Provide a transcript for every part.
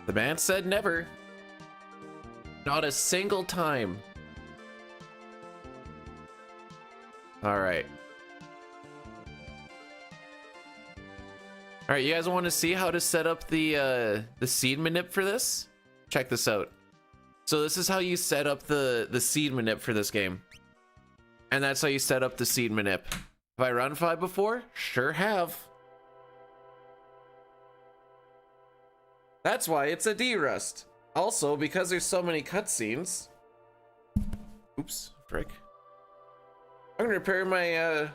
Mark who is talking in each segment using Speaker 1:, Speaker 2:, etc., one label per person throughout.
Speaker 1: The man said never. Not a single time. All right. All right, you guys want to see how to set up the seed manip for this? Check this out. So this is how you set up the seed manip for this game. And that's how you set up the seed manip. Have I run 5 before? Sure have. That's why it's a Derust. Also, because there's so many cutscenes. Oops, frick. I'm gonna repair my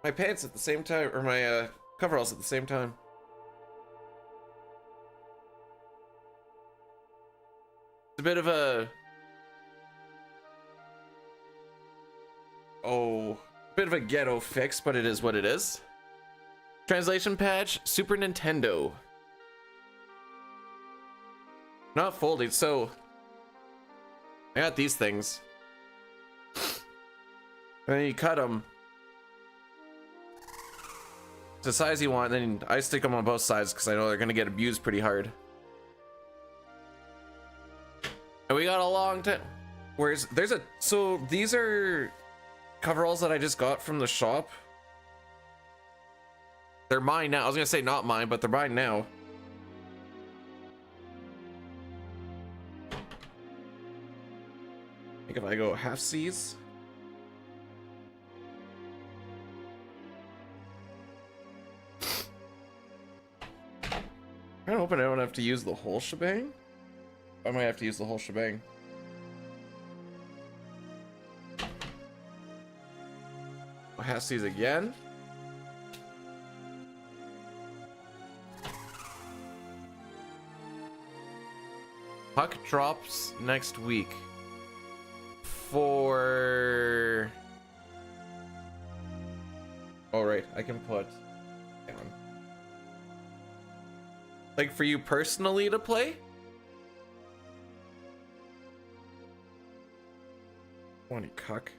Speaker 1: my pants at the same time, or my coveralls at the same time. It's a bit of a bit of a ghetto fix, but it is what it is. Translation patch, Super Nintendo. Not folding, so I got these things. And then you cut them to the size you want, and then I stick them on both sides because I know they're gonna get abused pretty hard. And we got a long time. Where's so these are coveralls that I just got from the shop. They're mine now. I was gonna say not mine, but they're mine now. I think if I go half C's. I'm hoping I don't have to use the whole shebang. I might have to use the whole shebang. Half C's again. Puck drops next week for... Oh right, I can put down. Like for you personally to play? One cuck.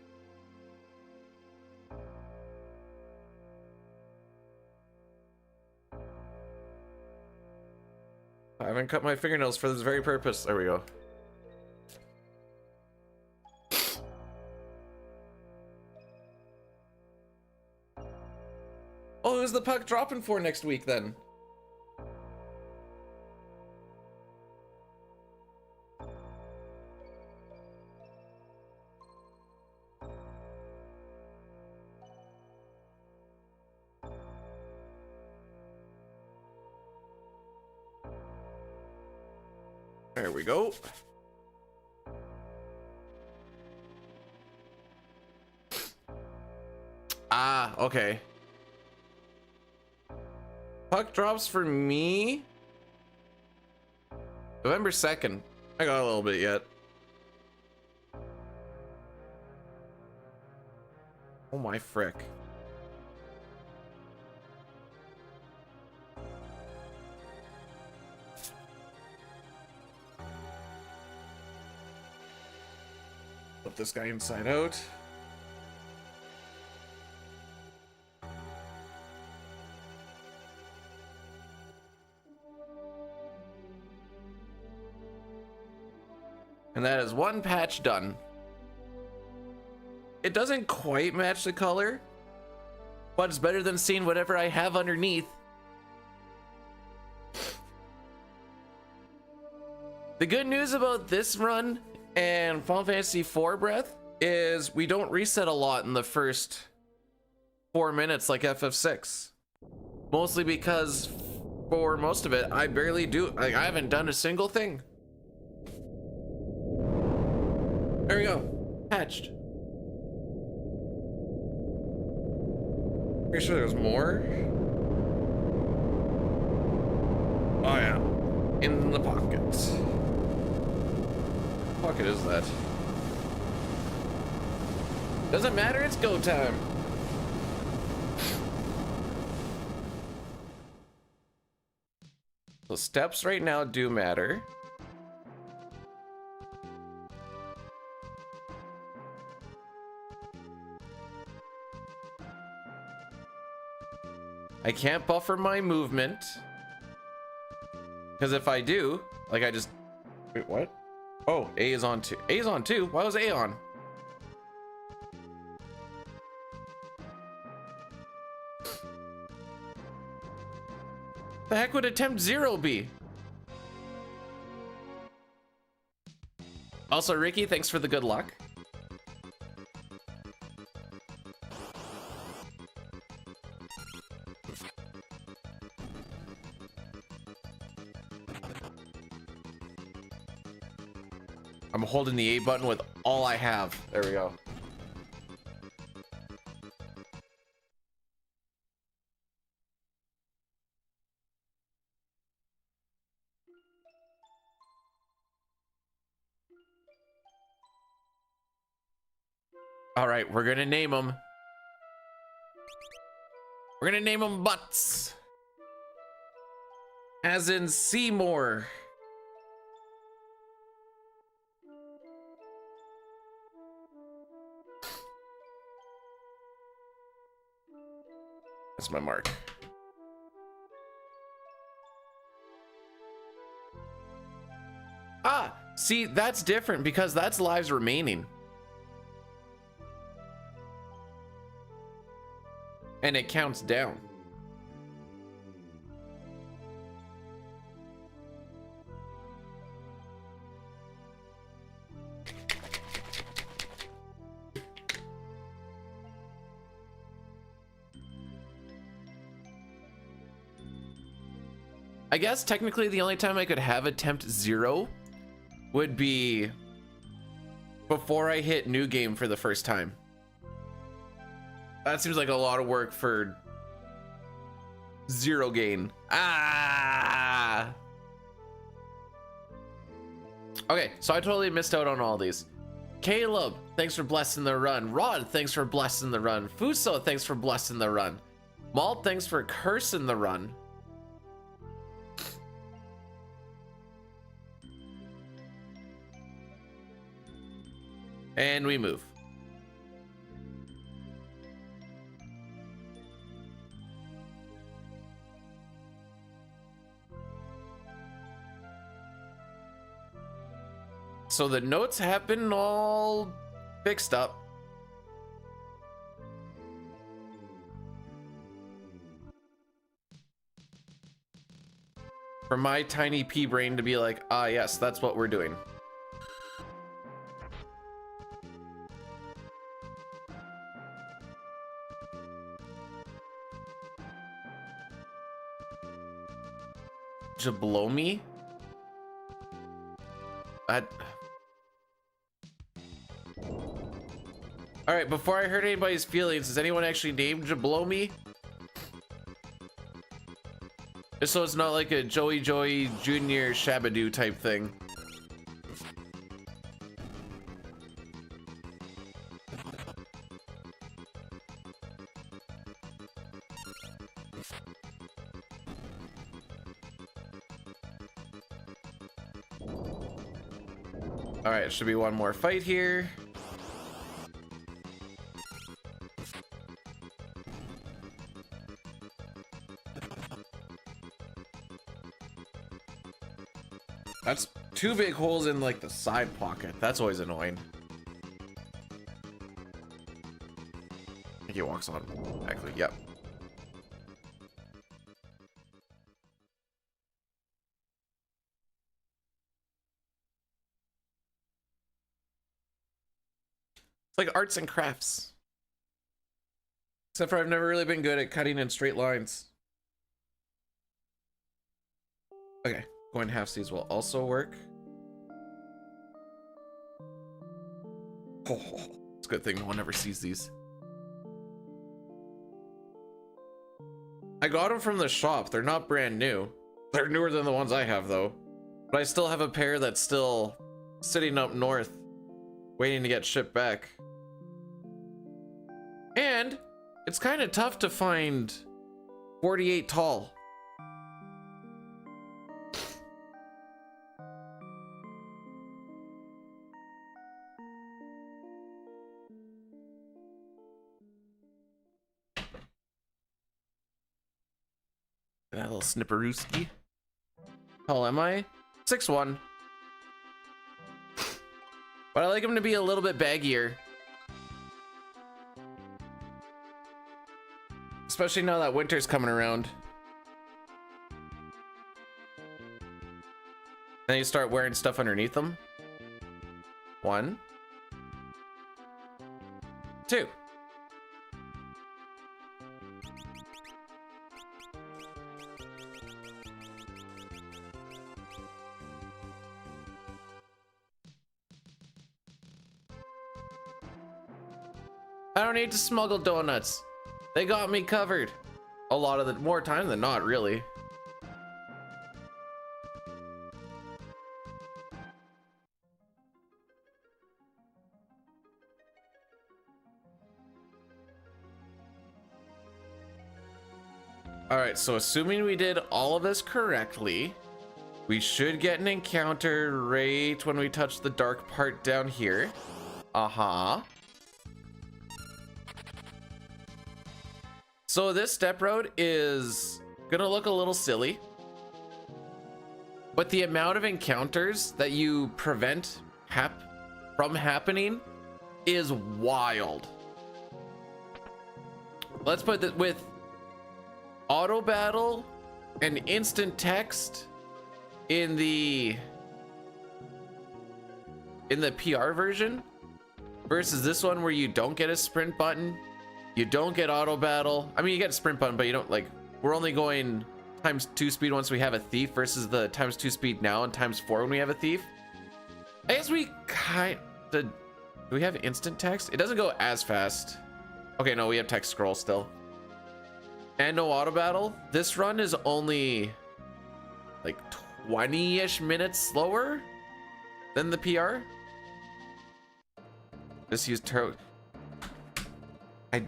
Speaker 1: I haven't cut my fingernails for this very purpose. There we go. Oh, who's the puck dropping for next week then? There we go. Ah, okay. Puck drops for me November 2nd. I got a little bit yet. Oh my frick. Flip this guy inside out. And that is one patch done. It doesn't quite match the color, but it's better than seeing whatever I have underneath. The good news about this run and Final Fantasy IV Breath is we don't reset a lot in the first 4 minutes like FF6. Mostly because for most of it, I barely do, like I haven't done a single thing. There we go, patched. Pretty sure there's more. Oh yeah, in the pocket. What pocket is that? Doesn't matter, it's go time. So steps right now do matter. I can't buffer my movement Because if I do, like I just... Wait, what? Oh, A is on 2. A is on 2? Why was A on? The heck would attempt 0 be? Also, Ricky, thanks for the good luck. I'm holding the A button with all I have. There we go. All right, we're gonna name them. We're gonna name them Butts. As in Seymour. That's my mark. Ah, see, that's different because that's lives remaining. And it counts down. I guess technically the only time I could have attempt 0 would be before I hit new game for the first time. That seems like a lot of work for 0 gain. Ah! Okay, so I totally missed out on all these. Caleb, thanks for blessing the run. Rod, thanks for blessing the run. Fuso, thanks for blessing the run. Malt, thanks for cursing the run. And we move. So the notes have been all fixed up. For my tiny pea brain to be like, ah, yes, that's what we're doing. Jablomi? All right, before I hurt anybody's feelings, is anyone actually named Jablomi? Just so it's not like a Joey Jr. Shabadoo type thing. All right, should be one more fight here. That's 2 big holes in like the side pocket. That's always annoying. I think he walks on. Actually, yep. It's like arts and crafts. Except for I've never really been good at cutting in straight lines. Okay, going half C's will also work. Oh, it's a good thing no one ever sees these. I got them from the shop. They're not brand new. They're newer than the ones I have though. But I still have a pair that's still sitting up north, waiting to get shipped back. And it's kind of tough to find 48 tall. That little snipperooski. How am I? 6'1". But I like him to be a little bit baggier. Especially now that winter's coming around. Then you start wearing stuff underneath them. 1, 2. I don't need to smuggle donuts. They got me covered. A lot of the more time than not, really. All right, so assuming we did all of this correctly, we should get an encounter right when we touch the dark part down here. Uh-huh. So this step road is gonna look a little silly, but the amount of encounters that you prevent from happening is wild. Let's put it with auto battle and instant text in the PR version versus this one where you don't get a sprint button. You don't get auto battle. I mean, you get a sprint button, but you don't, like, we're only going ×2 speed once we have a thief versus the ×2 speed now and ×4 when we have a thief. I guess we kind of, do we have instant text? It doesn't go as fast. Okay, no, we have text scroll still. And no auto battle. This run is only like 20-ish minutes slower than the PR. Just use turbo. I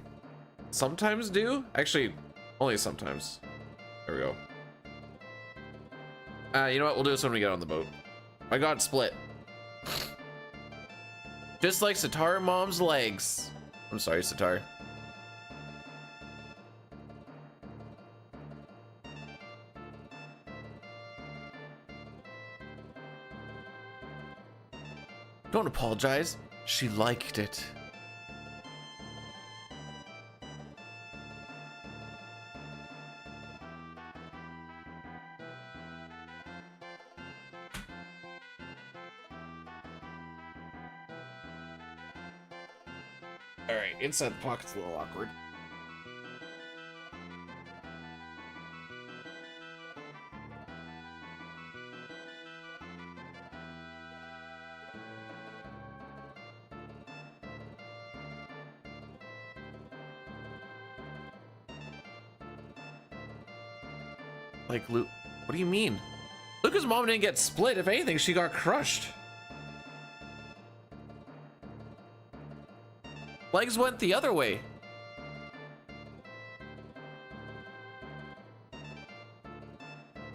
Speaker 1: sometimes do. Actually, only sometimes. There we go. You know what? We'll do this when we get on the boat. My god, split. Just like Sitar Mom's legs. I'm sorry, Sitar. Don't apologize. She liked it. All right, inside the pocket's a little awkward. Like, Luke, what do you mean? Luca's mom didn't get split. If anything, she got crushed. Legs went the other way.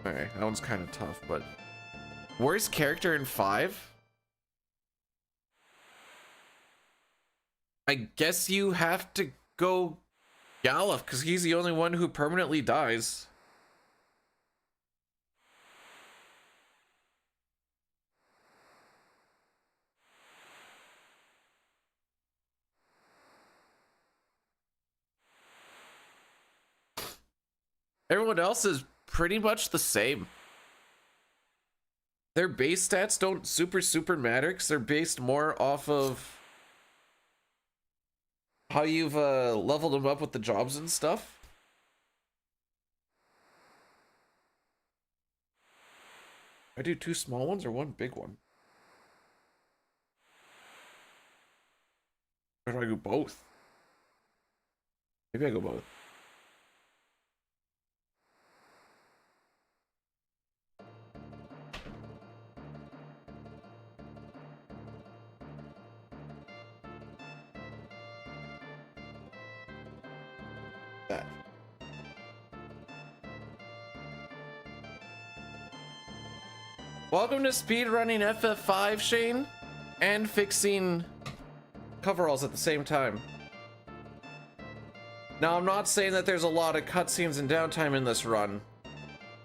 Speaker 1: Alright, that one's kind of tough, but... Worst character in 5? I guess you have to go Galuf, because he's the only one who permanently dies. Everyone else is pretty much the same. Their base stats don't super matter because they're based more off of how you've leveled them up with the jobs and stuff. I do 2 small ones or 1 big one? Or do I go both? Maybe I go both. That. Welcome to speedrunning FF5, Shane, and fixing coveralls at the same time. Now, I'm not saying that there's a lot of cutscenes and downtime in this run.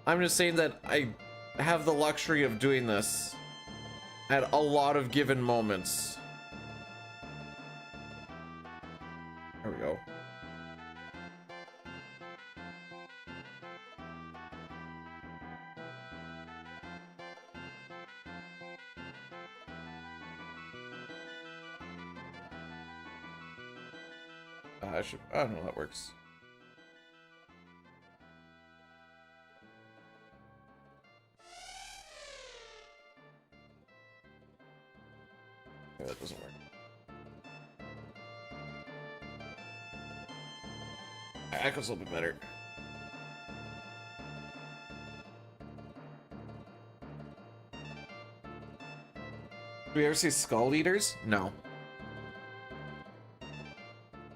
Speaker 1: I'm just saying that I have the luxury of doing this at a lot of given moments. There we go. I don't know how that works. Yeah, that doesn't work. That goes a little bit better. Do we ever see skull eaters? No.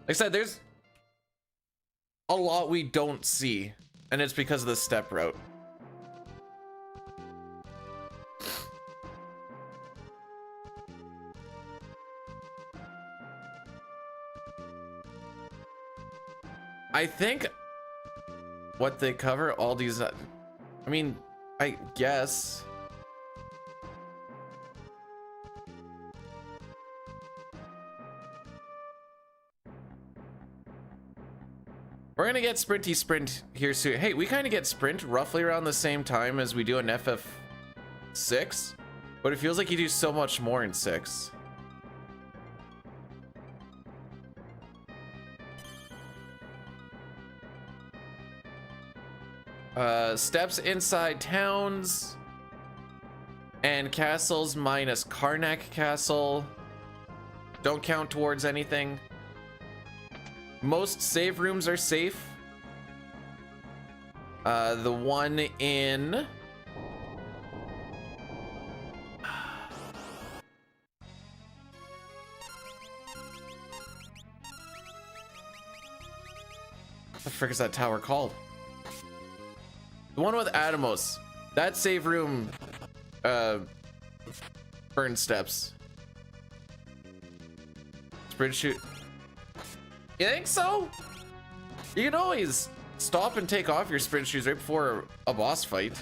Speaker 1: Like I said, there's a lot we don't see, and it's because of the step route. I think what they cover all these, I mean, I guess. We're gonna get Sprinty Sprint here soon. Hey, we kind of get Sprint roughly around the same time as we do in FF6, but it feels like you do so much more in 6. Steps inside towns and castles minus Karnak Castle don't count towards anything. Most save rooms are safe. The one in what the frick is that tower called? The one with Atomos. That save room burn steps. Sprint shoot. You think so? You can always stop and take off your sprint shoes right before a boss fight.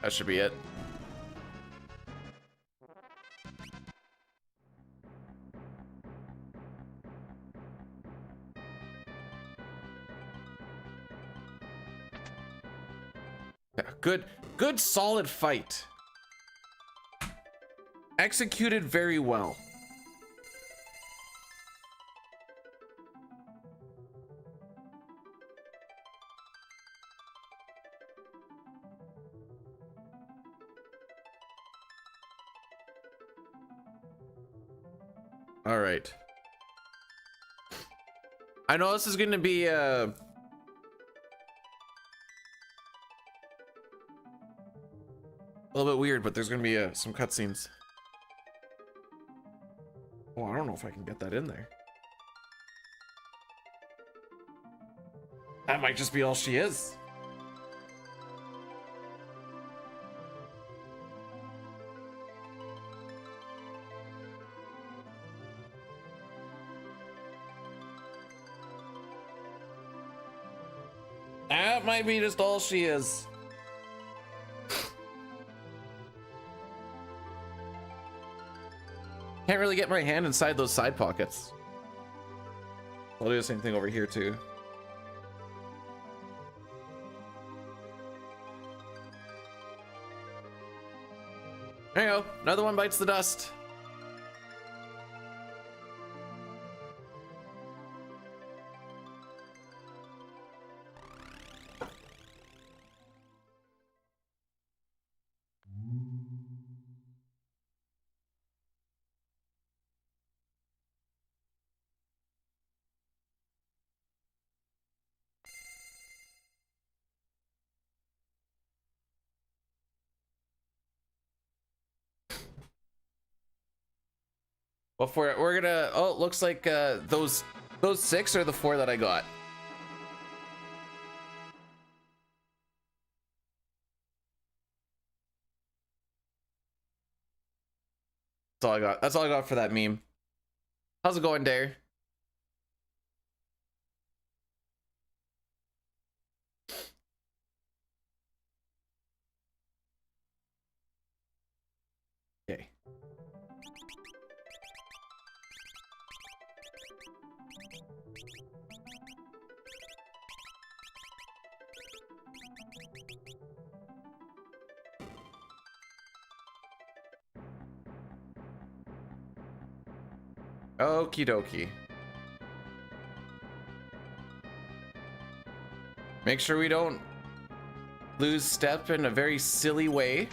Speaker 1: That should be it. Yeah, good solid fight. Executed very well. All right. I know this is going to be a little bit weird, but there's going to be some cutscenes. Oh, I don't know if I can get that in there. That might just be all she is. That might be just all she is. Can't really get my hand inside those side pockets. I'll do the same thing over here too. There you go. Another one bites the dust. Well, we're gonna. Oh, it looks like those 6 are the 4 that I got. That's all I got. That's all I got for that meme. How's it going, Dare? Okie dokie. Make sure we don't lose step in a very silly way.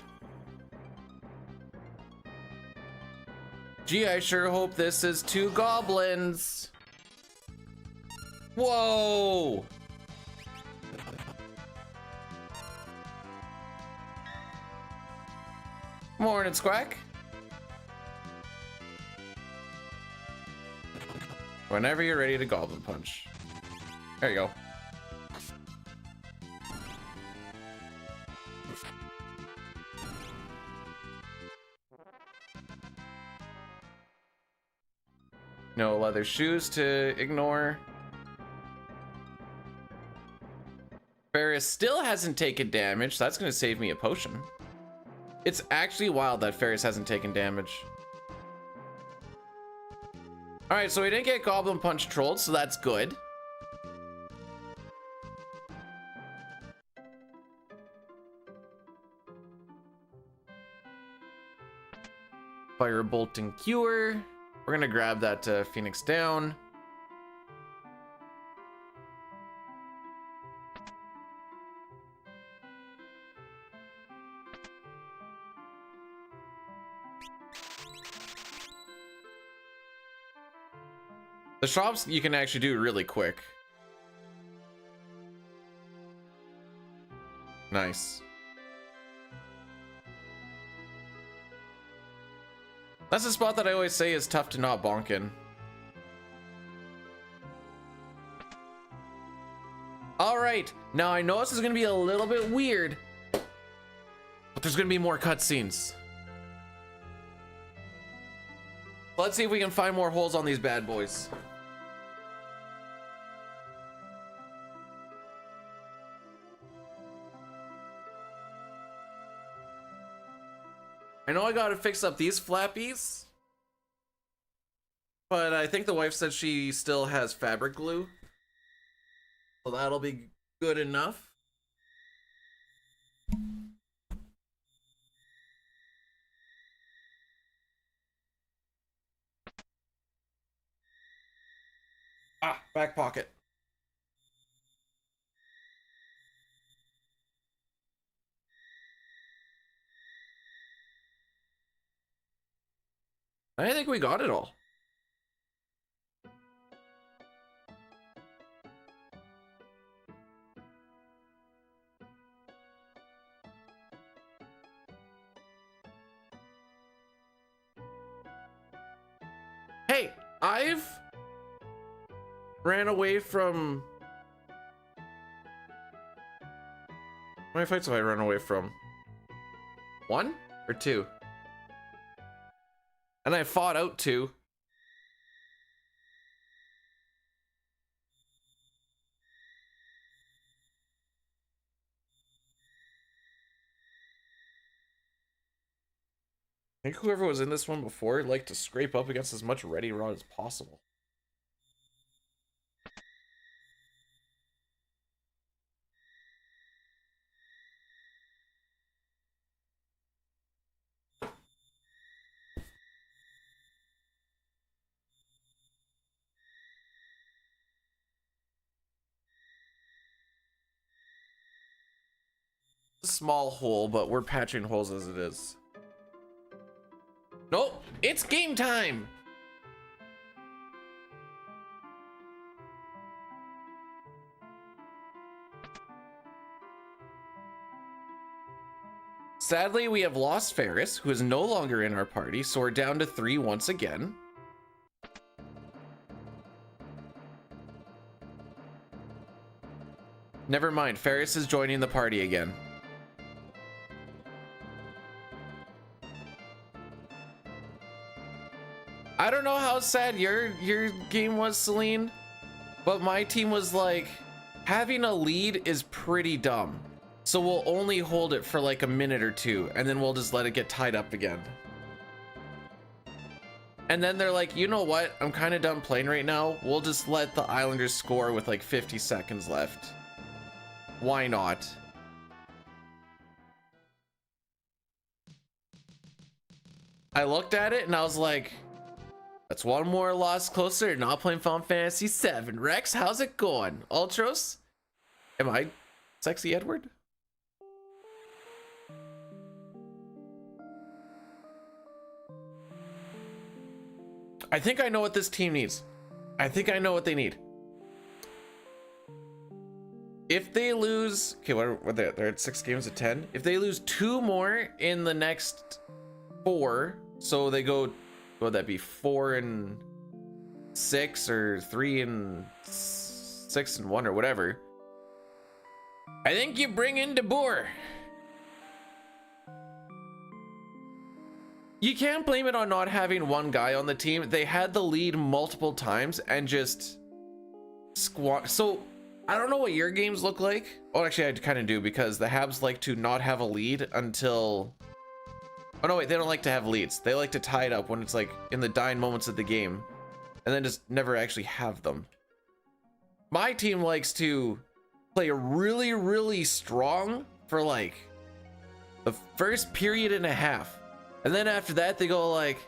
Speaker 1: Gee, I sure hope this is 2 goblins. Whoa! Morning, Squack. Whenever you're ready to goblin punch. There you go. No leather shoes to ignore. Ferris still hasn't taken damage, so that's going to save me a potion. It's actually wild that Ferris hasn't taken damage. Alright, so we didn't get Goblin Punch trolled, so that's good. Firebolt and Cure. We're gonna grab that Phoenix down. The shops you can actually do really quick. Nice. That's a spot that I always say is tough to not bonk in. All right, now I know this is gonna be a little bit weird, but there's gonna be more cutscenes. Let's see if we can find more holes on these bad boys. I know I gotta fix up these flappies, but I think the wife said she still has fabric glue, so that'll be good enough. Ah, back pocket. I think we got it all. Hey, I've ran away from... How many fights have I run away from? 1 or 2? And I fought out 2. I think whoever was in this one before liked to scrape up against as much ready rod as possible. A small hole, but we're patching holes as it is. Nope, it's game time! Sadly, we have lost Ferris, who is no longer in our party, so we're down to 3 once again. Never mind, Ferris is joining the party again. I don't know how sad your game was, Celine, but my team was like, having a lead is pretty dumb. So we'll only hold it for like a minute or 2, and then we'll just let it get tied up again. And then they're like, you know what? I'm kind of done playing right now. We'll just let the Islanders score with like 50 seconds left. Why not? I looked at it and I was like, That's one more loss closer to not playing Final Fantasy VII. Rex, how's it going? Ultros? Am I sexy Edward? I think I know what this team needs. I think I know what they need. If they lose, okay, what are they? They're at 6 games of 10. If they lose 2 more in the next 4, so they go, what would that be, 4 and 6 or 3 and 6 and 1 or whatever, I think you bring in DeBoer. You can't blame it on not having one guy on the team. They had the lead multiple times and just squat. So I don't know what your games look like. Oh, actually I kind of do, because the Habs like to not have a lead until, oh no, wait, they don't like to have leads. They like to tie it up when it's like in the dying moments of the game and then just never actually have them. My team likes to play really, really strong for like the first period and a half. And then after that, they go like,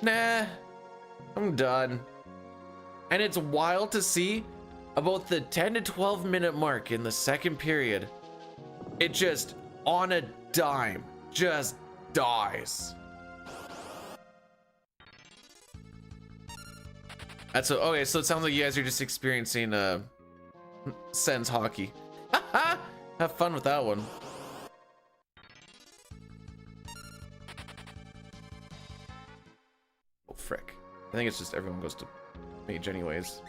Speaker 1: nah, I'm done. And it's wild to see about the 10 to 12 minute mark in the second period. It just, on a dime, just dies. That's a, okay, so it sounds like you guys are just experiencing Sens hockey. Have fun with that one. Oh, frick. I think it's just everyone goes to mage anyways.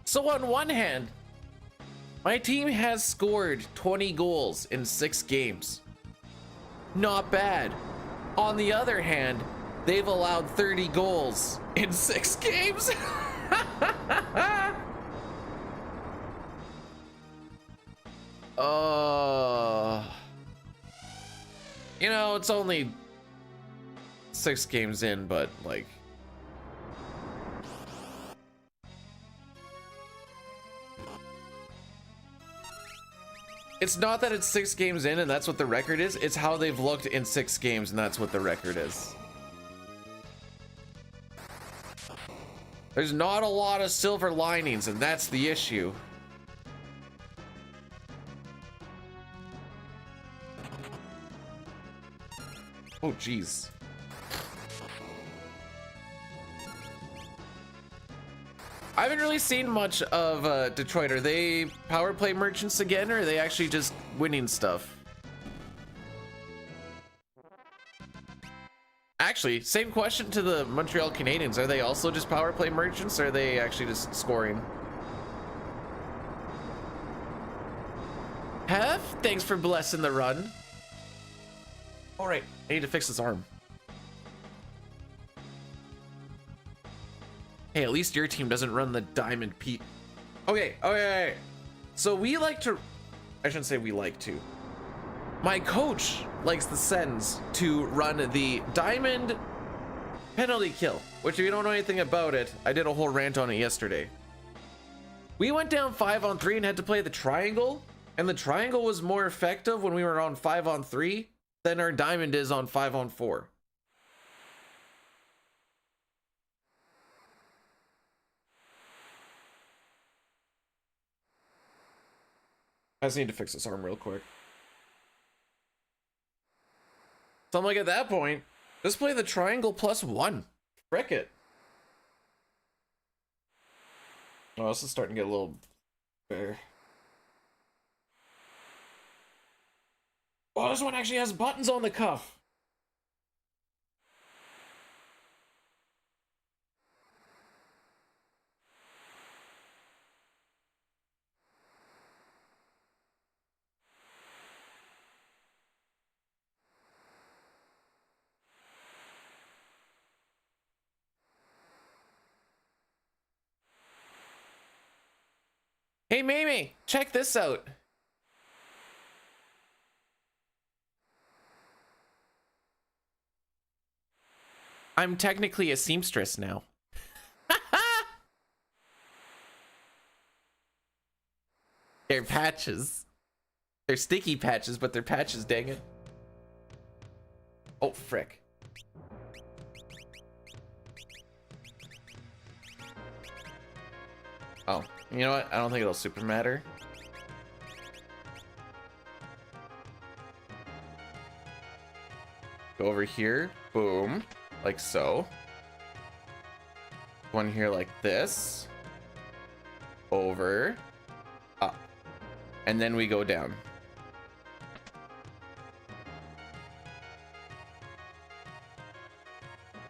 Speaker 1: So on one hand, my team has scored 20 goals in 6 games. Not bad. On the other hand, they've allowed 30 goals in 6 games. You know, it's only 6 games in, but like, it's not that it's 6 games in and that's what the record is. It's how they've looked in 6 games and that's what the record is. There's not a lot of silver linings and that's the issue. Oh, geez. I haven't really seen much of Detroit. Are they power play merchants again, or are they actually just winning stuff? Actually, same question to the Montreal Canadiens. Are they also just power play merchants, or are they actually just scoring? Hef, thanks for blessing the run. All right, I need to fix this arm. Hey, at least your team doesn't run the Diamond Pete. Okay. So we like to, I shouldn't say we like to. My coach likes the Sens to run the Diamond penalty kill, which if you don't know anything about it, I did a whole rant on it yesterday. We went down 5-on-3 and had to play the triangle, and the triangle was more effective when we were on 5-on-3 than our Diamond is on 5-on-4. I just need to fix this arm real quick. So I'm like, at that point, just play the triangle +1. Frick it. Oh, this is starting to get a little better. Oh, this one actually has buttons on the cuff. Hey, Mimi, check this out. I'm technically a seamstress now. They're patches. They're sticky patches, but they're patches, dang it. Oh, frick. Oh, you know what? I don't think it'll super matter. Go over here. Boom. Like so. One here like this. Over. Up. And then we go down.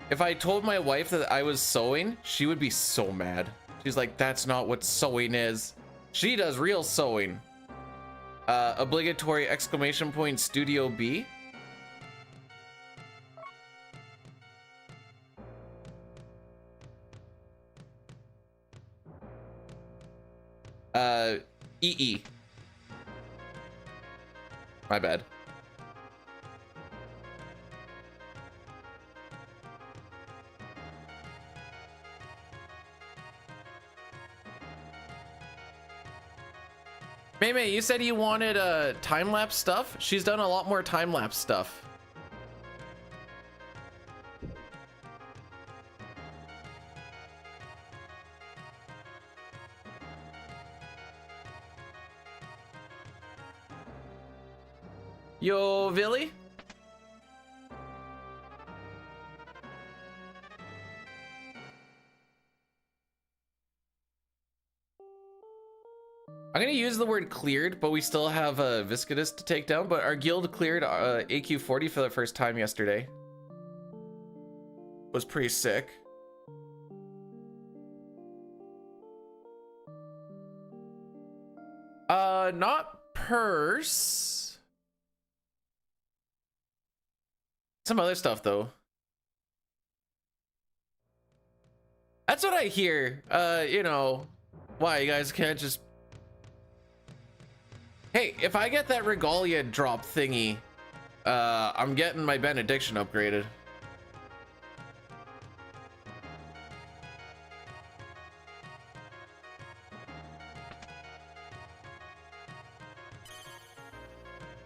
Speaker 1: If I told my wife that I was sewing, she would be so mad. She's like, that's not what sewing is. She does real sewing. Obligatory exclamation point Studio B. EE. My bad. May, you said you wanted time-lapse stuff? She's done a lot more time-lapse stuff. Yo, Villy? I'm gonna use the word cleared, but we still have a Viscidus to take down. But our guild cleared AQ40 for the first time yesterday. Was pretty sick. Not purse. Some other stuff though. That's what I hear. You know, why you guys can't just... Hey, if I get that Regalia drop thingy, I'm getting my benediction upgraded.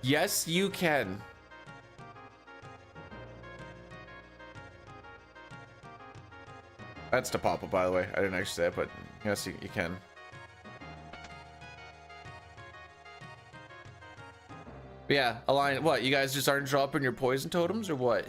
Speaker 1: Yes, you can. That's to Papa, by the way. I didn't actually say it, but yes, you can. But yeah, Align, what? You guys just aren't dropping your poison totems or what?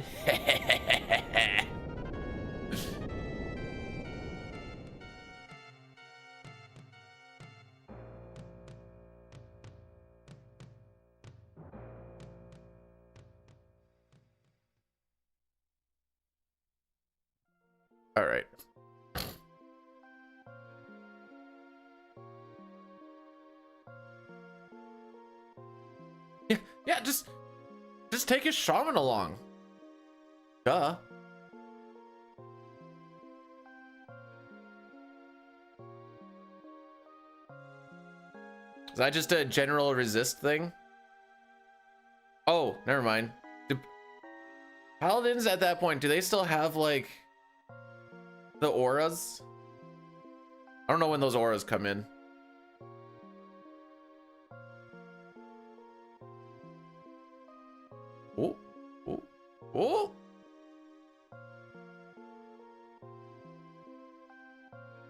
Speaker 1: All right. Yeah, just take his shaman along. Duh. Is that just a general resist thing? Oh, never mind. Do paladins at that point, do they still have like the auras? I don't know when those auras come in. Oh, oh, oh.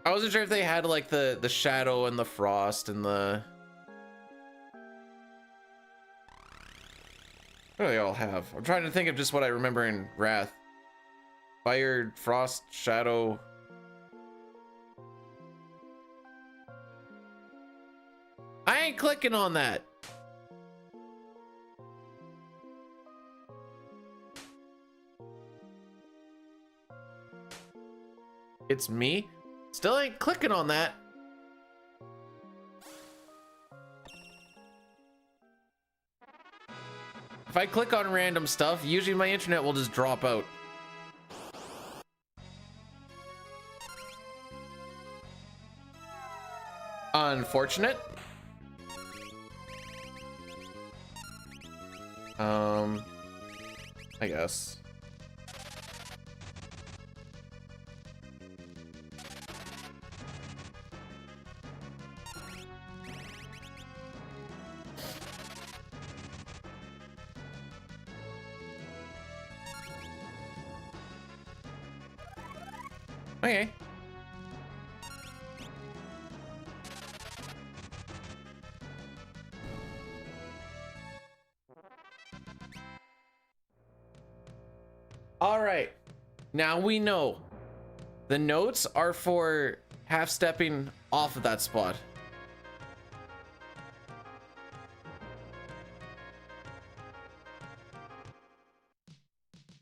Speaker 1: I wasn't sure if they had like the shadow and the frost and the... What do they all have? I'm trying to think of just what I remember in Wrath. Fire, frost, shadow. I ain't clicking on that. It's me. Still ain't clicking on that. If I click on random stuff, usually my internet will just drop out. Unfortunate. I guess. Okay. All right. Now we know. The notes are for half stepping off of that spot.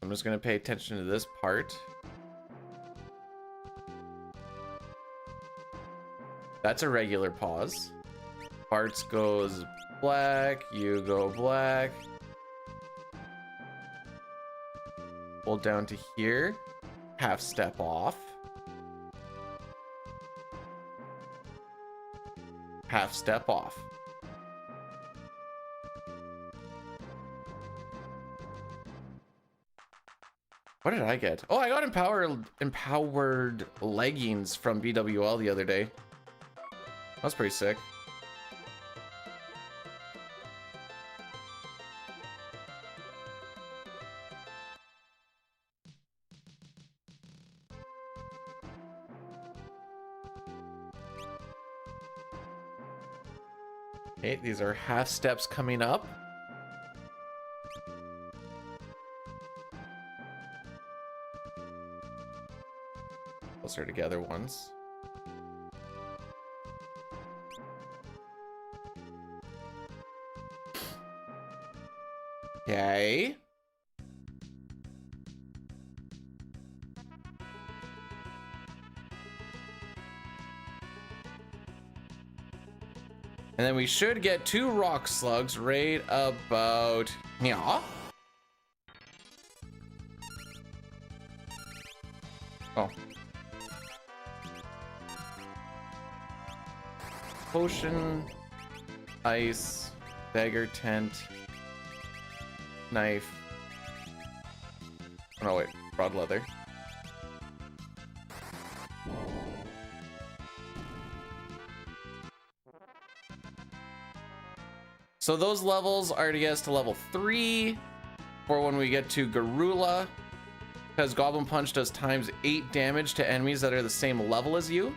Speaker 1: I'm just gonna pay attention to this part. That's a regular pause. Parts goes black, you go black. Hold down to here. Half step off. Half step off. What did I get? Oh, I got empowered leggings from BWL the other day. That's pretty sick. Okay, these are half steps coming up. Closer together once. Okay. And then we should get 2 rock slugs right about here. Oh. Potion, ice, dagger, tent, knife. Oh, no, wait, broad leather. So those levels are to get us to level 3 for when we get to Garula, because Goblin Punch does times 8 damage to enemies that are the same level as you.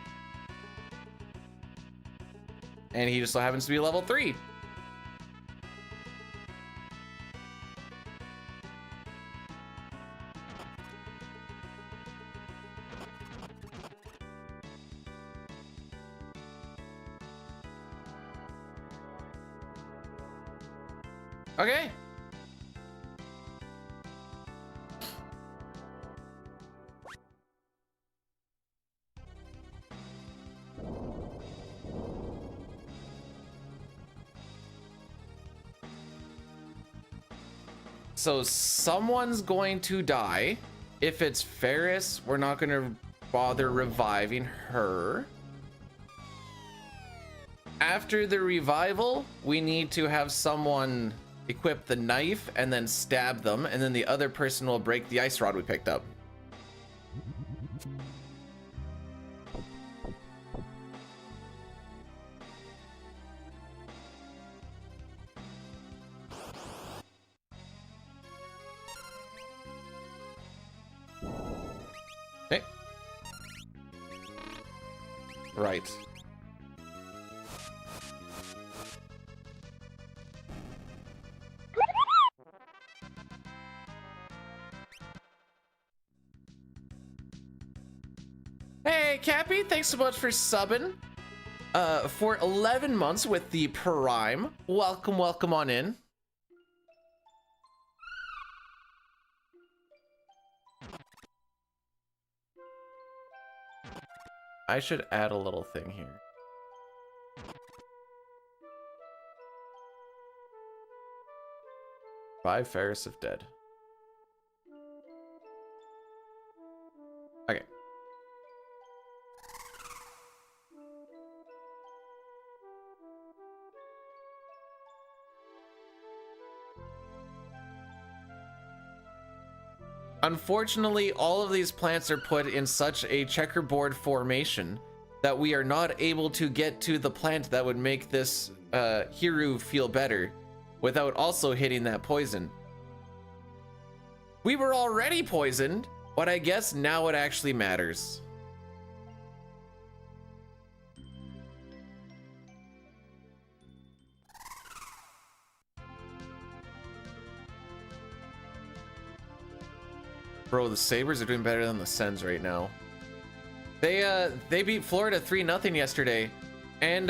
Speaker 1: And he just so happens to be level 3. Okay. So someone's going to die. If it's Ferris, we're not going to bother reviving her. After the revival, we need to have someone equip the knife and then stab them, and then the other person will break the ice rod we picked up. Okay. Right. Hey, Cappy, thanks so much for subbing for 11 months with the Prime. Welcome, welcome on in. I should add a little thing here. Five Ferris if dead. Okay. Unfortunately, all of these plants are put in such a checkerboard formation that we are not able to get to the plant that would make this Hiru feel better without also hitting that poison. We were already poisoned, but I guess now it actually matters. Bro, the Sabres are doing better than the Sens right now. They beat Florida 3-0 yesterday, and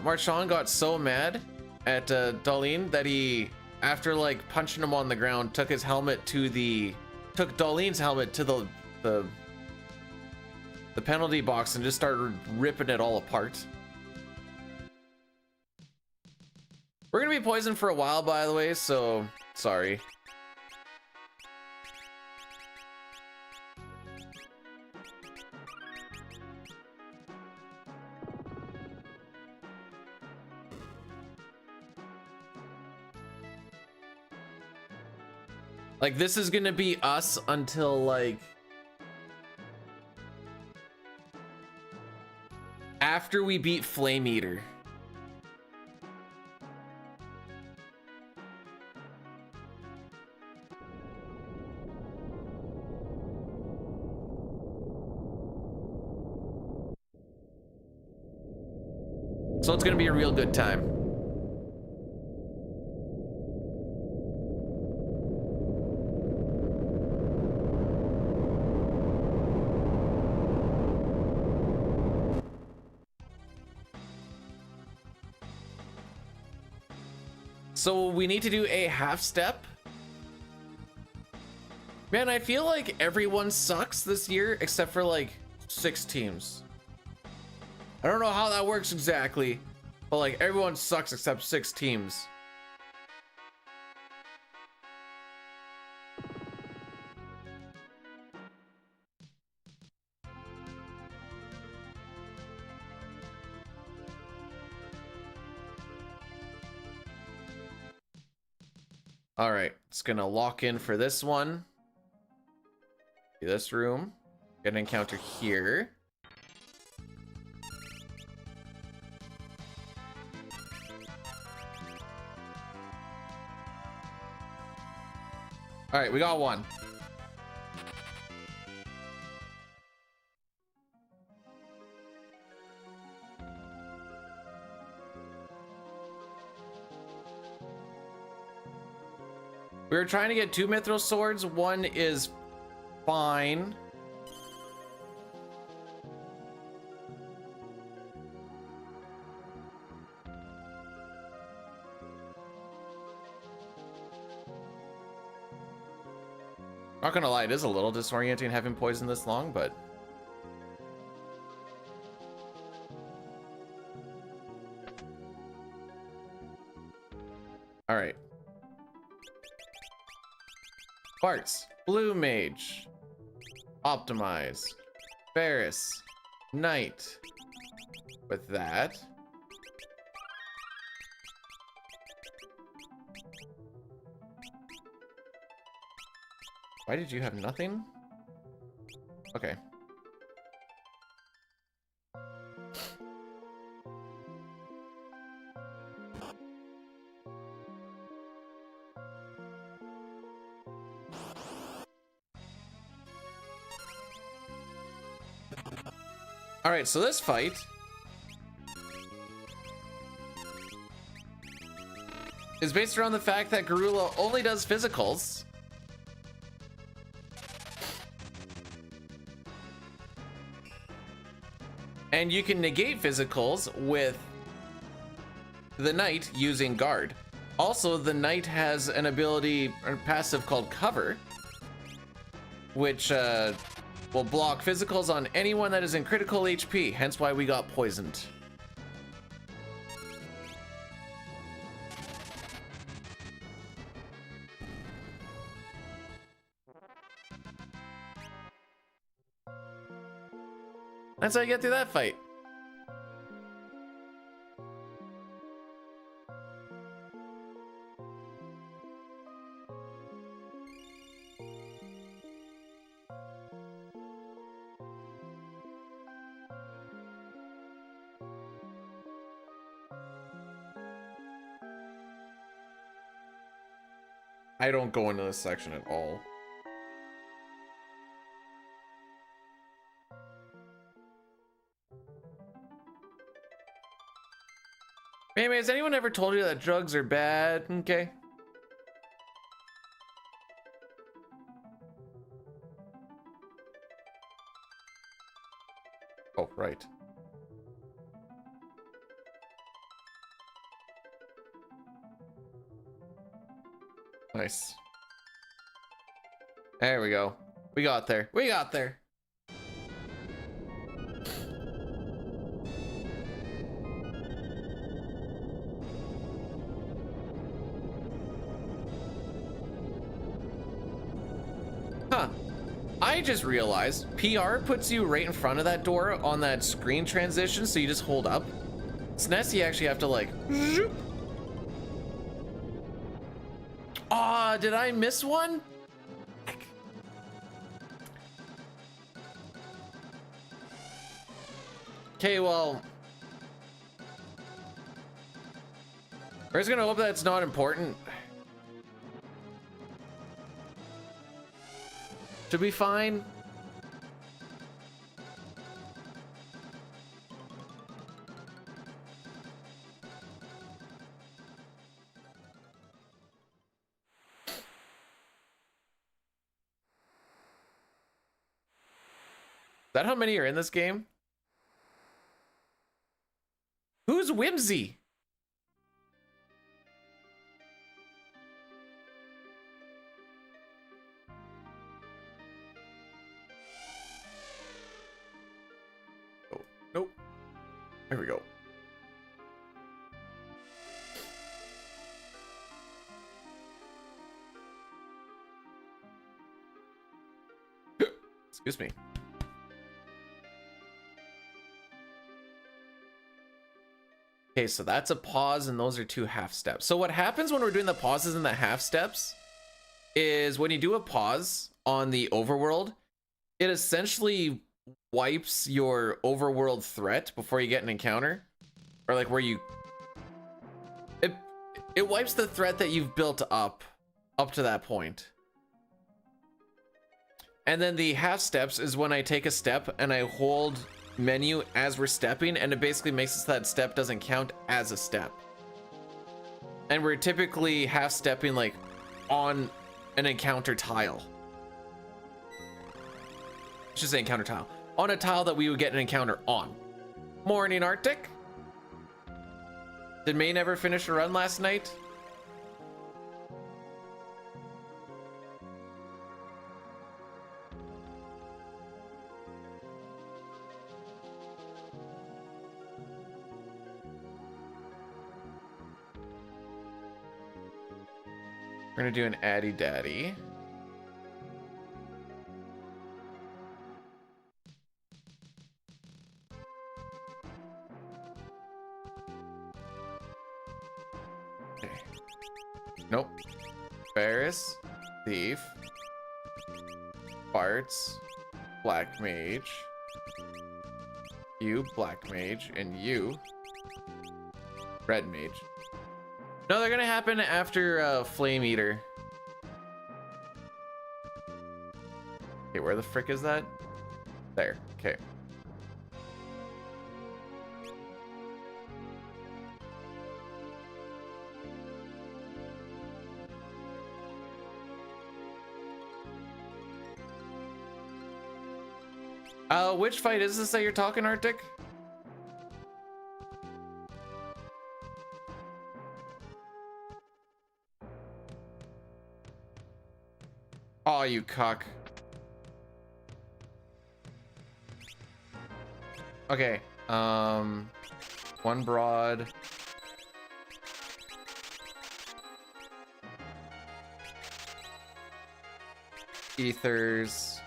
Speaker 1: Marchand got so mad at Dahlin that he, after like punching him on the ground, took Dahlin's helmet to the penalty box and just started ripping it all apart. We're gonna be poisoned for a while, by the way, so sorry. Like, this is gonna be us until like after we beat Flame Eater. So it's gonna be a real good time. So we need to do a half step. Man, I feel like everyone sucks this year except for like 6 teams. I don't know how that works exactly, but like everyone sucks except 6 teams. All right, it's gonna lock in for this one. This room, get an encounter here. All right, we got one. We were trying to get 2 mithril swords. One is fine. Not gonna lie, it is a little disorienting having poison this long, but all right. Parts, Blue Mage, Optimize, Ferris, Knight. With that. Why did you have nothing? Okay. All right, so this fight is based around the fact that Garula only does physicals. And you can negate physicals with the Knight using Guard. Also, the Knight has an ability or passive called Cover, which will block physicals on anyone that is in critical HP, hence why we got poisoned. That's how you get through that fight. I don't go into this section at all. Anyway, has anyone ever told you that drugs are bad? Okay. right. Nice. There we go. We got there. We got there. Huh. I just realized PR puts you right in front of that door on that screen transition, so you just hold up. SNES, you actually have to like... Aw, did I miss one? Okay, well... we're just gonna hope that it's not important. Should be fine. Is that how many are in this game? Who's Whimsy? Oh, nope. There we go. Excuse me. Okay, so that's a pause and those are 2 half steps. So what happens when we're doing the pauses and the half steps is when you do a pause on the overworld, it essentially wipes your overworld threat before you get an encounter, or like where you it wipes the threat that you've built up to that point. And then the half steps is when I take a step and I hold menu as we're stepping, and it basically makes it so that step doesn't count as a step. And we're typically half stepping like on an encounter tile. It's just an encounter tile. On a tile that we would get an encounter on. Morning, Arctic. Did May never finish a run last night? We're gonna do an Addy Daddy. Okay. Nope. Ferris, Thief, Farts, Black Mage, you, Black Mage, and you, Red Mage. No, they're gonna happen after Flame Eater. Okay, where the frick is that? There, okay. Which fight is this that you're talking, Arctic? Oh, you cuck. Okay, one broad. Ethers.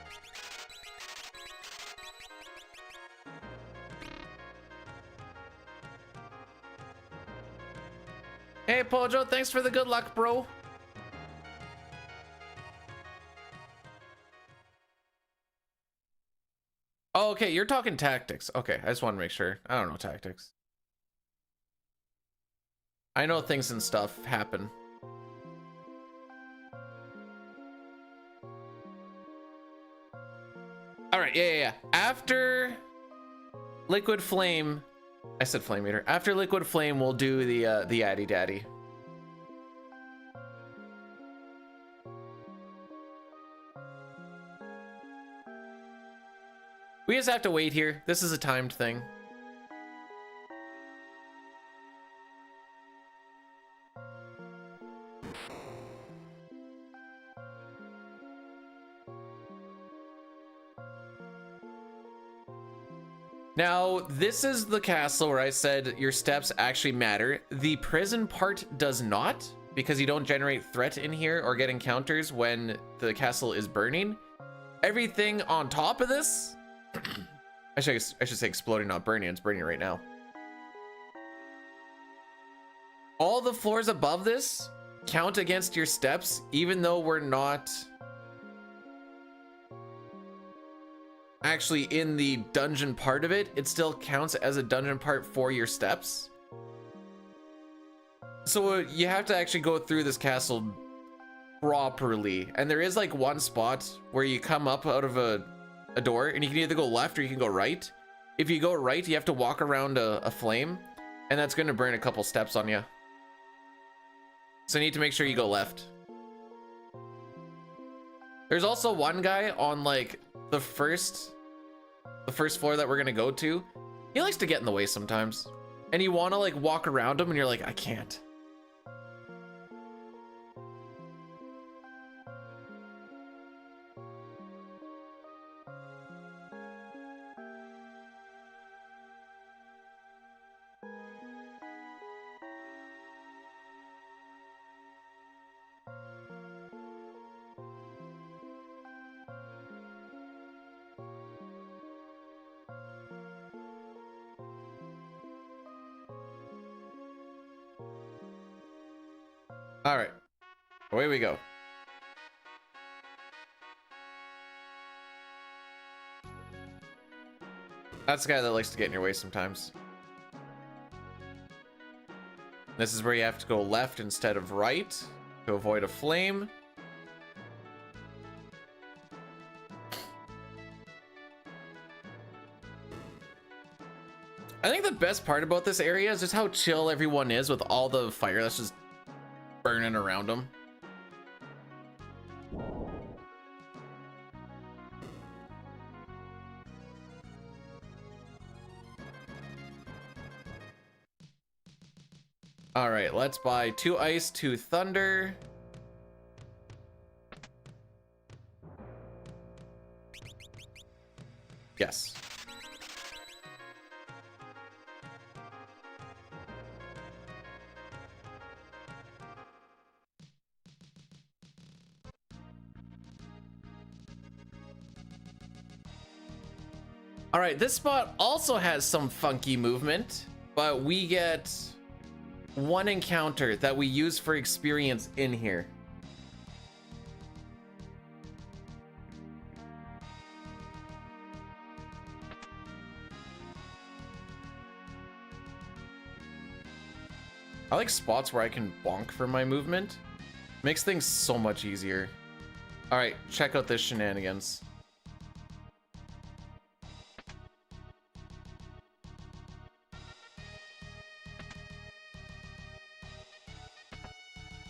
Speaker 1: Hey, Pojo, thanks for the good luck, bro. Oh, okay, you're talking tactics. Okay, I just want to make sure. I don't know tactics. I know things and stuff happen. All right, yeah. After Liquid Flame, I said Flame Eater. After Liquid Flame, we'll do the Addy Daddy. We just have to wait here. This is a timed thing. Now, this is the castle where I said your steps actually matter. The prison part does not, because you don't generate threat in here or get encounters when the castle is burning. Everything on top of this, I should say exploding, not burning. It's burning right now. All the floors above this count against your steps, even though we're not actually in the dungeon part of it. It still counts as a dungeon part for your steps. So you have to actually go through this castle properly. And there is like one spot where you come up out of a door and you can either go left or you can go right. If you go right, you have to walk around a flame, and that's going to burn a couple steps on you. So you need to make sure you go left. There's also one guy on like the first floor that we're gonna go to. He likes to get in the way sometimes, and you want to like walk around him and you're like, I can't. All right, away we go. That's the guy that likes to get in your way sometimes. This is where you have to go left instead of right to avoid a flame. I think the best part about this area is just how chill everyone is with all the fire that's just burning around them. All right, let's buy 2 ice, 2 thunder. Yes. All right, this spot also has some funky movement, but we get 1 encounter that we use for experience in here. I like spots where I can bonk for my movement. Makes things so much easier. All right, check out this shenanigans.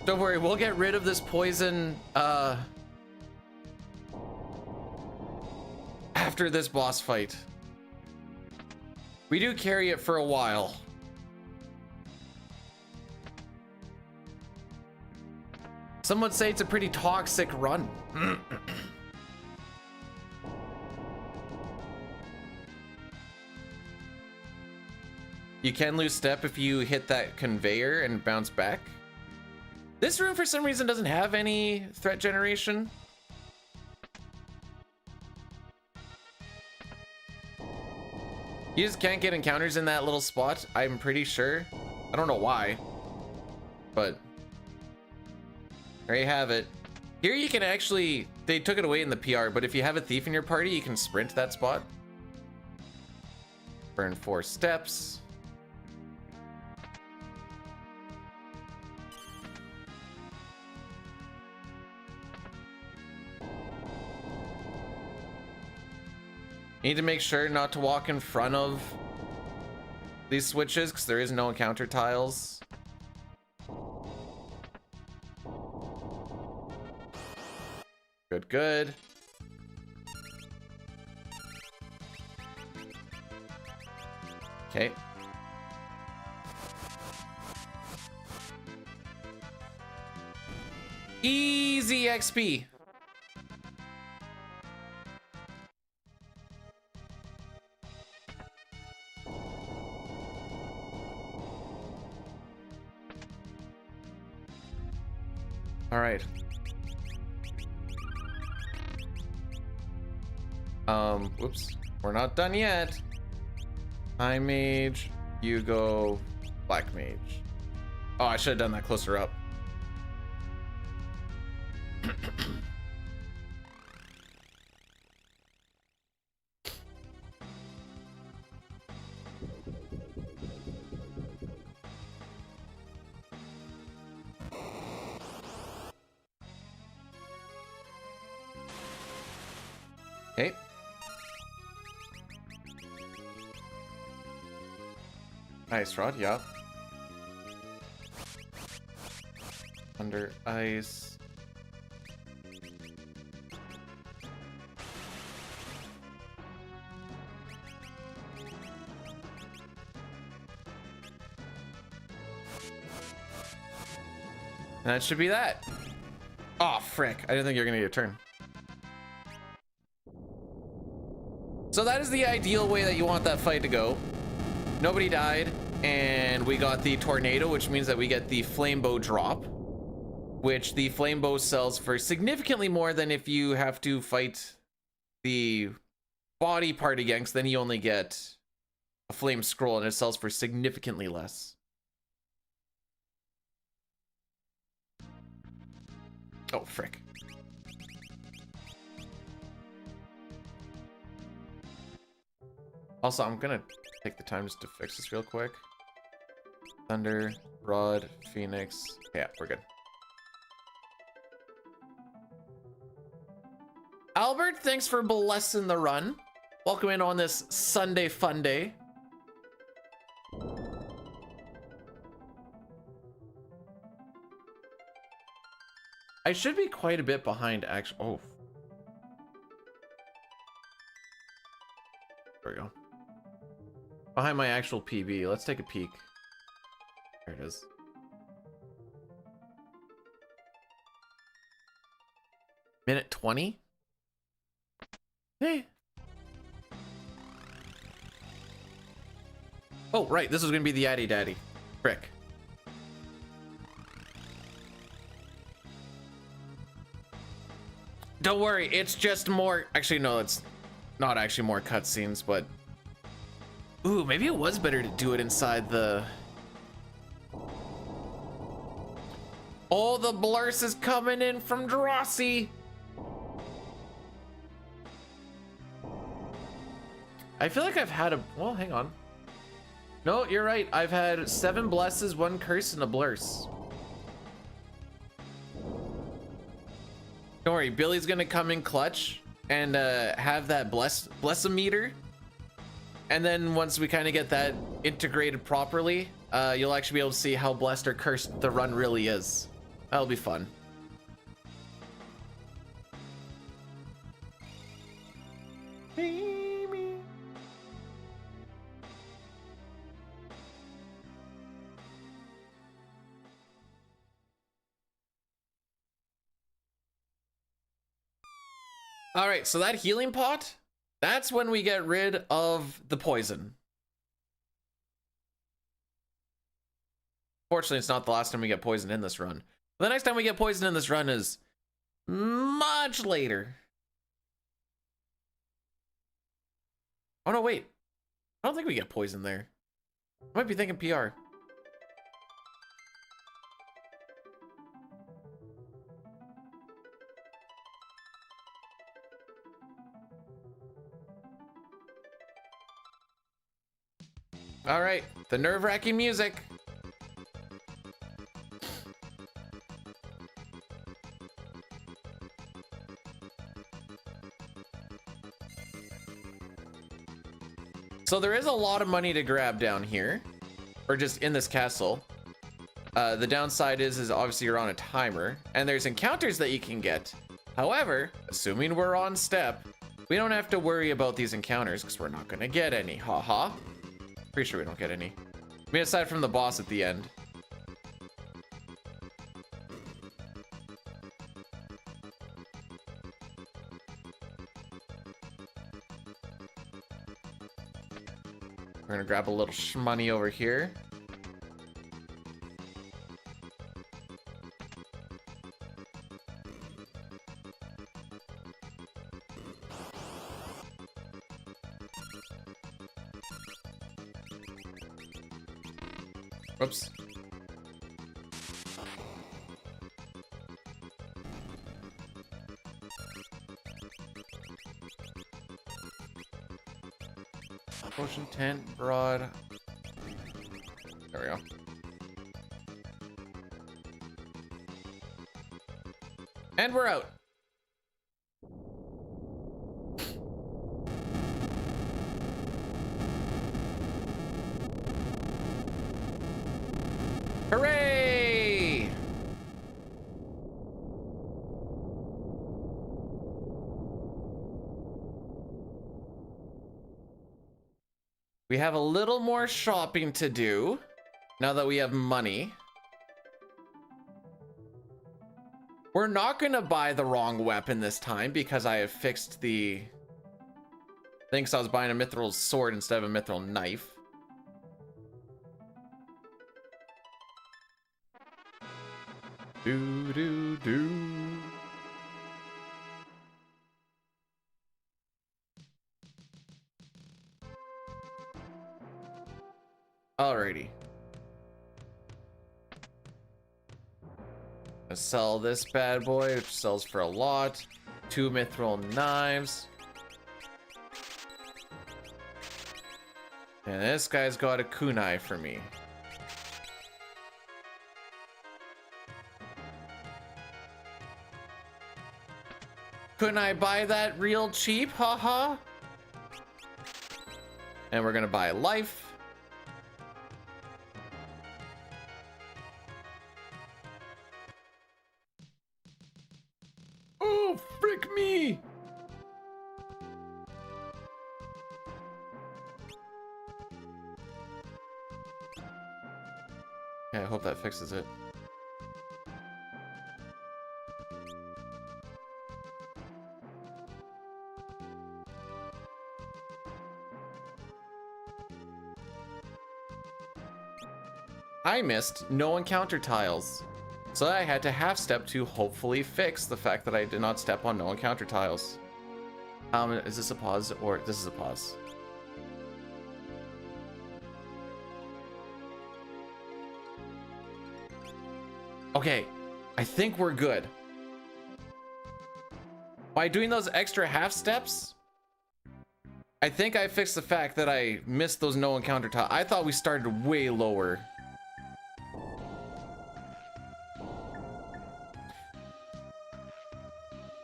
Speaker 1: Don't worry, we'll get rid of this poison after this boss fight. We do carry it for a while. Some would say it's a pretty toxic run. You can lose step if you hit that conveyor and bounce back. This room, for some reason, doesn't have any threat generation. You just can't get encounters in that little spot, I'm pretty sure. I don't know why, but there you have it. Here you can actually, they took it away in the PR, but if you have a thief in your party, you can sprint that spot. Burn 4 steps. Need to make sure not to walk in front of these switches because there is no encounter tiles. Good, good. Okay. Easy XP. All right. Whoops. We're not done yet. High mage, you go black mage. Oh, I should have done that closer up. Okay. Ice rod, yeah. Under ice. And that should be that. Oh, frick. I didn't think you were gonna get a turn. So that is the ideal way that you want that fight to go. Nobody died, and we got the tornado, which means that we get the flame bow drop, which the flame bow sells for significantly more than if you have to fight the body part again, because then you only get a flame scroll, and it sells for significantly less. Oh, frick. Also, I'm gonna take the time just to fix this real quick. Thunder, Rod, Phoenix. Yeah, we're good. Albert, thanks for blessing the run. Welcome in on this Sunday fun day. I should be quite a bit behind actually. Oh. There we go. Behind my actual PB. Let's take a peek. There it is. Minute 20? Hey. Oh, right. This was going to be the Yaddy Daddy. Frick. Don't worry. It's just more... Actually, no, it's not actually more cutscenes, but... Ooh, maybe it was better to do it inside the... Oh, the blurse is coming in from Derust. I feel like I've had a... Well, hang on. No, you're right. I've had 7 blesses, 1 curse, and a blurse. Don't worry, Billy's gonna come in clutch and have that bless-a-meter. And then once we kind of get that integrated properly, you'll actually be able to see how blessed or cursed the run really is. That'll be fun. All right, so that healing pot, that's when we get rid of the poison. Fortunately, it's not the last time we get poisoned in this run. The next time we get poisoned in this run is much later. Oh no, wait. I don't think we get poisoned there. I might be thinking PR. All right, the nerve-wracking music. So there is a lot of money to grab down here, or just in this castle. The downside is obviously you're on a timer, and there's encounters that you can get. However, assuming we're on step, we don't have to worry about these encounters because we're not gonna get any, haha. Pretty sure we don't get any. I mean, aside from the boss at the end. We're gonna grab a little shmoney over here. Whoops. Potion tent, broad. There we go. And we're out. Hooray! We have a little more shopping to do now that we have money. We're not gonna buy the wrong weapon this time because I have fixed the... Thinks I was buying a mithril sword instead of a mithril knife. Do do do. Alrighty. Let's sell this bad boy, which sells for a lot. 2 mithril knives. And this guy's got a kunai for me. Couldn't I buy that real cheap? Haha. And we're gonna buy life. Oh, frick me! Yeah, I hope that fixes it. I missed no encounter tiles, so I had to half step to hopefully fix the fact that I did not step on no encounter tiles. Is this a pause or this is a pause? Okay, I think we're good. By doing those extra half steps, I think I fixed the fact that I missed those no encounter tiles. I thought we started way lower.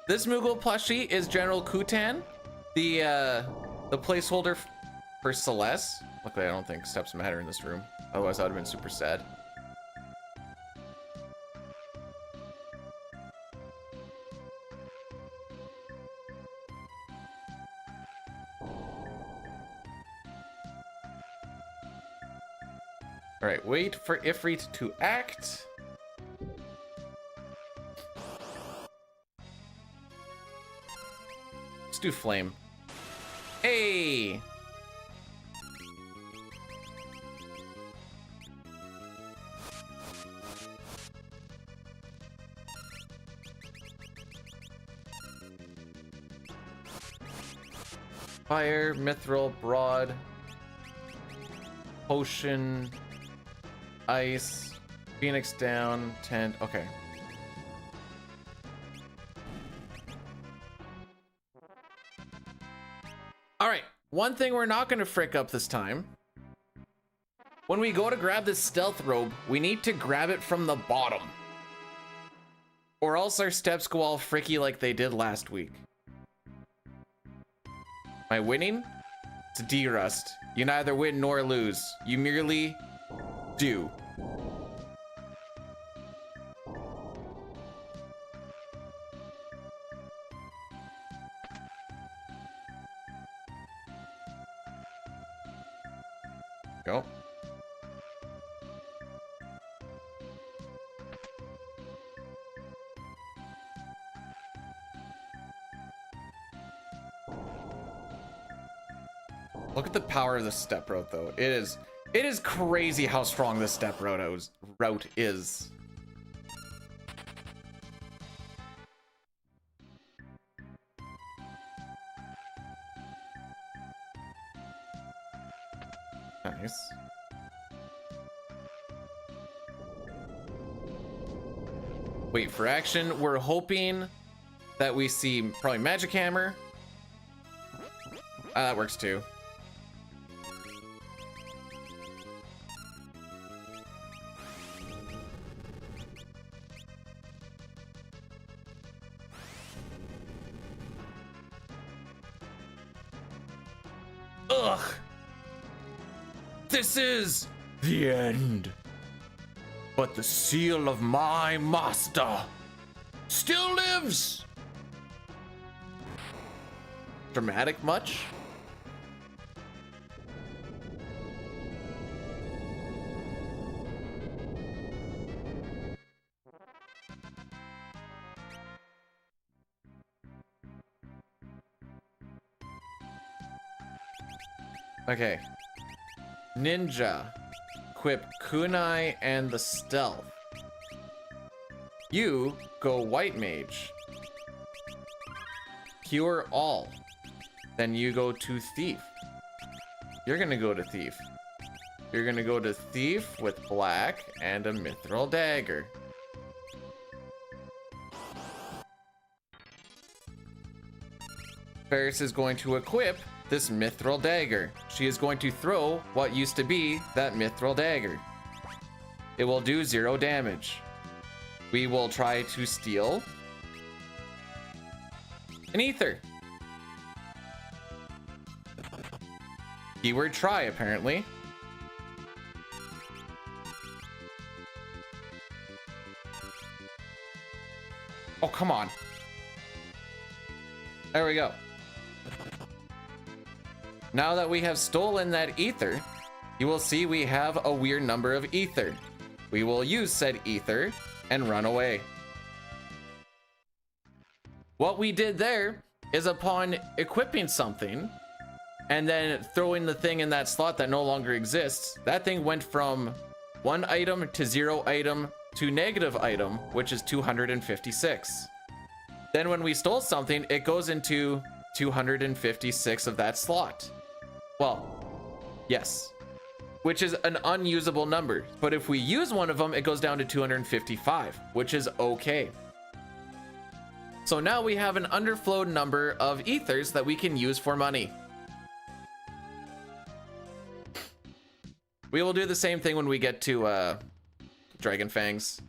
Speaker 1: This Moogle plushie is General Kutan, the placeholder for Celeste. Luckily, I don't think steps matter in this room. Otherwise, I would have been super sad. All right, wait for Ifrit to act. Let's do flame. Hey! Fire, mithril, broad, potion, ice, phoenix down, tent. Okay. All right, one thing we're not going to frick up this time. When we go to grab this stealth robe, we need to grab it from the bottom. Or else our steps go all fricky like they did last week. Am I winning? It's Derust. You neither win nor lose. You merely do. Look at the power of the step route, though. It is crazy how strong this step route is. Nice. Wait for action. We're hoping that we see probably Magic Hammer. That works too. Ugh. This is the end. But the seal of my master still lives. Dramatic much? Okay. Ninja. Equip Kunai and the Stealth. You go White Mage. Cure all. Then you go to Thief. You're gonna go to Thief. You're gonna go to Thief with Black and a Mithril Dagger. Ferris is going to equip this Mithril Dagger. She is going to throw what used to be that Mithril Dagger. It will do 0 damage. We will try to steal an Ether. Keyword try, apparently. Oh, come on. There we go. Now that we have stolen that Ether, you will see we have a weird number of Ether. We will use said Ether and run away. What we did there is upon equipping something and then throwing the thing in that slot that no longer exists, that thing went from 1 item to 0 item to negative item, which is 256. Then when we stole something, it goes into 256 of that slot. Well, yes, which is an unusable number. But if we use one of them, it goes down to 255, which is okay. So now we have an underflowed number of ethers that we can use for money. We will do the same thing when we get to Dragon Fangs.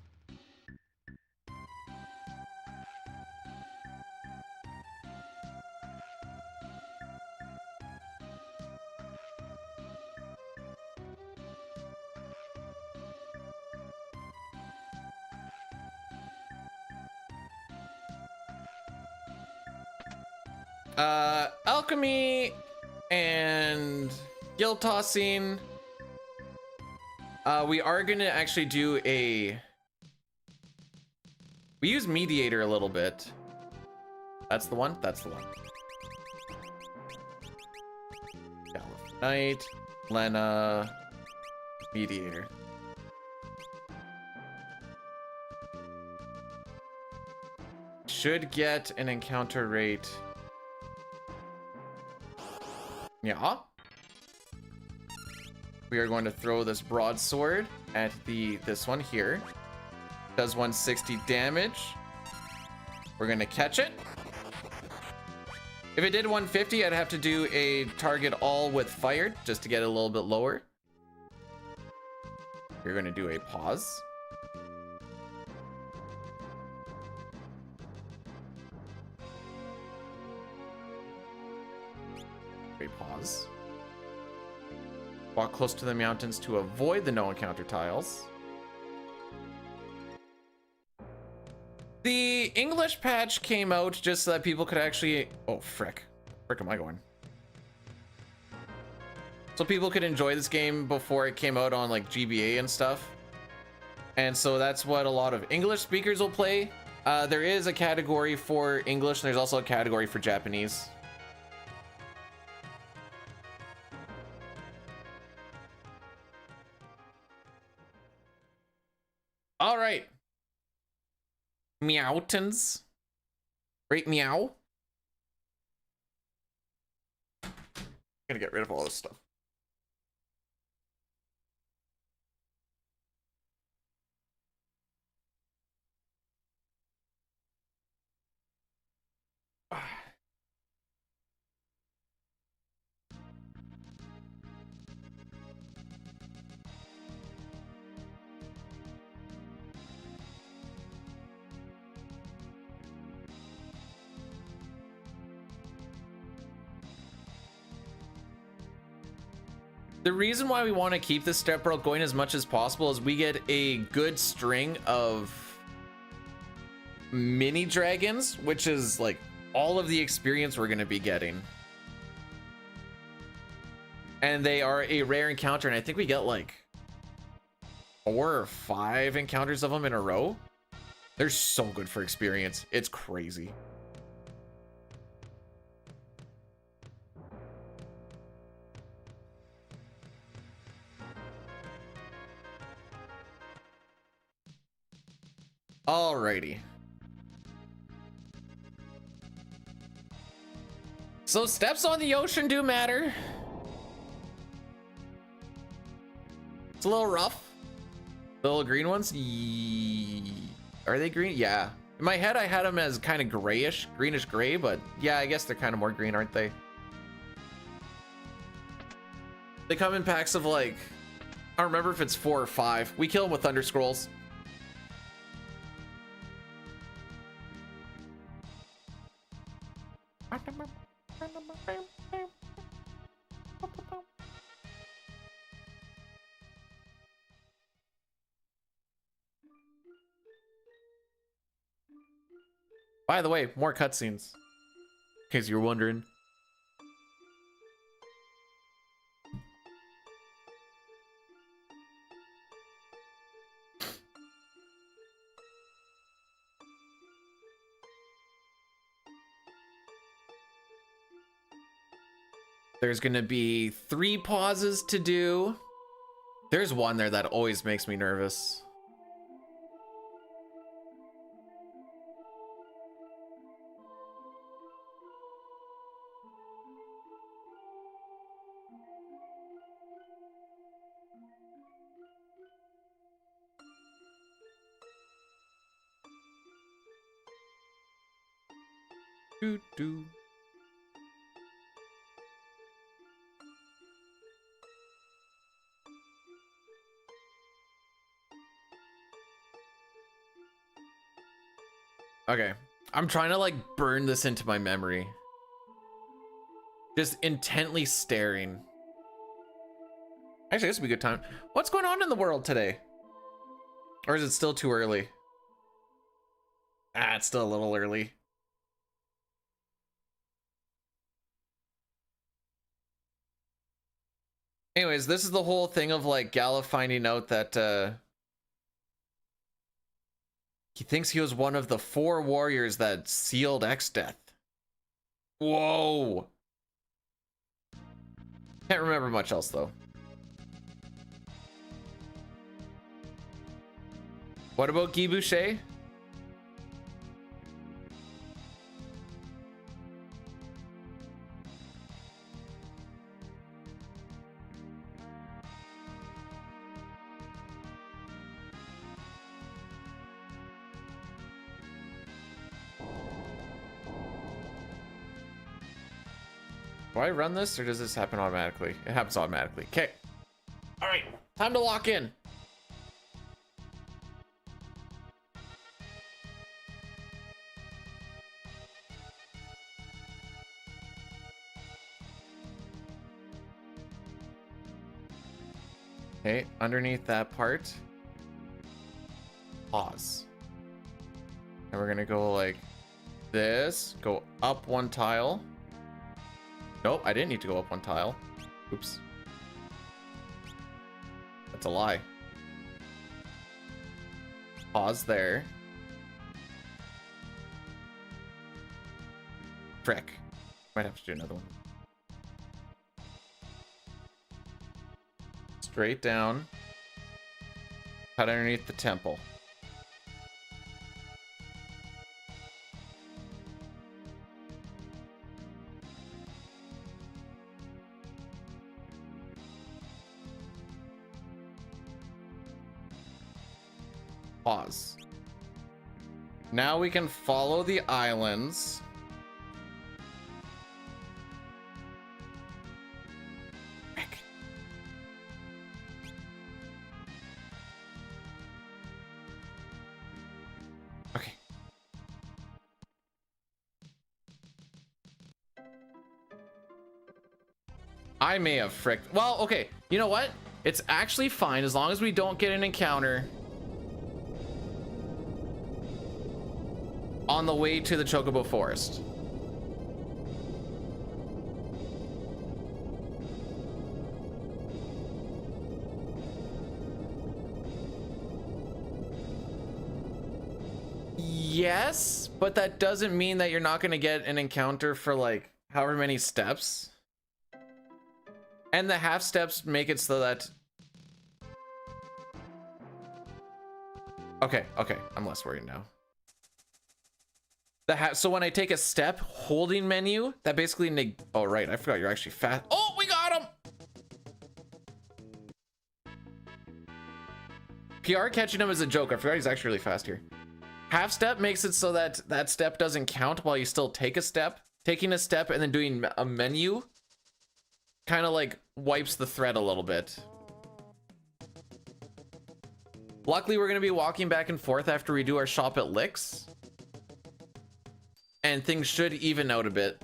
Speaker 1: Alchemy and guild tossing. We are gonna actually do we use mediator a little bit. That's the one. That's the one. Knight, Lena, mediator. Should get an encounter rate. Yeah. We are going to throw this broadsword at this one here. Does 160 damage. We're gonna catch it. If it did 150, I'd have to do a target all with fire just to get it a little bit lower. We're gonna do a pause. A pause. Walk close to the mountains to avoid the no encounter tiles. The English patch came out just so that people could actually... Oh, frick. Frick am I going? So people could enjoy this game before it came out on like GBA and stuff. And so that's what a lot of English speakers will play. There is a category for English, and there's also a category for Japanese. All right. Meowtons. Right, meow. Gonna get rid of all this stuff. The reason why we want to keep this step route going as much as possible is we get a good string of mini dragons, which is like all of the experience we're going to be getting. And they are a rare encounter, and I think we get like 4 or 5 encounters of them in a row. They're so good for experience. It's crazy. Alrighty. So steps on the ocean do matter. It's a little rough. The little green ones? Are they green? Yeah. In my head, I had them as kind of grayish, greenish gray, but yeah, I guess they're kind of more green, aren't they? They come in packs of like, I don't remember if it's 4 or 5. We kill them with Thunder Scrolls. By the way, more cutscenes. In case you're wondering. There's gonna be 3 pauses to do. There's one there that always makes me nervous. Doo doo. Okay, I'm trying to like burn this into my memory. Just intently staring. Actually, this would be a good time. What's going on in the world today? Or is it still too early? Ah, it's still a little early. Anyways, this is the whole thing of like Gala finding out that he thinks he was one of the 4 warriors that sealed X-Death. Whoa. Can't remember much else though. What about Guy Boucher? Do I run this or does this happen automatically? It happens automatically. Okay. All right, time to lock in. Okay, underneath that part, pause. And we're gonna go like this, go up 1 tile. Nope, I didn't need to go up 1 tile. Oops. That's a lie. Pause there. Frick. Might have to do another one. Straight down. Cut underneath the temple. Pause. Now we can follow the islands. Okay. I may have fricked. Well, okay. You know what? It's actually fine as long as we don't get an encounter on the way to the Chocobo Forest. Yes, but that doesn't mean that you're not going to get an encounter for like however many steps. And the half steps make it so that... Okay, I'm less worried now. So when I take a step, holding menu, that basically oh right, I forgot you're actually fast. Oh, we got him! PR catching him is a joke. I forgot he's actually really fast here. Half step makes it so that that step doesn't count while you still take a step. Taking a step and then doing a menu kind of like wipes the thread a little bit. Luckily, we're going to be walking back and forth after we do our shop at Licks. And things should even out a bit.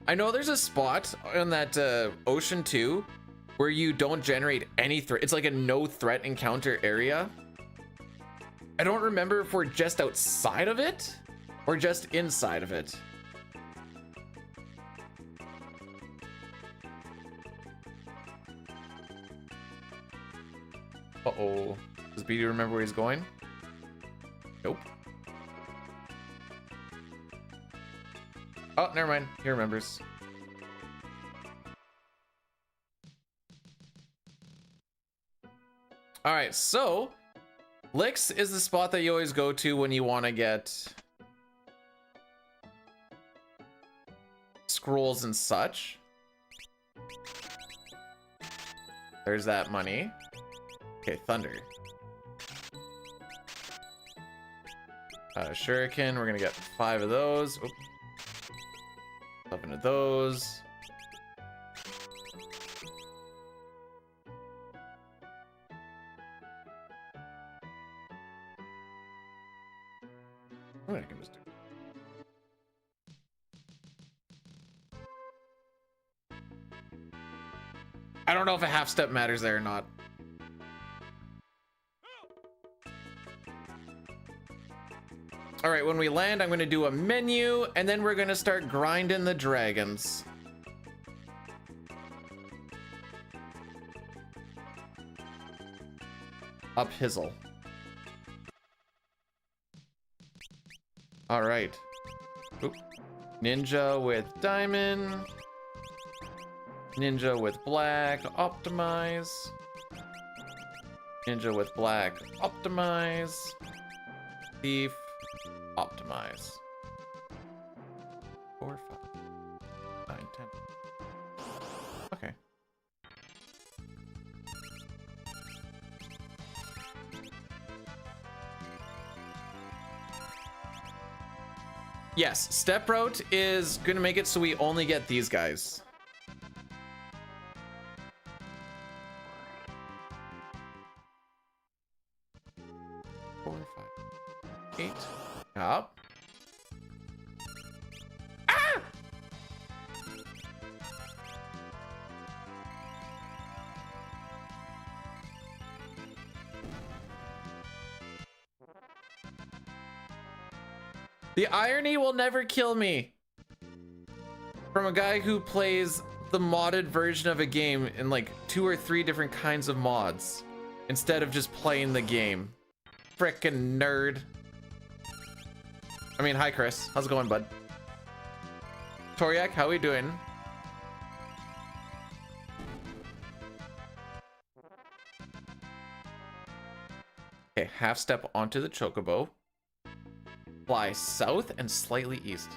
Speaker 1: I know there's a spot on that Ocean 2 where you don't generate any threat. It's like a no threat encounter area. I don't remember if we're just outside of it or just inside of it. Uh-oh. Does BD remember where he's going? Nope. Oh, never mind. He remembers. All right, so Licks is the spot that you always go to when you want to get scrolls and such. There's that money. Okay, thunder. Shuriken, we're gonna get 5 of those. Oop. 11 of those. I can just do. I don't know if a half step matters there or not. All right, when we land, I'm going to do a menu, and then we're going to start grinding the dragons. Up Hizzle. All right. Oop. Ninja with diamond. Ninja with black, optimize. Ninja with black, optimize. Thief, optimize. 4, 5, 9, 10. Okay. Yes, step route is gonna make it so we only get these guys. Up. Ah! The irony will never kill me. From a guy who plays the modded version of a game in like 2 or 3 different kinds of mods instead of just playing the game. Frickin' nerd. I mean, hi Chris. How's it going, bud? Toriak, how we doing? Okay, half step onto the chocobo. Fly south and slightly east.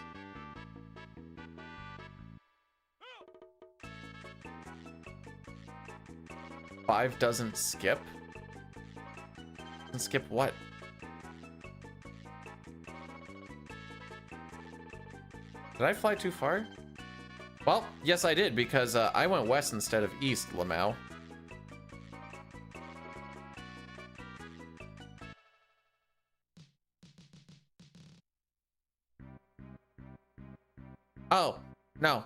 Speaker 1: Five doesn't skip. Doesn't skip what? Did I fly too far? Well, yes I did, because I went west instead of east, Lamau. Oh, no.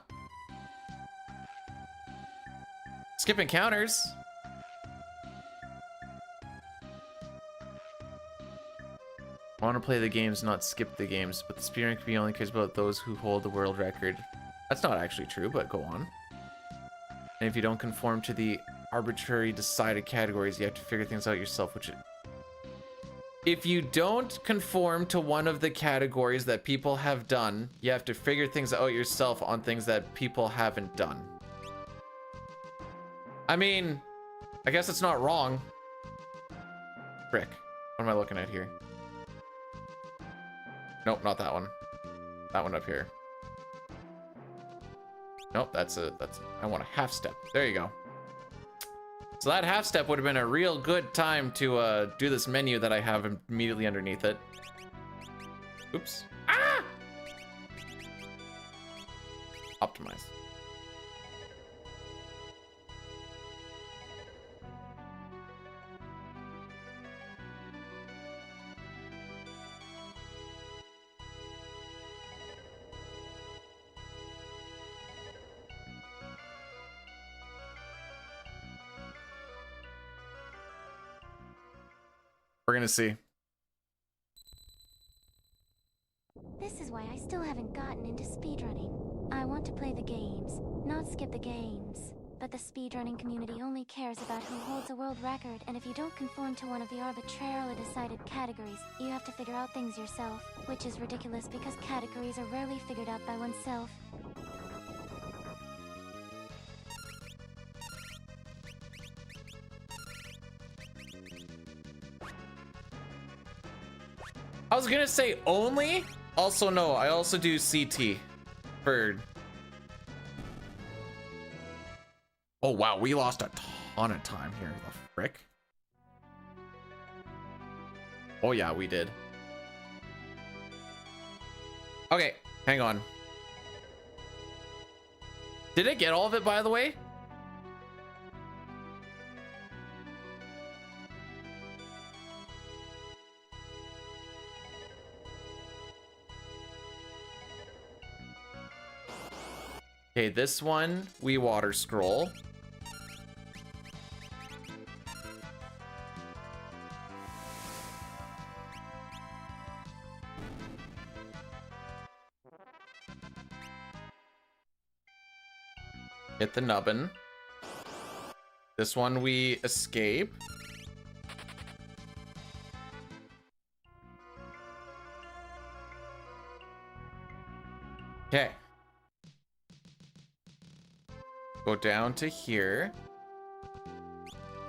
Speaker 1: Skip encounters. I want to play the games, not skip the games, but the speedrun community only cares about those who hold the world record. That's not actually true, but go on. And if you don't conform to the arbitrary decided categories, you have to figure things out yourself, which... If you don't conform to one of the categories that people have done, you have to figure things out yourself on things that people haven't done. I mean, I guess it's not wrong. Frick. What am I looking at here? Nope, not that one. That one up here. Nope, I want a half step. There you go. So that half step would have been a real good time to do this menu that I have immediately underneath it. Oops. Ah! Optimize. We're gonna see.
Speaker 2: This is why I still haven't gotten into speedrunning. I want to play the games, not skip the games. But the speedrunning community only cares about who holds a world record, and if you don't conform to one of the arbitrarily decided categories, you have to figure out things yourself, which is ridiculous because categories are rarely figured out by oneself.
Speaker 1: I was gonna say only. Also, no, I also do CT for... Oh, wow, we lost a ton of time here. The frick? Oh, yeah, we did. Okay, hang on. Did it get all of it, by the way? Okay, this one, we water scroll. Hit the nubbin. This one we escape. Okay. Go down to here.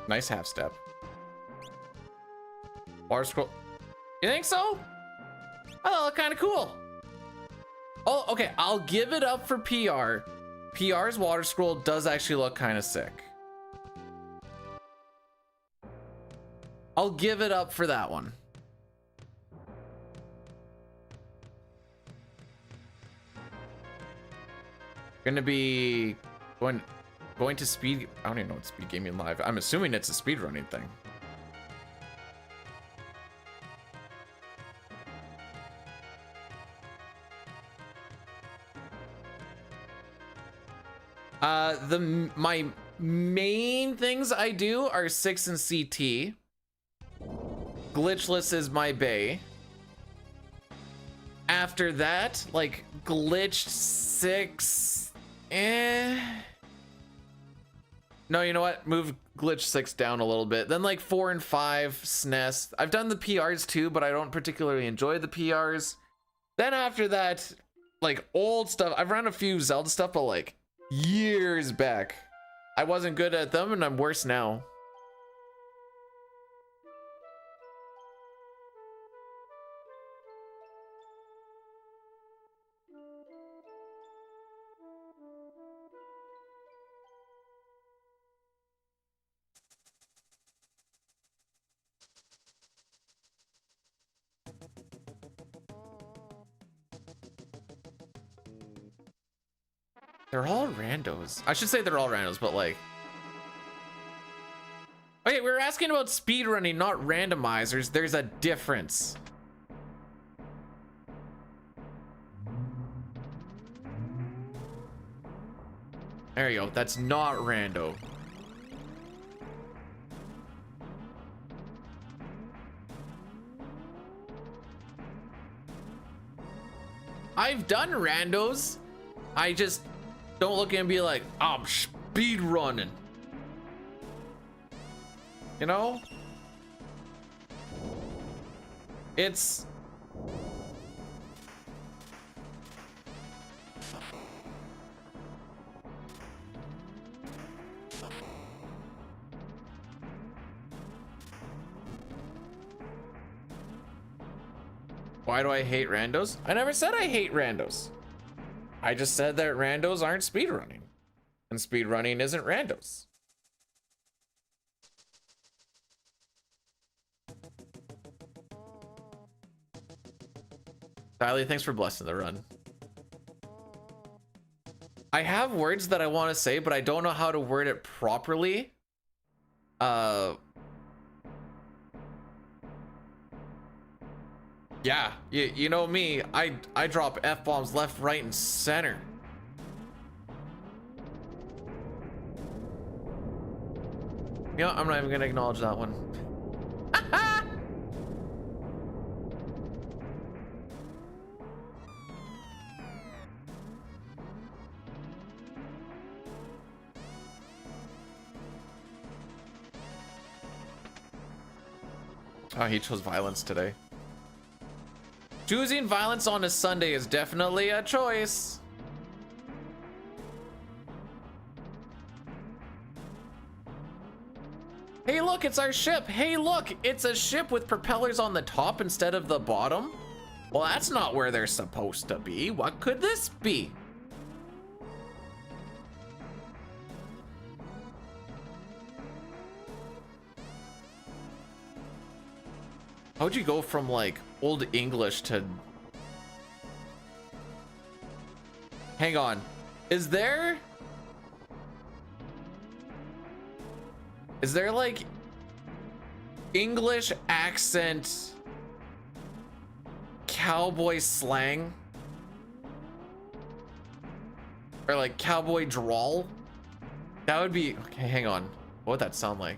Speaker 1: Nice half step. Water scroll. You think so? Oh, kind of cool. Oh, okay. I'll give it up for PR. PR's water scroll does actually look kind of sick. I'll give it up for that one. Gonna be going to speed. I don't even know what speed gaming live. I'm assuming it's a speed running thing. My main things I do are 6 and CT. Glitchless is my bay. After that, like glitched 6, No, you know what? Move glitch 6 down a little bit. Then like 4 and 5 SNES. I've done the PRs too, but I don't particularly enjoy the PRs. Then after that, like old stuff. I've run a few Zelda stuff, but like years back. I wasn't good at them and I'm worse now. They're all randos. I should say they're all randos, but like... Okay, we were asking about speedrunning, not randomizers. There's a difference. There you go. That's not rando. I've done randos. I just don't look and be like, I'm speed running. You know? It's... Why do I hate randos? I never said I hate randos. I just said that randos aren't speedrunning. And speedrunning isn't randos. Tylee, thanks for blessing the run. I have words that I want to say, but I don't know how to word it properly. Yeah, you know me, I drop F-bombs left, right, and center. You know, I'm not even gonna acknowledge that one. Oh, he chose violence today. Choosing violence on a Sunday is definitely a choice. Hey, look, it's our ship. Hey, look, it's a ship with propellers on the top instead of the bottom. Well, that's not where they're supposed to be. What could this be? How'd you go from like Old English to... Hang on. Is there like English accent cowboy slang? Or like cowboy drawl? That would be... Okay, hang on. What would that sound like?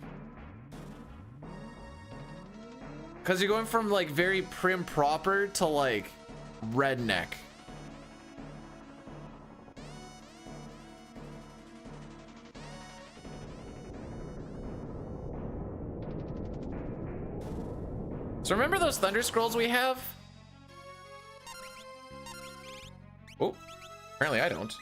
Speaker 1: Because you're going from like very prim proper to like redneck. So remember those Thunder Scrolls we have? Oh, apparently I don't.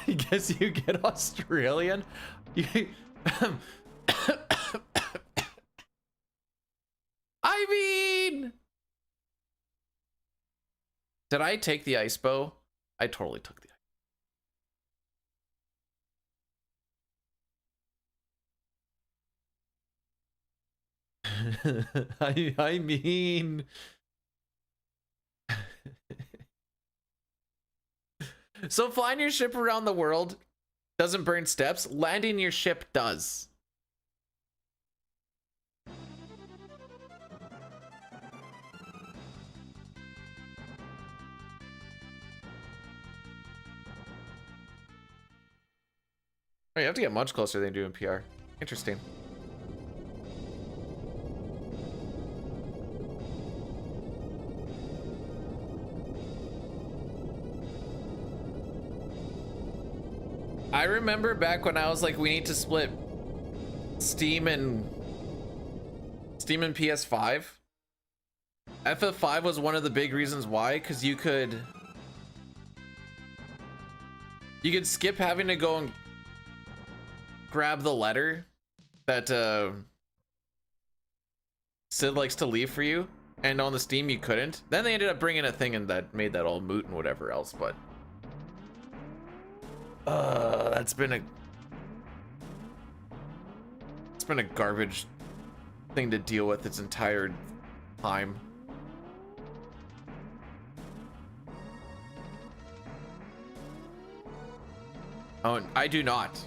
Speaker 1: I guess you get Australian. I mean, did I take the ice bow? I totally took the I mean, so flying your ship around the world doesn't burn steps. Landing your ship does. Oh, you have to get much closer than you do in PR. Interesting. I remember back when I was like, we need to split Steam and PS5. FF5 was one of the big reasons why, because you could skip having to go and grab the letter that Sid likes to leave for you, and on the Steam you couldn't. Then they ended up bringing a thing in that made that all moot and whatever else, but that's been been a garbage thing to deal with its entire time. Oh, I do not.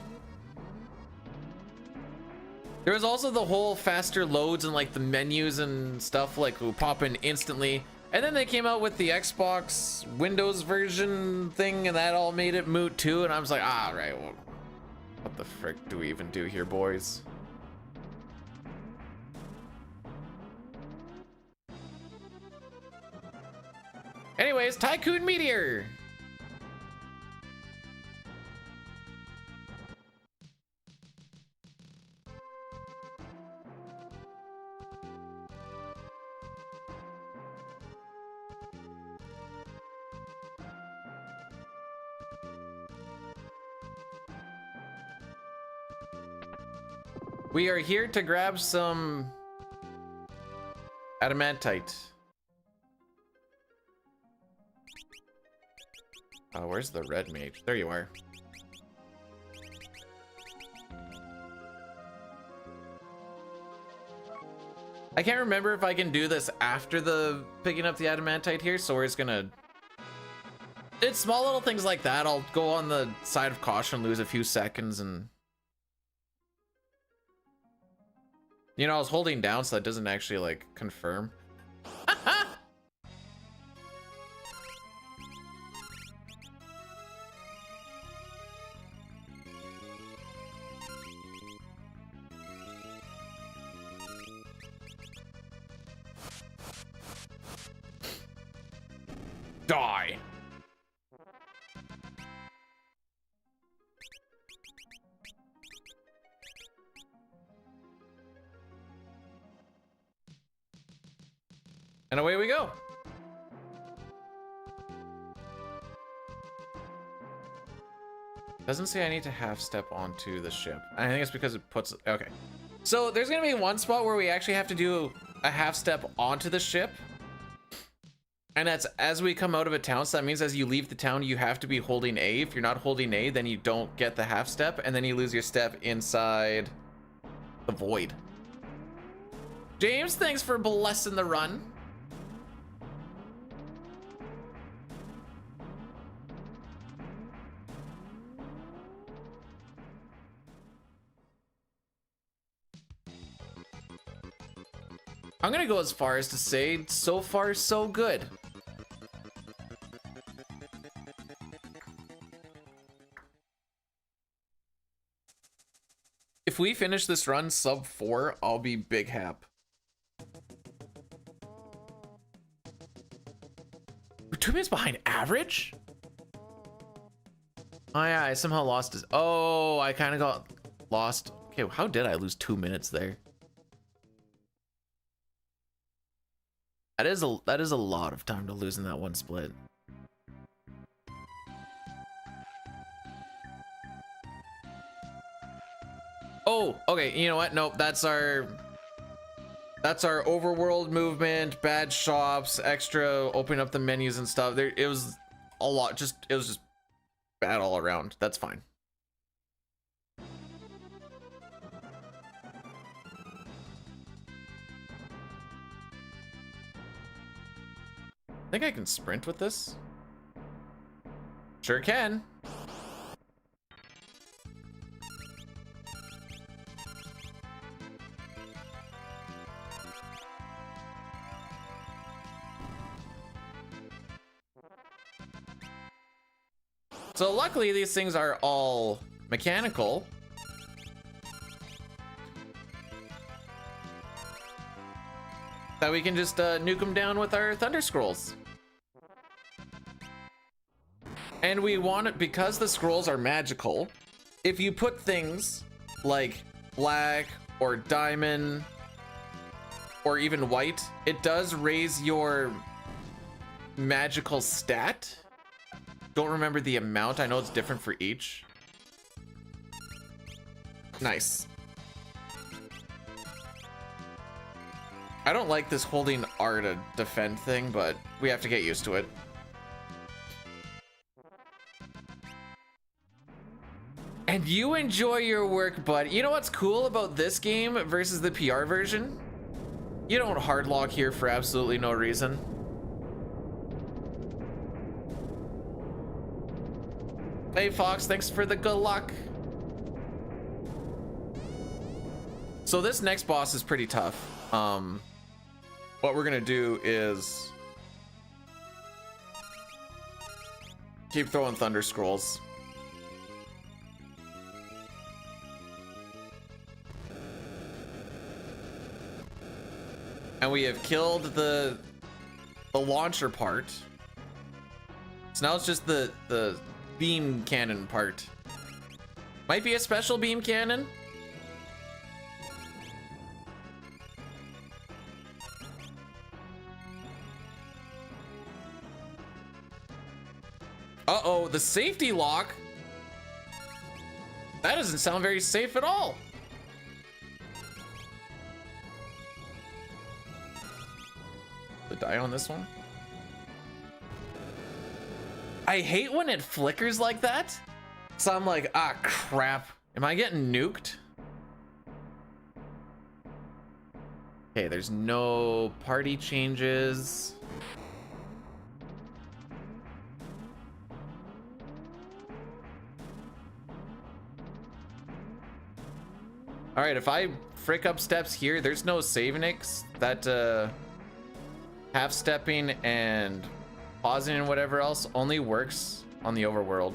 Speaker 1: There was also the whole faster loads and like the menus and stuff like will pop in instantly. And then they came out with the Xbox Windows version thing and that all made it moot too. And I was like, ah, right, well, what the frick do we even do here, boys? Anyways, Tycoon Meteor. We are here to grab some adamantite. Oh, where's the red mage? There you are. I can't remember if I can do this after the picking up the adamantite here, so we're just gonna... It's small little things like that. I'll go on the side of caution, lose a few seconds, and... You know, I was holding down so that doesn't actually, like, confirm. Die! And away we go. Doesn't say I need to half step onto the ship. I think it's because it puts... Okay. So there's going to be one spot where we actually have to do a half step onto the ship. And that's as we come out of a town. So that means as you leave the town, you have to be holding A. If you're not holding A, then you don't get the half step. And then you lose your step inside the void. James, thanks for blessing the run. I'm gonna go as far as to say, so far, so good. If we finish this run sub 4, I'll be big hap. We're 2 minutes behind average? Oh yeah, I somehow lost his... Oh, I kind of got lost. Okay, how did I lose 2 minutes there? That is a lot of time to lose in that one split. Oh, okay, you know what? Nope, that's our overworld movement, bad shops, extra opening up the menus and stuff. There it was a lot, it was just bad all around. That's fine. I think I can sprint with this. Sure can. So luckily these things are all mechanical. That we can just nuke them down with our Thunder Scrolls. And we want it because the scrolls are magical. If you put things like black or diamond or even white, it does raise your magical stat. Don't remember the amount. I know it's different for each. Nice. I don't like this holding R to defend thing, but we have to get used to it. And you enjoy your work, bud. You know what's cool about this game versus the PR version? You don't hardlock here for absolutely no reason. Hey Fox, thanks for the good luck. So this next boss is pretty tough. What we're gonna do is keep throwing thunder scrolls. And we have killed the launcher part. So now it's just the beam cannon part. Might be a special beam cannon. Uh-oh, the safety lock. That doesn't sound very safe at all. The die on this one. I hate when it flickers like that. So I'm like, ah, crap. Am I getting nuked? Okay, there's no party changes. All right, if I frick up steps here, there's no saving it. That half stepping and pausing and whatever else only works on the overworld.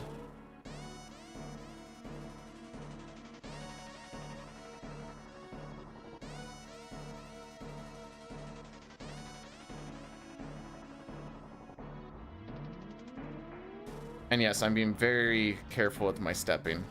Speaker 1: And yes, I'm being very careful with my stepping.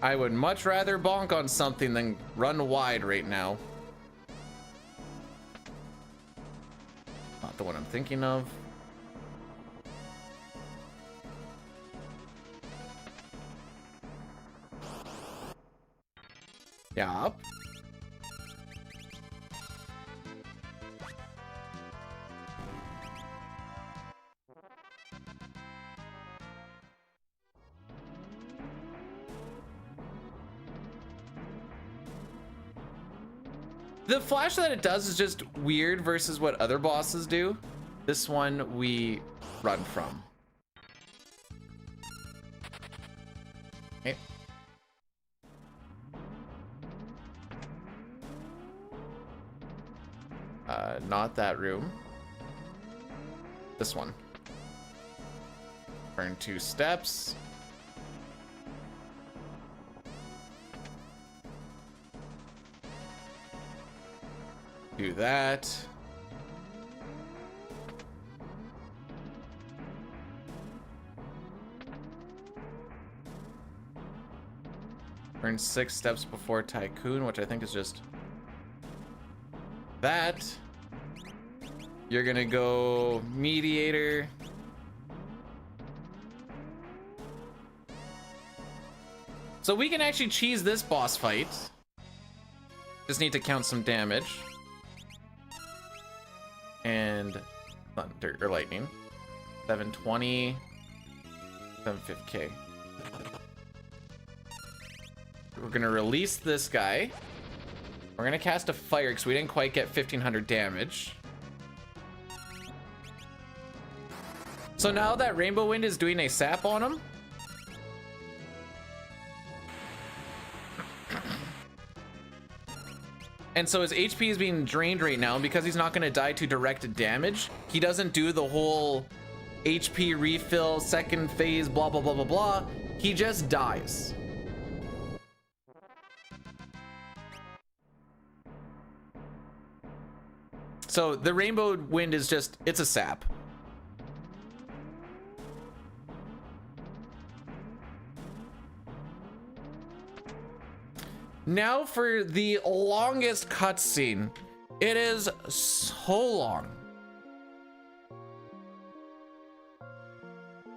Speaker 1: I would much rather bonk on something than run wide right now. Not the one I'm thinking of. Yeah. The flash that it does is just weird versus what other bosses do. This one we run from. Okay. Not that room. This one. Burn 2 steps. Do that. Burn 6 steps before Tycoon, which I think is just that. You're gonna go Mediator. So we can actually cheese this boss fight. Just need to count some damage. And thunder or lightning. 720, 750k. We're gonna release this guy. We're gonna cast a fire because we didn't quite get 1500 damage. So now that Rainbow Wind is doing a sap on him. And so his HP is being drained right now, and because he's not going to die to direct damage, he doesn't do the whole HP refill, second phase, blah, blah, blah, blah, blah. He just dies. So the Rainbow Wind is just, it's a sap. Now for the longest cutscene. It is so long.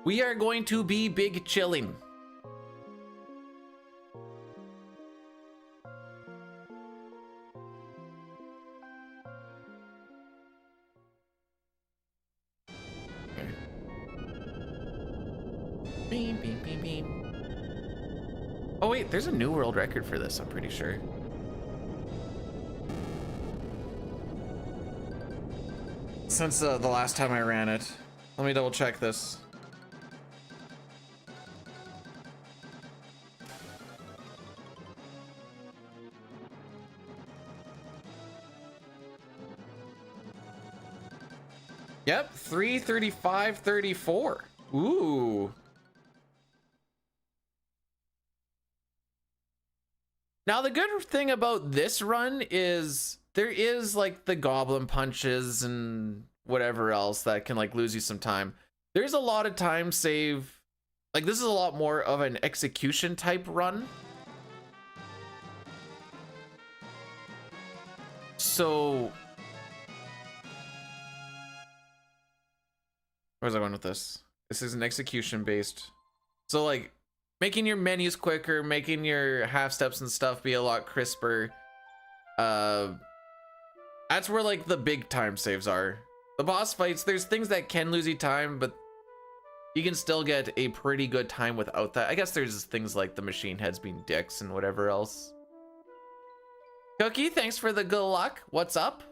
Speaker 1: We are going to be big chilling. Beam, beam, beam, beam. Oh wait, there's a new world record for this, I'm pretty sure. Since the last time I ran it. Let me double check this. Yep, 3:35:34. Ooh. Now the good thing about this run is there is like the goblin punches and whatever else that can like lose you some time. There's a lot of time save. Like this is a lot more of an execution type run. So where's I going with this? This is an execution based. So like making your menus quicker, making your half steps and stuff be a lot crisper. That's where like the big time saves are. The boss fights, there's things that can lose you time, but you can still get a pretty good time without that. I guess there's things like the machine heads being dicks and whatever else. Cookie, thanks for the good luck. What's up?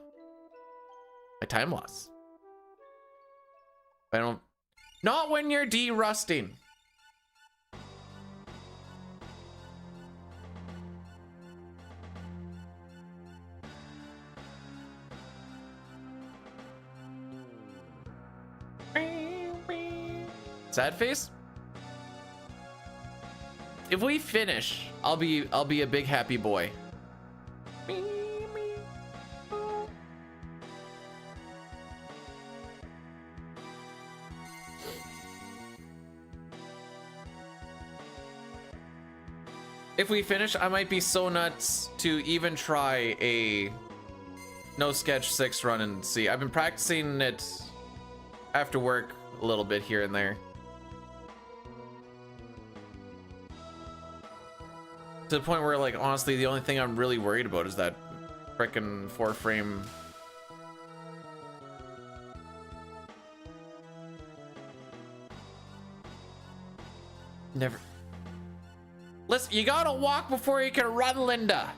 Speaker 1: My time loss. I don't... Not when you're derusting. Sad face? If we finish, I'll be a big happy boy. If we finish, I might be so nuts to even try a no sketch 6 run and see. I've been practicing it after work a little bit here and there. To the point where, like, honestly, the only thing I'm really worried about is that frickin' 4-frame. Never. Listen, you gotta walk before you can run, Linda.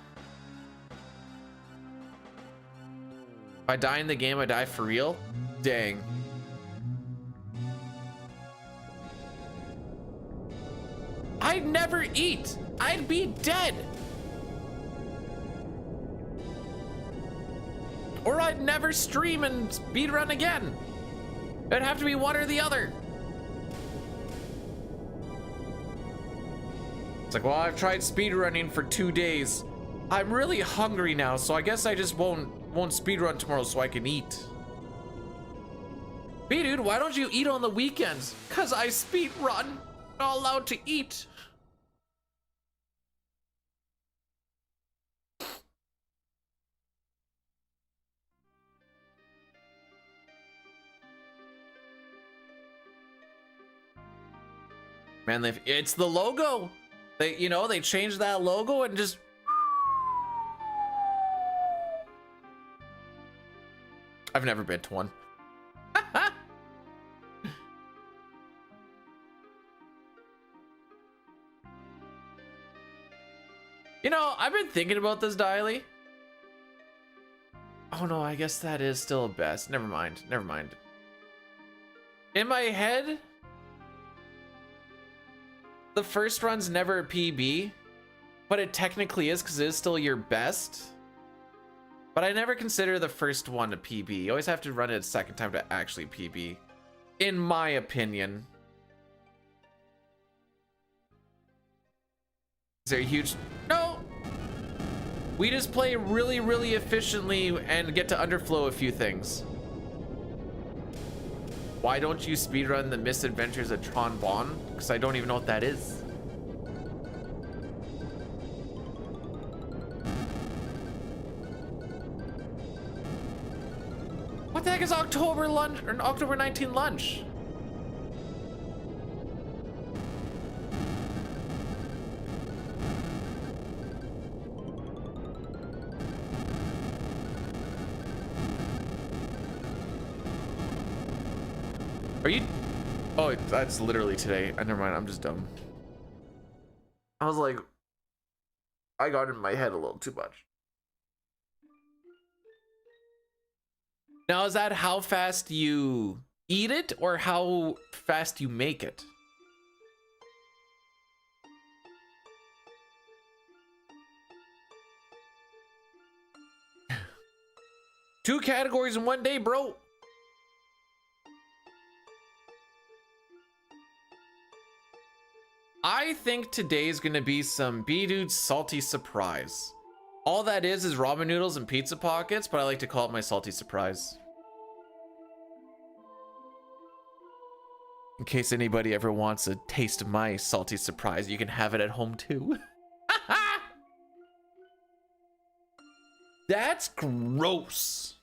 Speaker 1: If I die in the game, I die for real? Dang. I'd never eat. I'd be dead. Or I'd never stream and speedrun again. It'd have to be one or the other. It's like, well, I've tried speedrunning for 2 days. I'm really hungry now, so I guess I just won't speedrun tomorrow so I can eat. Hey, dude, why don't you eat on the weekends? 'Cause I speedrun. Not allowed to eat. Man, it's the logo. They changed that logo and just... I've never been to one. I've been thinking about this, Diley. Oh no, I guess that is still a best. Never mind. In my head, the first run's never a PB, but it technically is because it is still your best. But I never consider the first one a PB. You always have to run it a second time to actually PB, in my opinion. Is there a huge... No! We just play really, really efficiently and get to underflow a few things. Why don't you speedrun the misadventures of Tron Bonne? Because I don't even know what that is. What the heck is October lunch or October 19 lunch? Are you? Oh, that's literally today. Never mind. I'm just dumb. I was like, I got in my head a little too much. Now, is that how fast you eat it or how fast you make it? Two categories in one day, bro. I think today's gonna be some B-Dude's salty surprise. All that is ramen noodles and pizza pockets, but I like to call it my salty surprise. In case anybody ever wants a taste of my salty surprise, you can have it at home too. That's gross.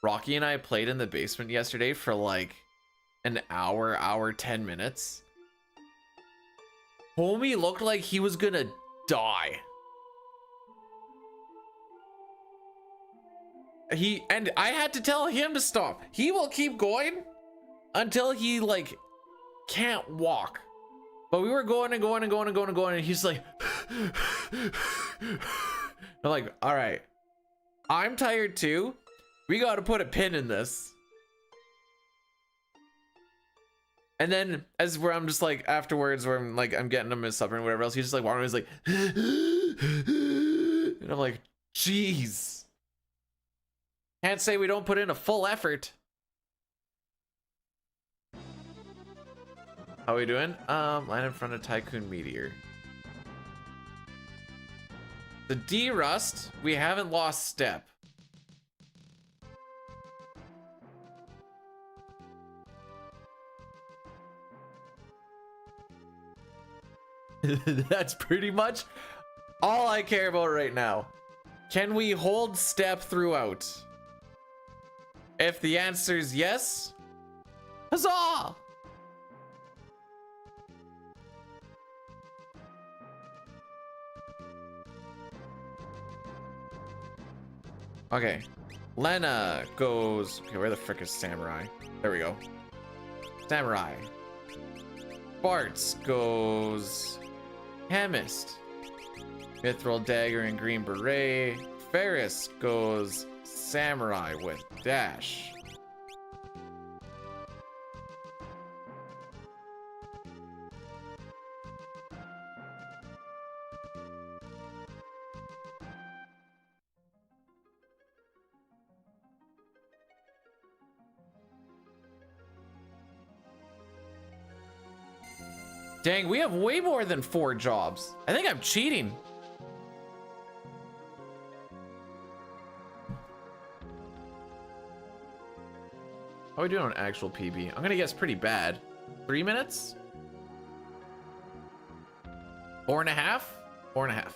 Speaker 1: Rocky and I played in the basement yesterday for like an hour 10 minutes. Homie looked like he was gonna die. And I had to tell him to stop. He will keep going until he like can't walk. But we were going and going and going and going and going, and he's like I'm like, all right, I'm tired too. We got to put a pin in this. And then as where I'm just like afterwards where I'm getting him his supper and whatever else, he's just like walking, he's like and I'm like, jeez. Can't say we don't put in a full effort. How are we doing? Land in front of Tycoon Meteor. The Derust, we haven't lost step. That's pretty much all I care about right now. Can we hold step throughout? If the answer is yes, huzzah! Okay, Lena goes, okay, where the frick is Samurai? There we go. Samurai. Bart's goes Chemist. Mithril Dagger and Green Beret. Ferris goes Samurai with Dash. Dang, we have way more than 4 jobs. I think I'm cheating. How are we doing on actual PB? I'm gonna guess pretty bad. 3 minutes? 4.5? 4.5.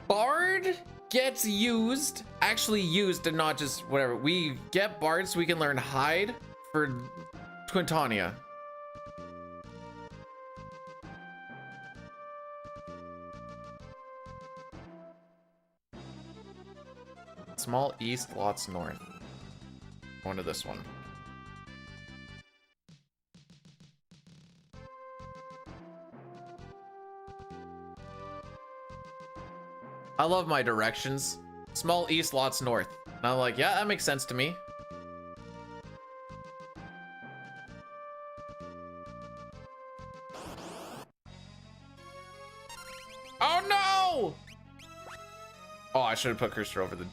Speaker 1: Bard gets used, actually used, and not just whatever. We get Bard so we can learn Hide for Quintania. Small east, lots north. Going to this one. I love my directions. Small east, lots north. And I'm like, yeah, that makes sense to me. Oh no! Oh, I should have put cursor over the...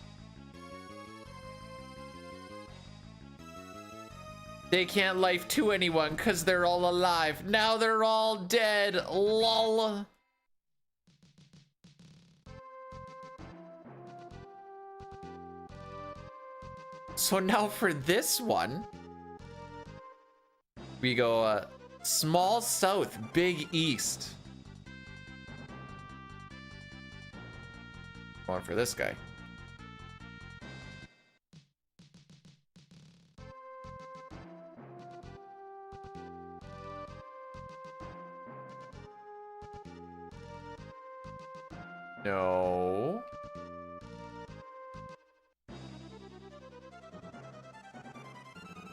Speaker 1: They can't life to anyone because they're all alive. Now they're all dead. Lol. So now for this one, we go small south, big east. Going for this guy. No.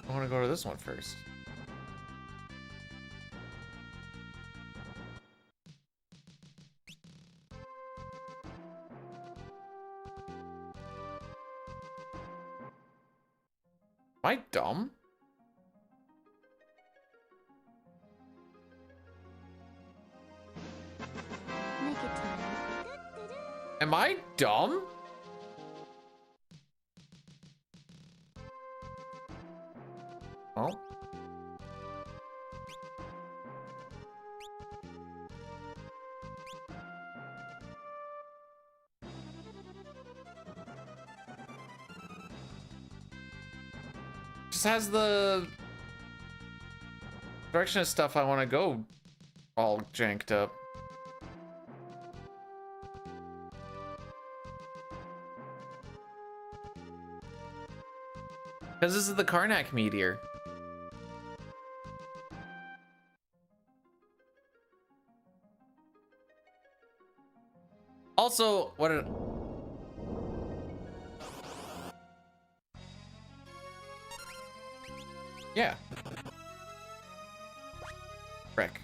Speaker 1: I want to go to this one first. Am I dumb?
Speaker 2: Make it time.
Speaker 1: Am I dumb? Oh. Just has the direction of stuff I want to go all janked up. Because this is the Karnak meteor. Also, what an... Yeah. Frick.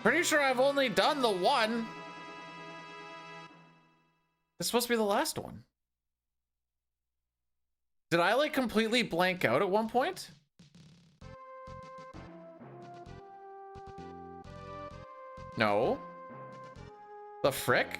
Speaker 1: Pretty sure I've only done the one. It's supposed to be the last one. Did I like completely blank out at one point? No. The frick?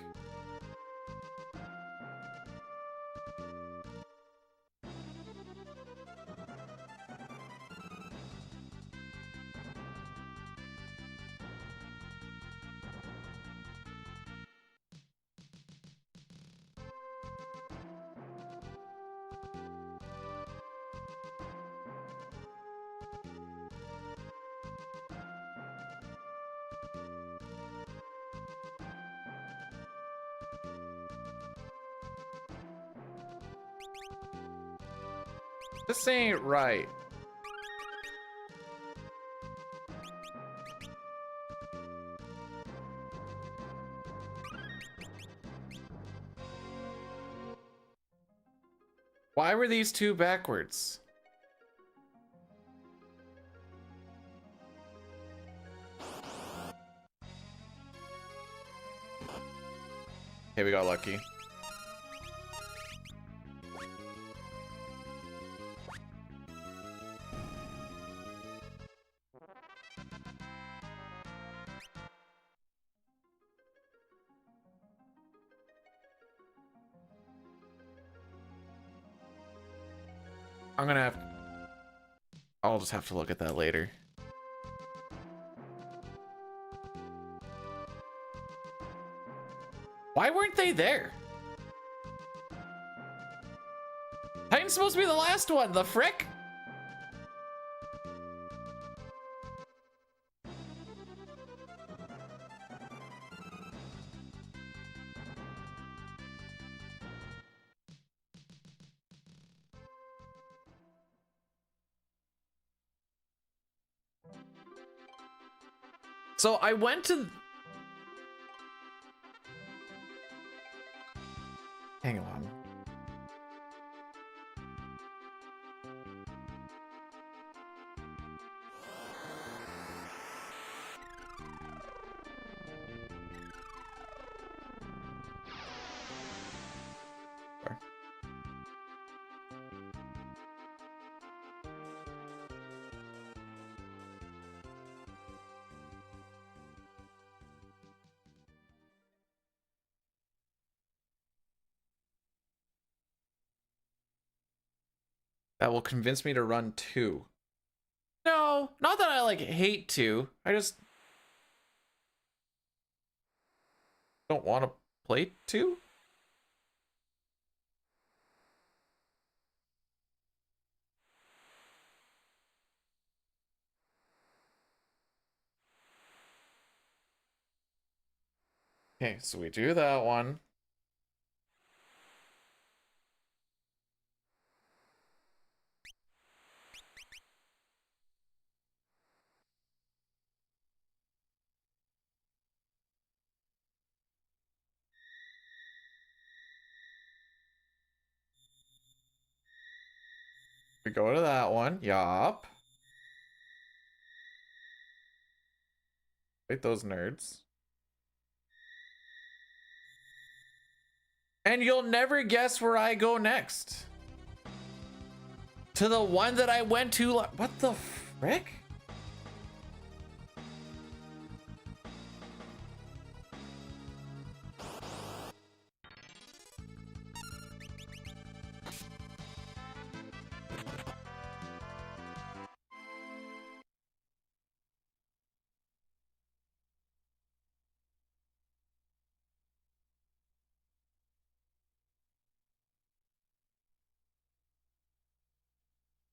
Speaker 1: This ain't right. Why were these two backwards? Okay, we got lucky. I'm gonna have... I'll just have to look at that later. Why weren't they there? Titan's supposed to be the last one, the frick? So I went to... Hang on. that will convince me to run 2. No, not that I like hate 2. I just don't want to play 2. Okay, so we do that one. We go to that one. Yup. Wait, those nerds. And you'll never guess where I go next. To the one that I went to. What the frick?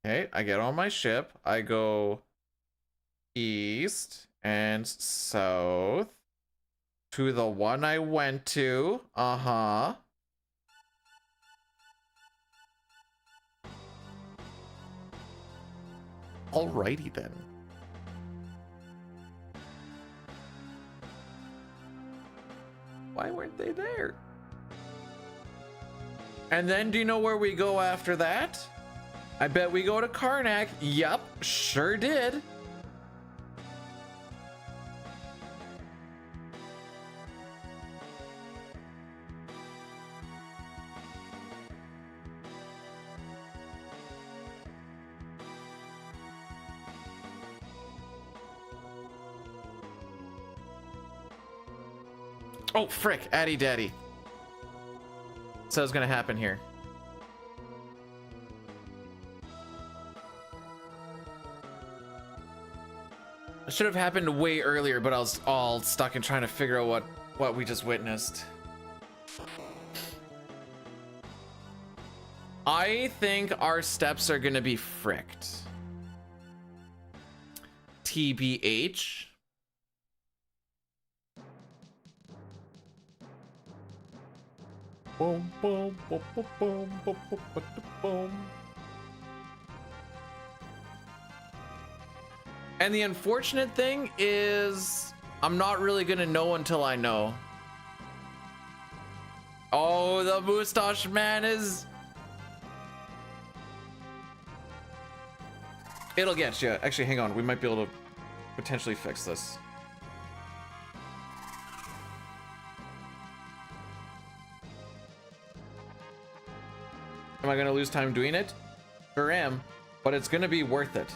Speaker 1: Okay, I get on my ship. I go east and south to the one I went to. Uh-huh. Alrighty then. Why weren't they there? And then do you know where we go after that? I bet we go to Karnak. Yup, sure did. Oh, frick, Addy Daddy. So it's gonna happen here. It should have happened way earlier, but I was all stuck in trying to figure out what we just witnessed. I think our steps are gonna be fricked. TBH. Boom, boom, boom, boom, boom, boom, boom, boom, boom. And the unfortunate thing is, I'm not really gonna know until I know. Oh, the mustache man is... It'll get you. Actually, hang on. We might be able to potentially fix this. Am I gonna lose time doing it? Sure am, but it's gonna be worth it.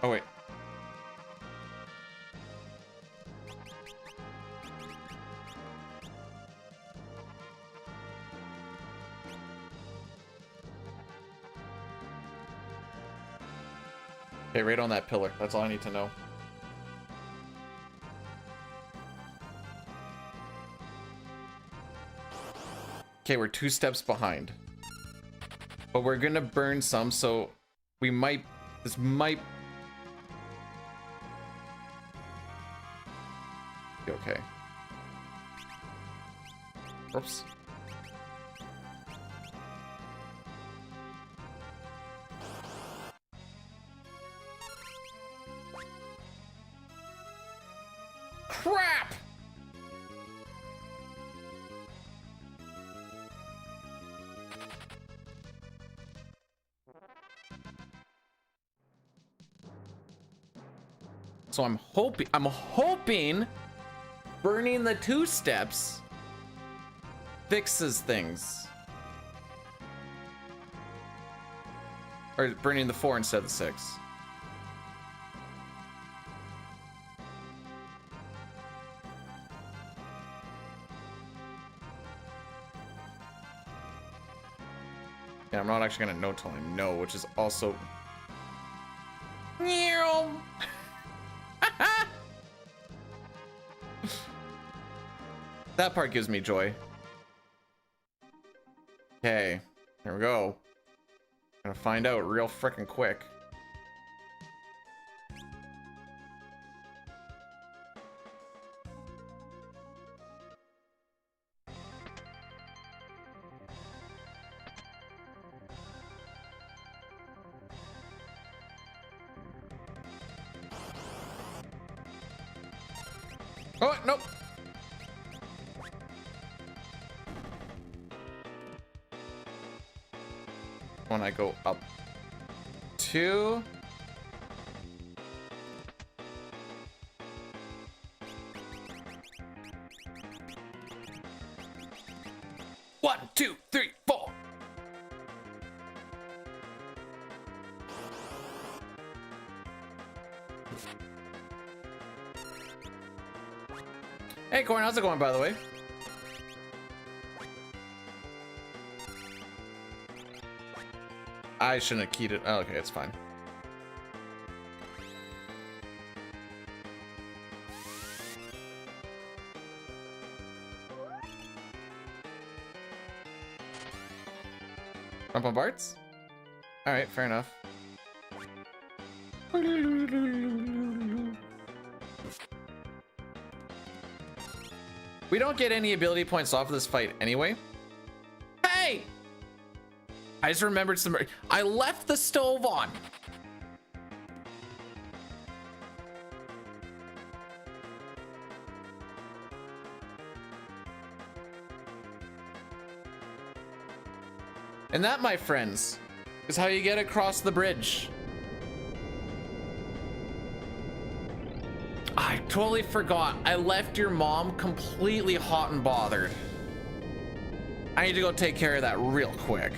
Speaker 1: Oh wait. Okay, right on that pillar. That's all I need to know. Okay, we're 2 steps behind. But we're gonna burn some, so we might... This might... be okay. Oops. Crap! So I'm hoping burning the 2 steps fixes things. Or burning the 4 instead of the 6. Yeah, I'm not actually gonna know till I know, which is also... That part gives me joy. Okay, here we go. Gonna find out real frickin' quick. Oh, nope. When I go up 2. One, two, three, four. Hey, Corn, how's it going, by the way? I shouldn't have keyed it. Oh, okay, it's fine. Bump on Barts? Alright, fair enough. We don't get any ability points off of this fight anyway. Hey! I just remembered some... I left the stove on. And that, my friends, is how you get across the bridge. I totally forgot. I left your mom completely hot and bothered. I need to go take care of that real quick.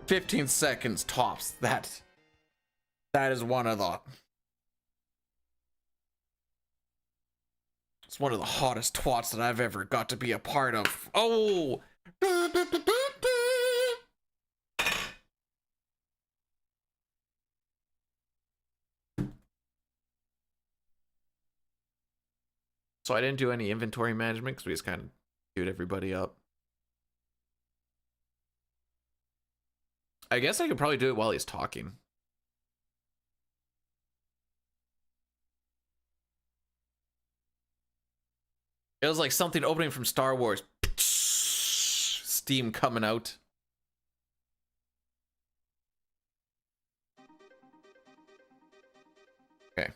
Speaker 1: 15 seconds tops. That is one of the... It's one of the hottest twats that I've ever got to be a part of. Oh! So I didn't do any inventory management because we just kind of queued everybody up. I guess I could probably do it while he's talking. It was like something opening from Star Wars. Steam coming out. Okay.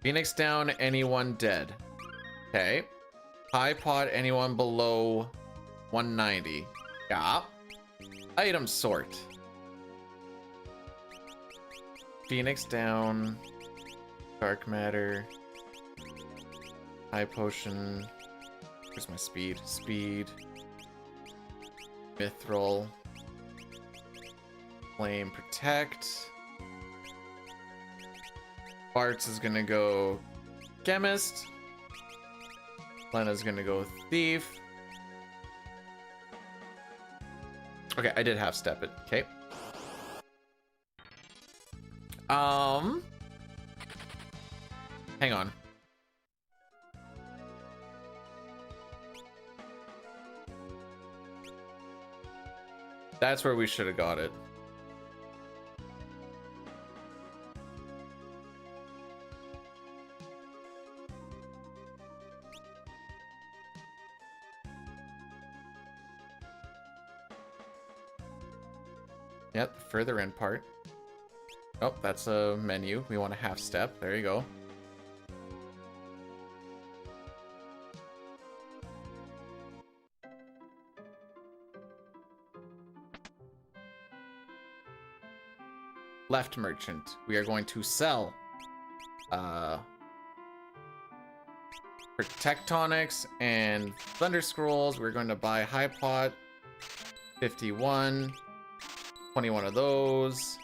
Speaker 1: Phoenix down, anyone dead. Okay. High pod, anyone below 190. Yeah. Item sort. Phoenix down. Dark matter. High potion. Where's my speed? Speed. Mithril. Flame protect. Bart's is gonna go chemist. Lena's gonna go thief. Okay, I did half step it. Okay. Hang on. That's where we should have got it. Yep, further in part. Oh, that's a menu. We want a half step. There you go. Left merchant. We are going to sell Protectonics and Thunder Scrolls. We're going to buy High Pot 51, 21 of those,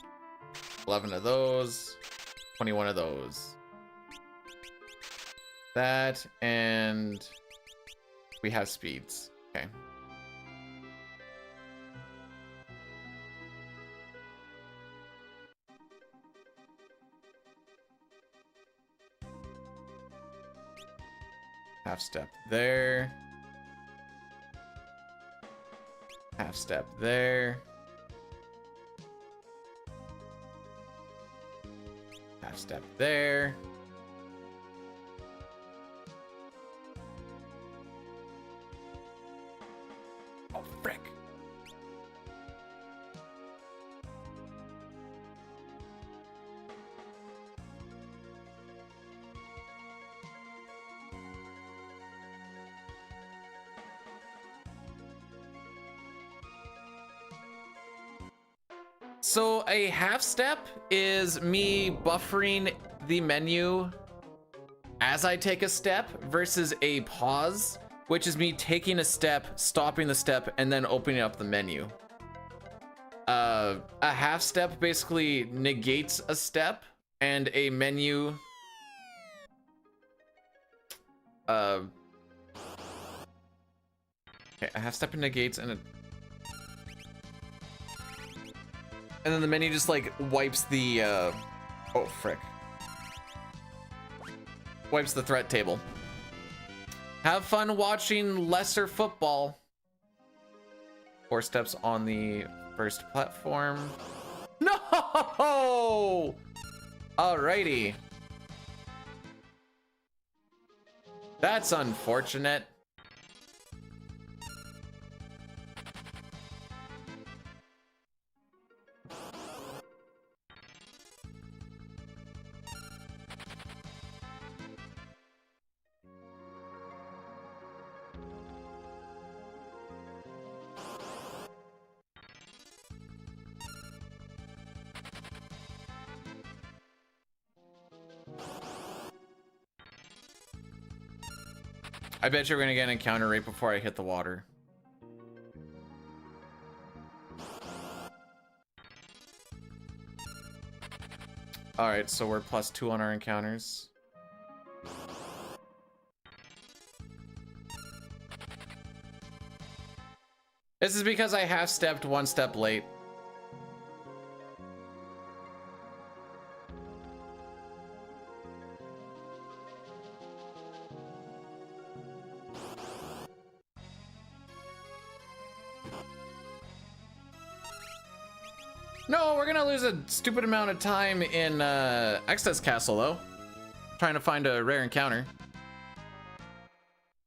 Speaker 1: 11 of those, 21 of those. That, and we have speeds. Okay. Half step there. Half step there. Half step there. Oh, frick. So a half step is me buffering the menu as I take a step versus a pause, which is me taking a step, stopping the step, and then opening up the menu. A half step basically negates a step, and a menu okay, a half step negates, and then the menu just like wipes the oh frick, wipes the threat table. Have fun watching lesser football. 4 steps on the first platform. No! Alrighty. That's unfortunate. I bet you're gonna get an encounter right before I hit the water. Alright, so we're +2 on our encounters. This is because I half-stepped 1 step late. No, we're gonna lose a stupid amount of time in Excess Castle, though. Trying to find a rare encounter.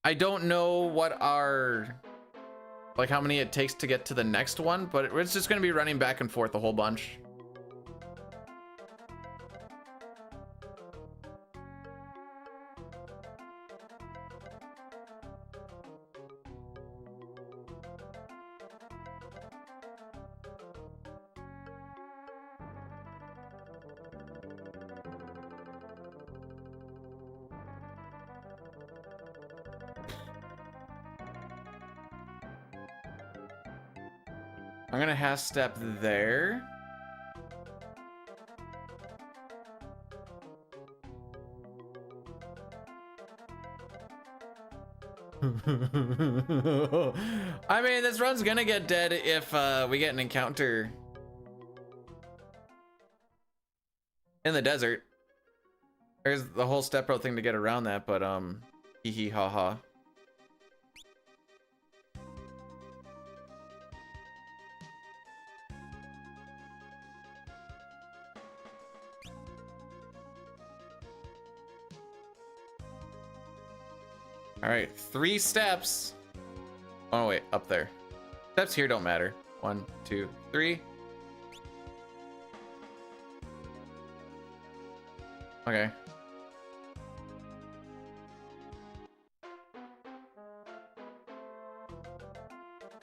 Speaker 1: I don't know what our... like how many it takes to get to the next one, but it's just gonna be running back and forth a whole bunch. I'm gonna half step there. I mean, this run's gonna get dead if we get an encounter in the desert. There's the whole step route thing to get around that, but hee hee ha ha. All right, 3 steps. Oh wait, up there. Steps here don't matter. 1, 2, 3. Okay.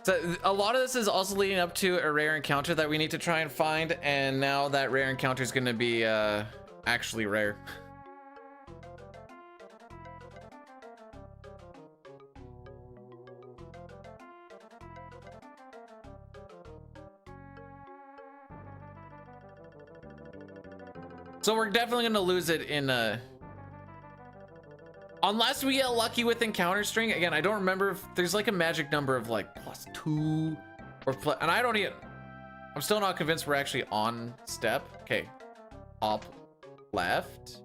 Speaker 1: So a lot of this is also leading up to a rare encounter that we need to try and find, and now that rare encounter is going to be actually rare. So we're definitely going to lose it in on Unless we get lucky with encounter string. Again, I don't remember if there's like a magic number of like +2 or and I don't even, I'm still not convinced we're actually on step. Okay, top left.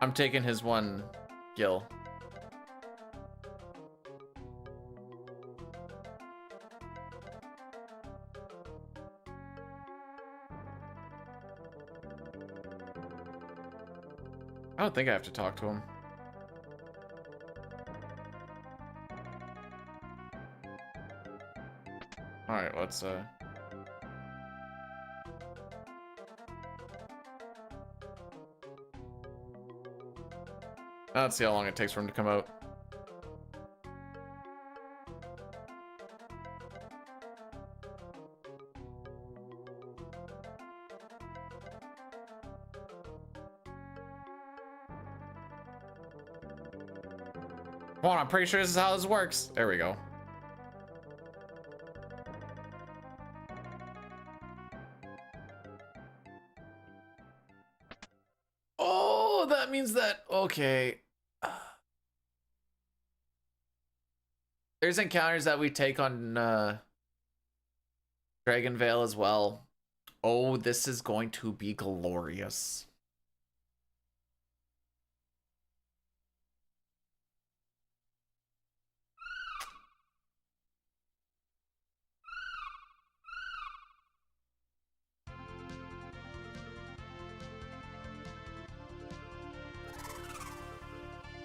Speaker 1: I'm taking his one gil. I don't think I have to talk to him. All right, let's let's see how long it takes for him to come out. Come on, I'm pretty sure this is how this works. There we go. Oh, that means that, okay. There's encounters that we take on Dragon Vale as well. Oh, this is going to be glorious.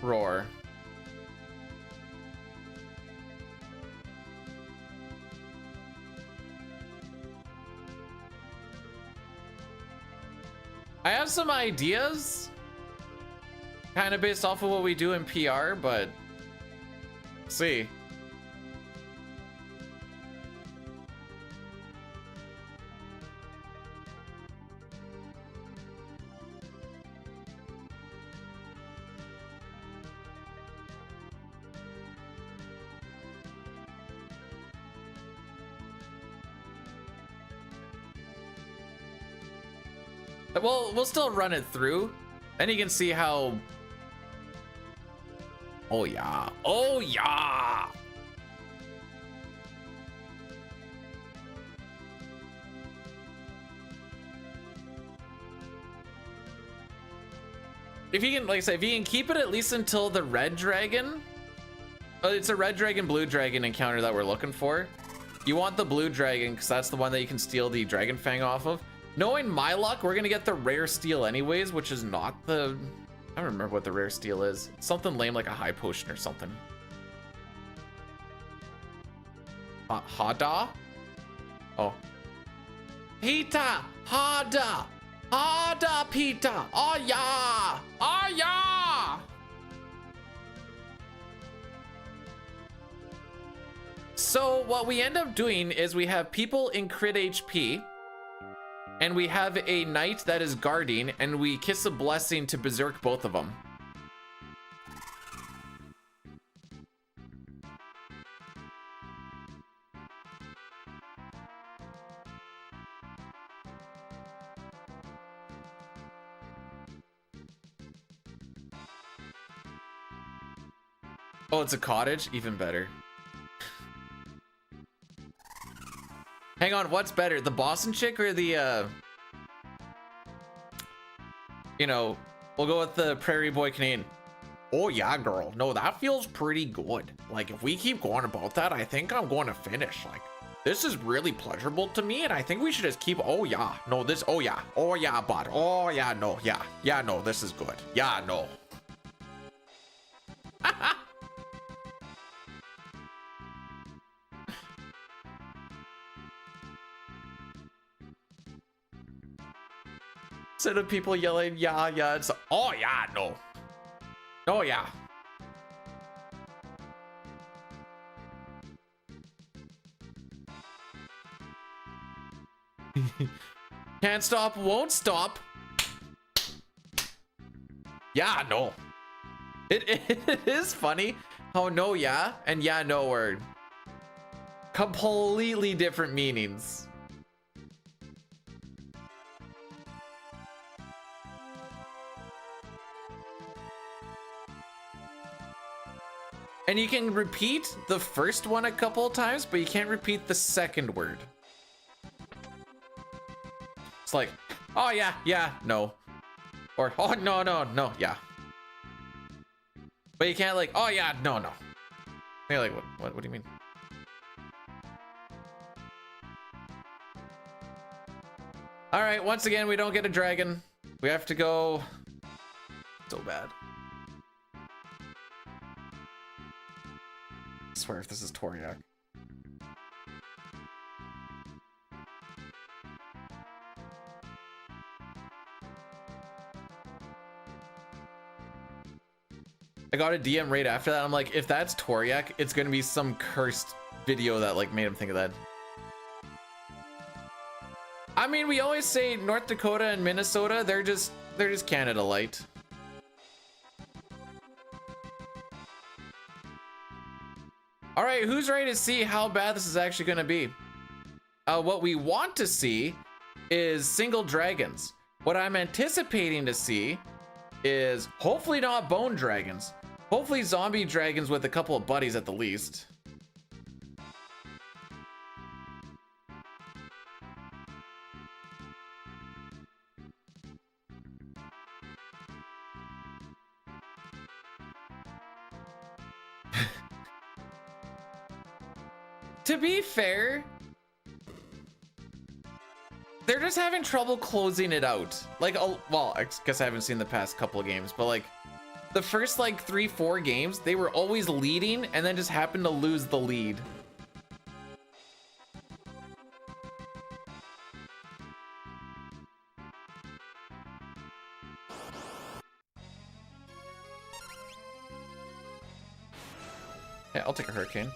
Speaker 1: Roar. I have some ideas, kind of based off of what we do in PR, but see. Well, we'll still run it through. Then you can see how... Oh, yeah. Oh, yeah. If you can, like I say, if you can keep it at least until the red dragon... it's a red dragon, blue dragon encounter that we're looking for. You want the blue dragon because that's the one that you can steal the dragon fang off of. Knowing my luck, we're gonna get the rare steel anyways, which is not the... I don't remember what the rare steel is. It's something lame like a high potion or something. Hada? Oh. Pita! Hada! Hada Pita! Oh yeah! Oh yeah! So what we end up doing is we have people in crit HP, and we have a knight that is guarding, and we kiss a blessing to berserk both of them. Oh, it's a cottage? Even better. Hang on, what's better, the Boston chick or the, you know, we'll go with the Prairie Boy Canadian. Oh yeah, girl. No, that feels pretty good. Like, if we keep going about that, I think I'm going to finish. Like, this is really pleasurable to me, and I think we should just keep, oh yeah. No, this, oh yeah. Oh yeah, bud. Oh yeah, no, yeah. Yeah, no, this is good. Yeah, no. Instead of people yelling, yeah, yeah, it's, oh yeah, no. Oh yeah. Can't stop, won't stop. Yeah, no. It is funny how no, yeah, and yeah, no are completely different meanings. And you can repeat the first one a couple of times, but you can't repeat the second word. It's like, oh yeah, yeah, no. Or, oh no, no, no, yeah. But you can't like, oh yeah, no, no. You're like, what do you mean? All right, once again, we don't get a dragon. We have to go. So bad. I swear if this is Toriak. I got a DM right after that. I'm like, if that's Toriak, it's gonna be some cursed video that like made him think of that. I mean, we always say North Dakota and Minnesota, they're just Canada light. All right, who's ready to see how bad this is actually gonna be? What we want to see is single dragons. What I'm anticipating to see is hopefully not bone dragons. Hopefully zombie dragons with a couple of buddies at the least. To be fair, they're just having trouble closing it out. Like, well, I guess I haven't seen the past couple of games, but like the first like 3-4 games, they were always leading and then just happened to lose the lead. Yeah, I'll take a hurricane.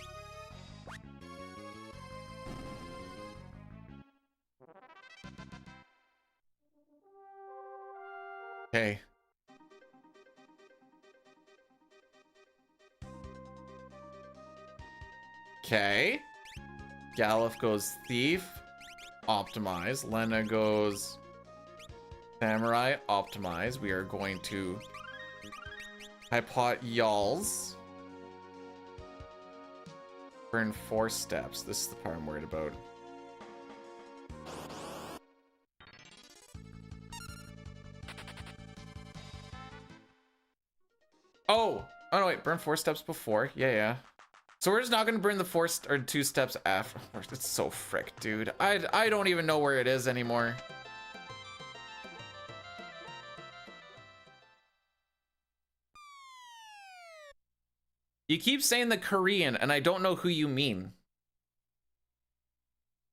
Speaker 1: Okay. Okay. Galuf goes Thief. Optimize. Lena goes Samurai. Optimize. We are going to Hypot Yalls. Burn 4 steps. This is the part I'm worried about. Oh no, wait, burn 4 steps before. Yeah. So we're just not gonna burn the 2 steps after. It's so frick, dude. I don't even know where it is anymore. You keep saying the Korean, and I don't know who you mean.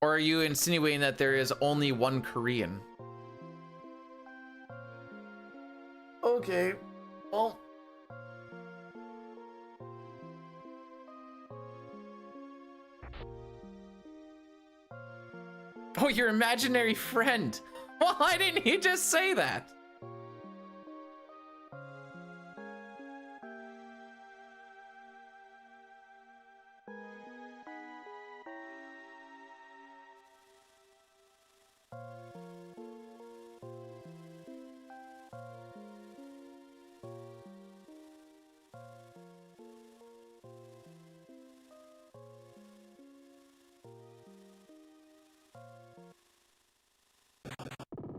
Speaker 1: Or are you insinuating that there is only one Korean? Okay, well. Oh, your imaginary friend. Well, why didn't he just say that?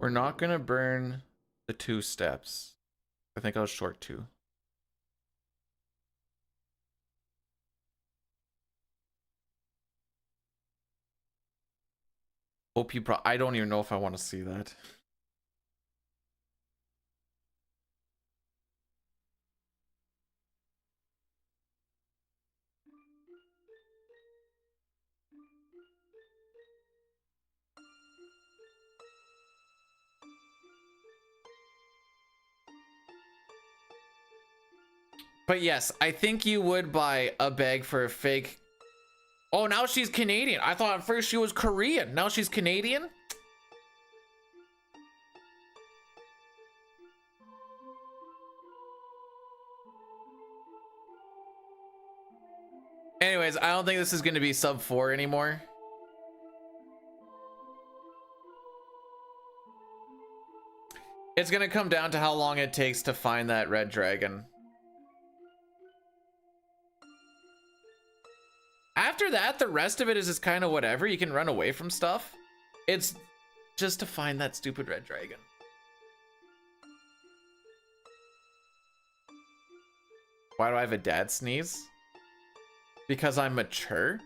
Speaker 1: We're not gonna burn the 2 steps. I think I was short 2. Hope you I don't even know if I want to see that. But yes, I think you would buy a bag for a fake. Oh, now she's Canadian. I thought at first she was Korean. Now she's Canadian? Anyways, I don't think this is going to be sub 4 anymore. It's going to come down to how long it takes to find that red dragon. After that, the rest of it is just kind of whatever. You can run away from stuff. It's just to find that stupid red dragon. Why do I have a dad sneeze? Because I'm mature?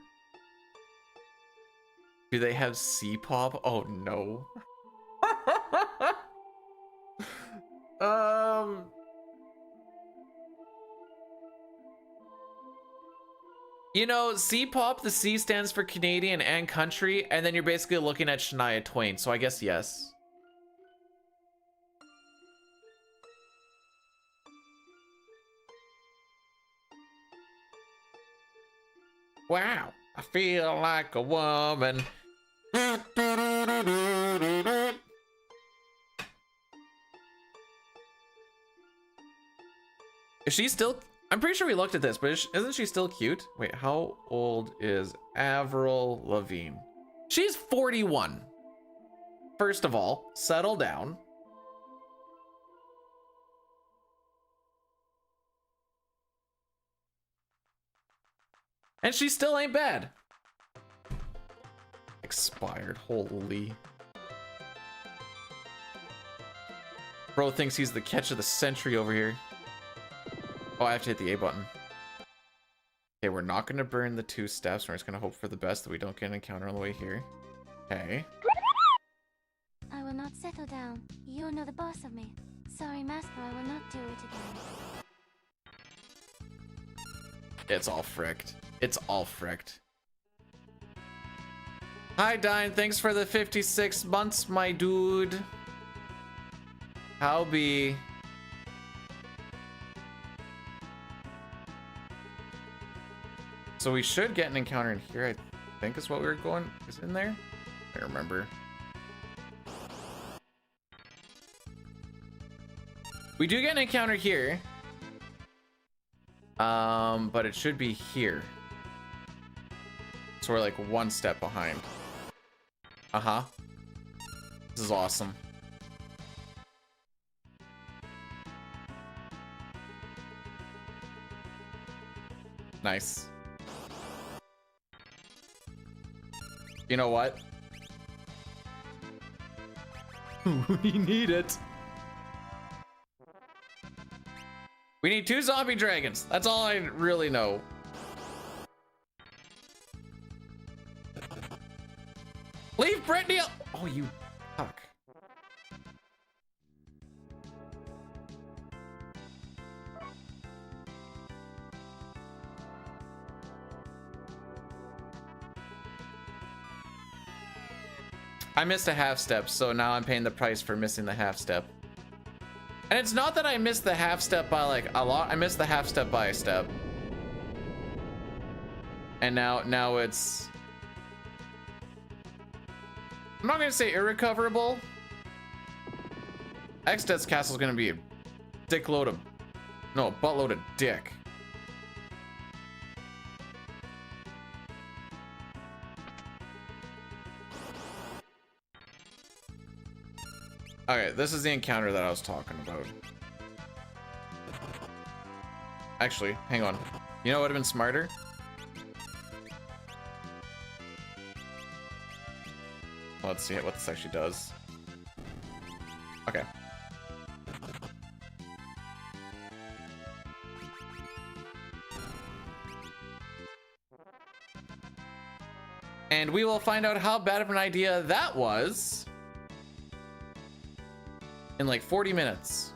Speaker 1: Do they have C-pop? Oh no. You know, C-pop, the C stands for Canadian and country, and then you're basically looking at Shania Twain, so I guess yes. Wow, I feel like a woman. Is she still... I'm pretty sure we looked at this, but isn't she still cute? Wait, how old is Avril Lavigne? She's 41. First of all, settle down. And she still ain't bad. Expired, holy. Bro thinks he's the catch of the century over here. Oh, I have to hit the A button. Okay, we're not going to burn the 2 steps. We're just going to hope for the best that we don't get an encounter on the way here. Okay.
Speaker 2: I will not settle down. You know the boss of me. Sorry, Master, I will not do it again.
Speaker 1: It's all fricked. It's all fricked. Hi, Dine. Thanks for the 56 months, my dude. How be... So we should get an encounter in here, I think is what we were going. Is it in there? I don't remember. We do get an encounter here. But it should be here. So we're like 1 step behind. Uh-huh. This is awesome. Nice. You know what? We need it. We need 2 zombie dragons. That's all I really know. Leave Brittany. Oh, you fuck. I missed a half step, so now I'm paying the price for missing the half step. And it's not that I missed the half step by like a lot. I missed the half step by a step. And now it's... I'm not gonna say irrecoverable. X-Death's Castle is gonna be a dickload of... No, a buttload of dick. Okay, this is the encounter that I was talking about. Actually, hang on. You know what would have been smarter? Let's see what this actually does. Okay. And we will find out how bad of an idea that was in like 40 minutes.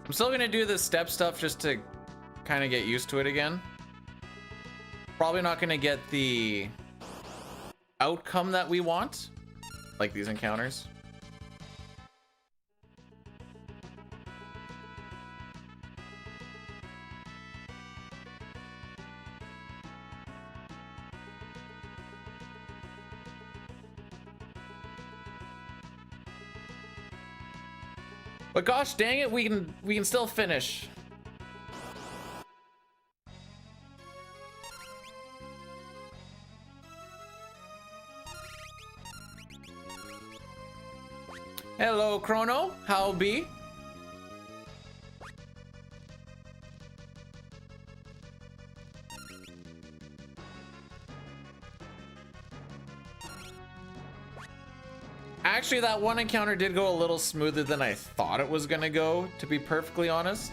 Speaker 1: I'm still gonna do the step stuff just to kind of get used to it again. Probably not gonna get the outcome that we want, like these encounters. But gosh dang it, we can still finish. Hello, Chrono. How be? Actually, that one encounter did go a little smoother than I thought it was gonna go, to be perfectly honest.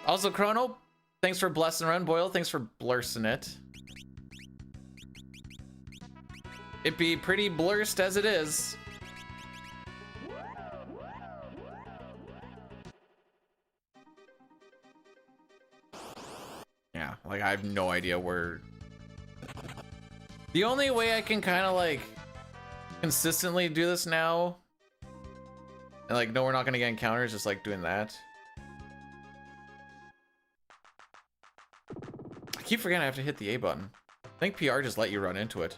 Speaker 1: Also, Chrono, thanks for blessing Run. Boyle, thanks for blursing it. It be pretty blursed as it is. Yeah, like I have no idea where. The only way I can kind of like consistently do this now and like know we're not gonna get encounters, just like doing that. I keep forgetting I have to hit the A button. I think PR just let you run into it.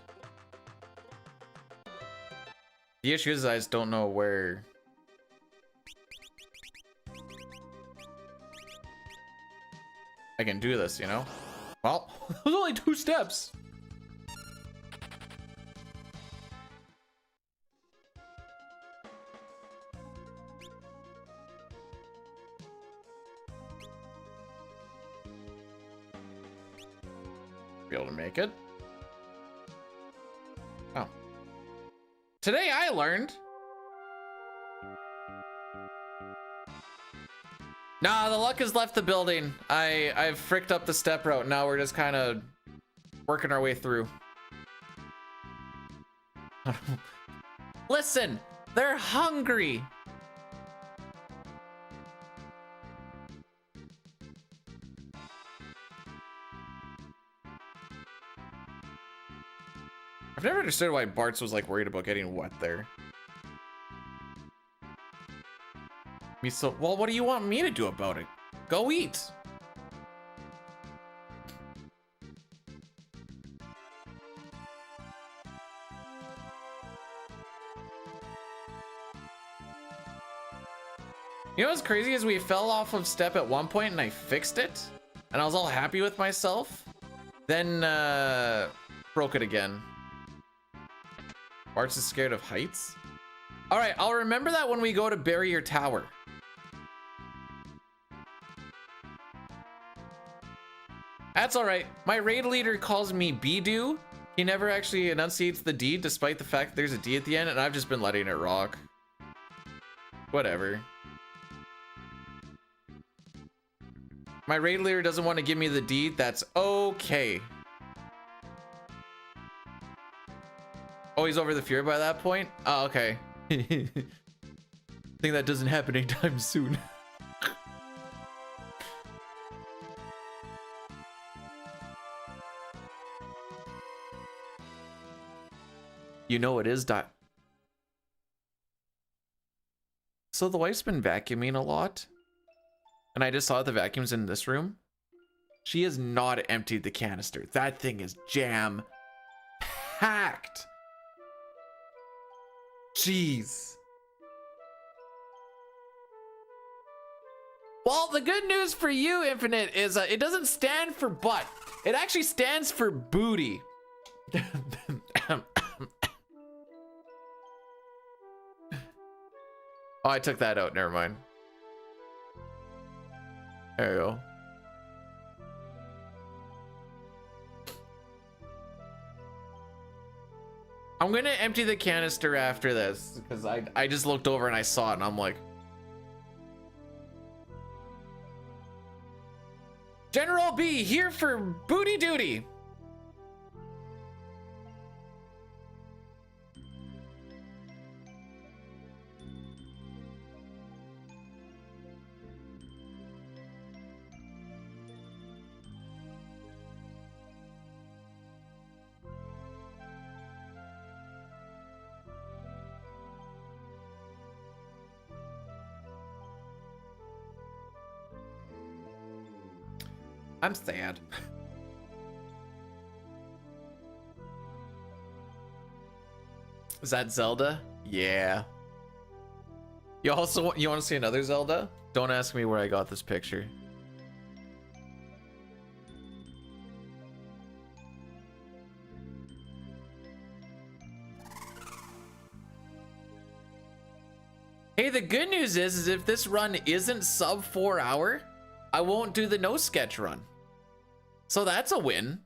Speaker 1: The issue is I just don't know where. I can do this, you know? Well, there's only 2 steps. Be able to make it. Oh. Today I learned. Nah, the luck has left the building. I've fricked up the step route. Now we're just kind of working our way through. Listen, they're hungry. I've never understood why Bart's was like worried about getting wet there. Me so well, what do you want me to do about it? Go eat. You know what's crazy is we fell off of step at one point and I fixed it and I was all happy with myself. Then broke it again. Bart's is scared of heights. All right, I'll remember that when we go to Barrier Tower. That's all right. My raid leader calls me B-Do. He never actually enunciates the D despite the fact that there's a D at the end, and I've just been letting it rock. Whatever. My raid leader doesn't want to give me the D. That's okay. Oh, he's over the fear by that point? Oh, okay. I think that doesn't happen anytime soon. You know it is dot. So the wife's been vacuuming a lot. And I just saw the vacuums in this room. She has not emptied the canister. That thing is jam packed. Jeez. Well, the good news for you, Infinite, is it doesn't stand for butt. It actually stands for booty. Oh, I took that out. Never mind. There you go. I'm gonna empty the canister after this because I just looked over and I saw it and I'm like, General B here for booty duty. I'm sad. Is that Zelda? Yeah. You also you want to see another Zelda? Don't ask me where I got this picture. Hey, the good news is if this run isn't sub 4 hour, I won't do the no sketch run. So that's a win.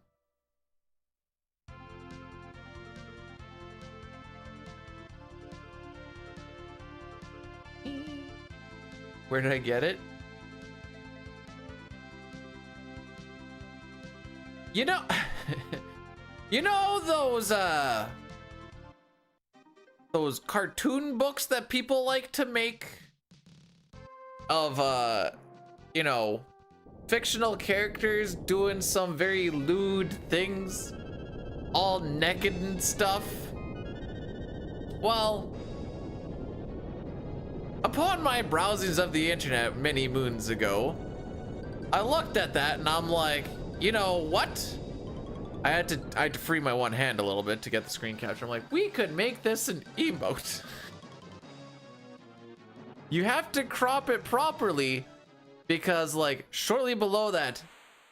Speaker 1: Where did I get it? You know, you know those cartoon books that people like to make of you know, fictional characters doing some very lewd things, all naked and stuff? Well, upon my browsings of the internet many moons ago, I looked at that and I'm like, you know what? I had to free my one hand a little bit to get the screen capture. I'm like, we could make this an emote. You have to crop it properly because like shortly below that,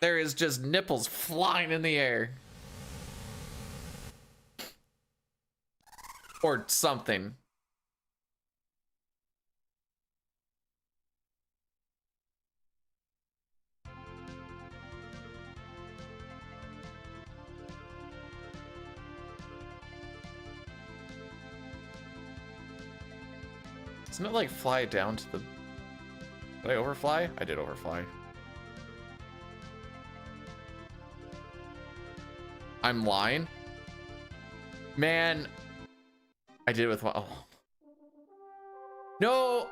Speaker 1: there is just nipples flying in the air. Or something. Doesn't it like fly down to the... Did I overfly? I did overfly. I'm lying? Man. I did it with... Oh. No!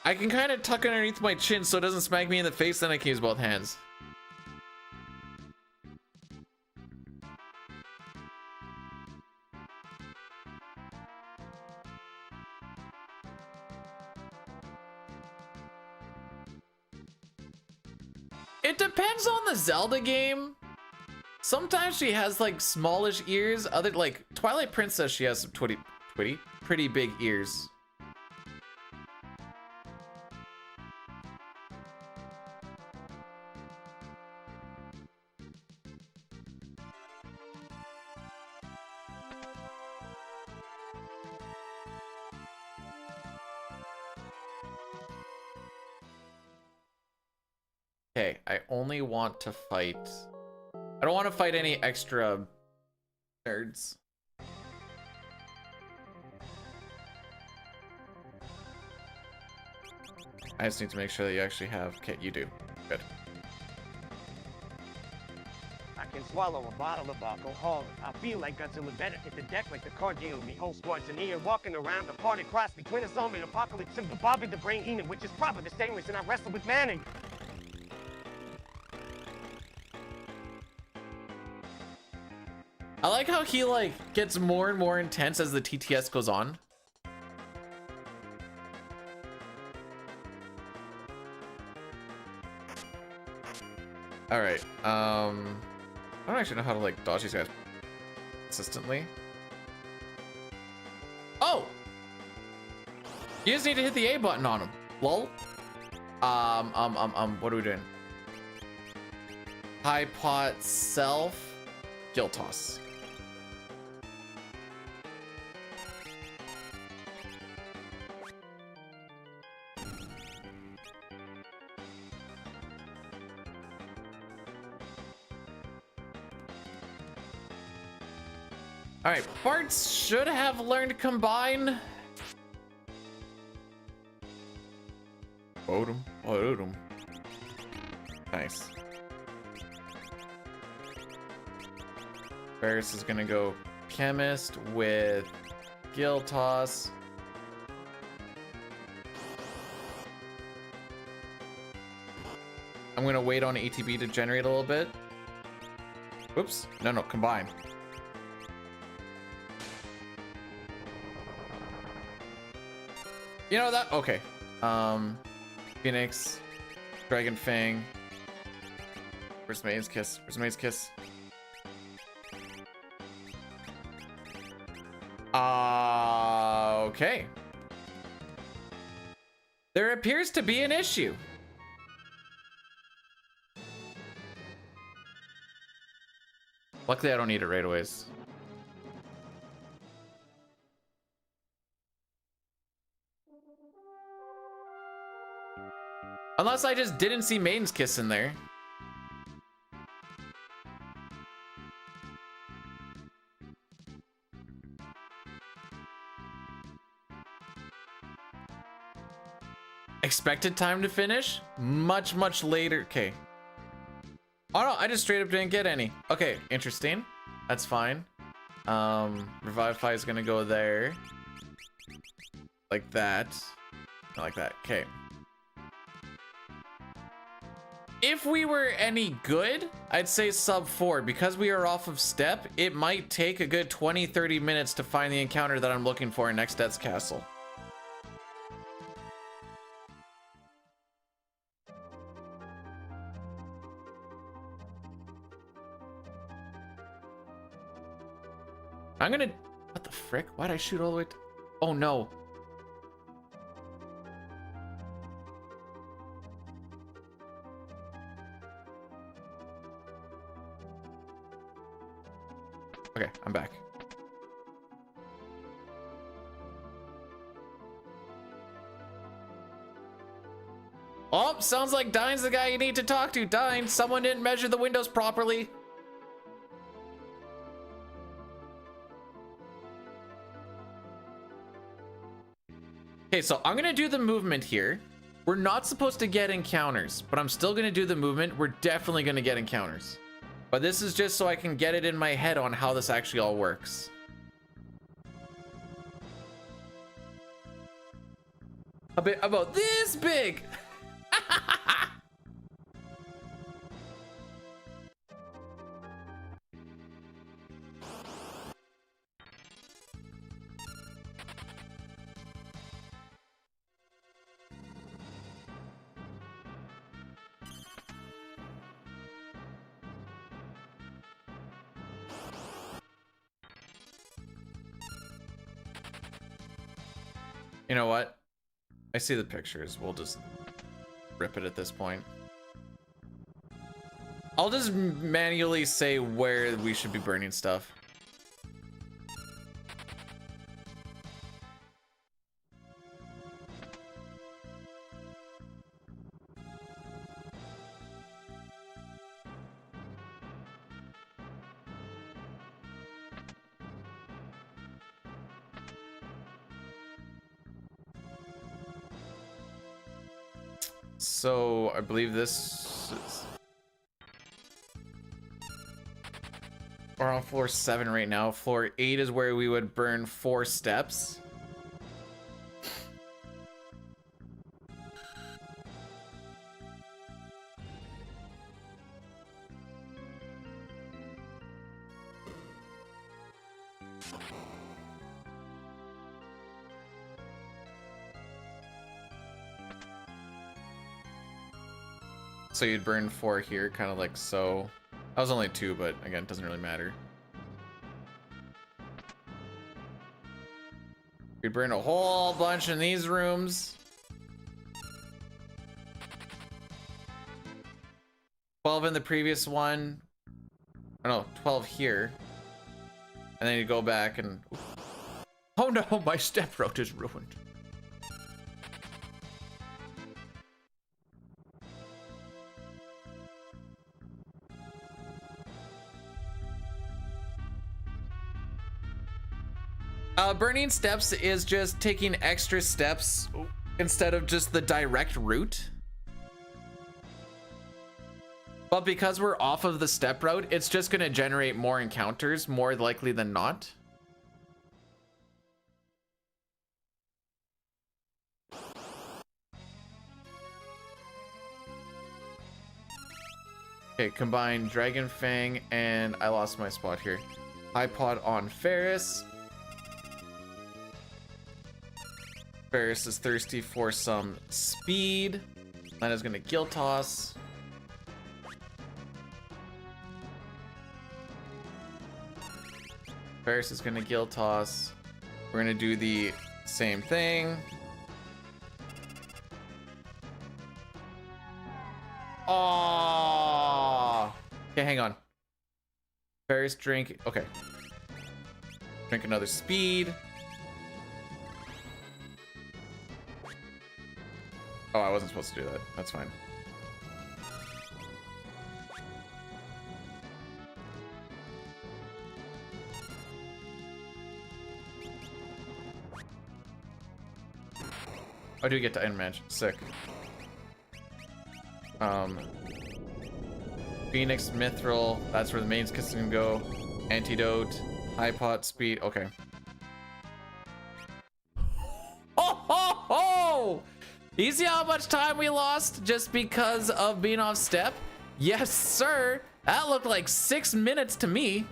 Speaker 1: I can kind of tuck it underneath my chin so it doesn't smack me in the face, then I can use both hands. It depends on the Zelda game. Sometimes she has like smallish ears. Other like Twilight Princess, she has some pretty big ears. Okay, I only want to fight... I don't want to fight any extra nerds. I just need to make sure that you actually have... Okay, you do. Good.
Speaker 3: I can swallow a bottle of alcohol. I feel like Godzilla better hit the deck like the car deal with me. Whole squad's in here walking around the party cross between a zombie and apocalypse and the Bobby the Brain Heenan, which is probably the same reason I wrestle with Manning.
Speaker 1: I like how he like gets more and more intense as the TTS goes on. All right. I don't actually know how to like dodge these guys consistently. Oh! You just need to hit the A button on him. Lol. What are we doing? High pot self. Gill toss. All right, Bart's should have learned Combine. Odom. Nice. Ferris is gonna go Chemist with Gill Toss. I'm gonna wait on ATB to generate a little bit. Whoops, no, Combine. You know that? Okay. Phoenix, Dragon Fang. Where's Maiden's Kiss? Okay. There appears to be an issue. Luckily, I don't need it right away. Unless I just didn't see Maiden's Kiss in there. Expected time to finish? Much, much later. Okay. Oh no, I just straight up didn't get any. Okay, interesting. That's fine. Revivify is gonna go there. Like that. Like that. Okay. If we were any good, I'd say sub 4. Because we are off of step, it might take a good 20-30 minutes to find the encounter that I'm looking for in Next Death's Castle. I'm gonna... What the frick? Why'd I shoot all the way to... Oh no. Okay, I'm back. Oh, sounds like Dine's the guy you need to talk to. Dine, someone didn't measure the windows properly. Okay, so I'm gonna do the movement here. We're not supposed to get encounters, but I'm still gonna do the movement. We're definitely gonna get encounters. But this is just so I can get it in my head on how this actually all works. A bit about this big. You know what? I see the pictures. We'll just rip it at this point. I'll just manually say where we should be burning stuff. So I believe this is... We're on floor 7 right now. Floor 8 is where we would burn 4 steps. So you'd burn 4 here, kind of like so. That was only 2, but again, it doesn't really matter. We'd burn a whole bunch in these rooms. 12 in the previous one. Oh no, 12 here. And then you go back and... Oh no, my step route is ruined. Burning steps is just taking extra steps instead of just the direct route. But because we're off of the step route, it's just going to generate more encounters, more likely than not. Okay, combine Dragon Fang and I lost my spot here. iPod on Ferris. Ferris is thirsty for some speed. Lena's gonna Guild Toss. Ferris is gonna Guild Toss. We're gonna do the same thing. Oh. Okay, hang on. Ferris drink. Okay. Drink another speed. Oh, I wasn't supposed to do that. That's fine. I do get to end match. Sick. Phoenix, Mithril. That's where the main skills can go. Antidote. High pot speed. Okay. Oh, ho, ho! You see how much time we lost just because of being off step? Yes, sir. That looked like 6 minutes to me.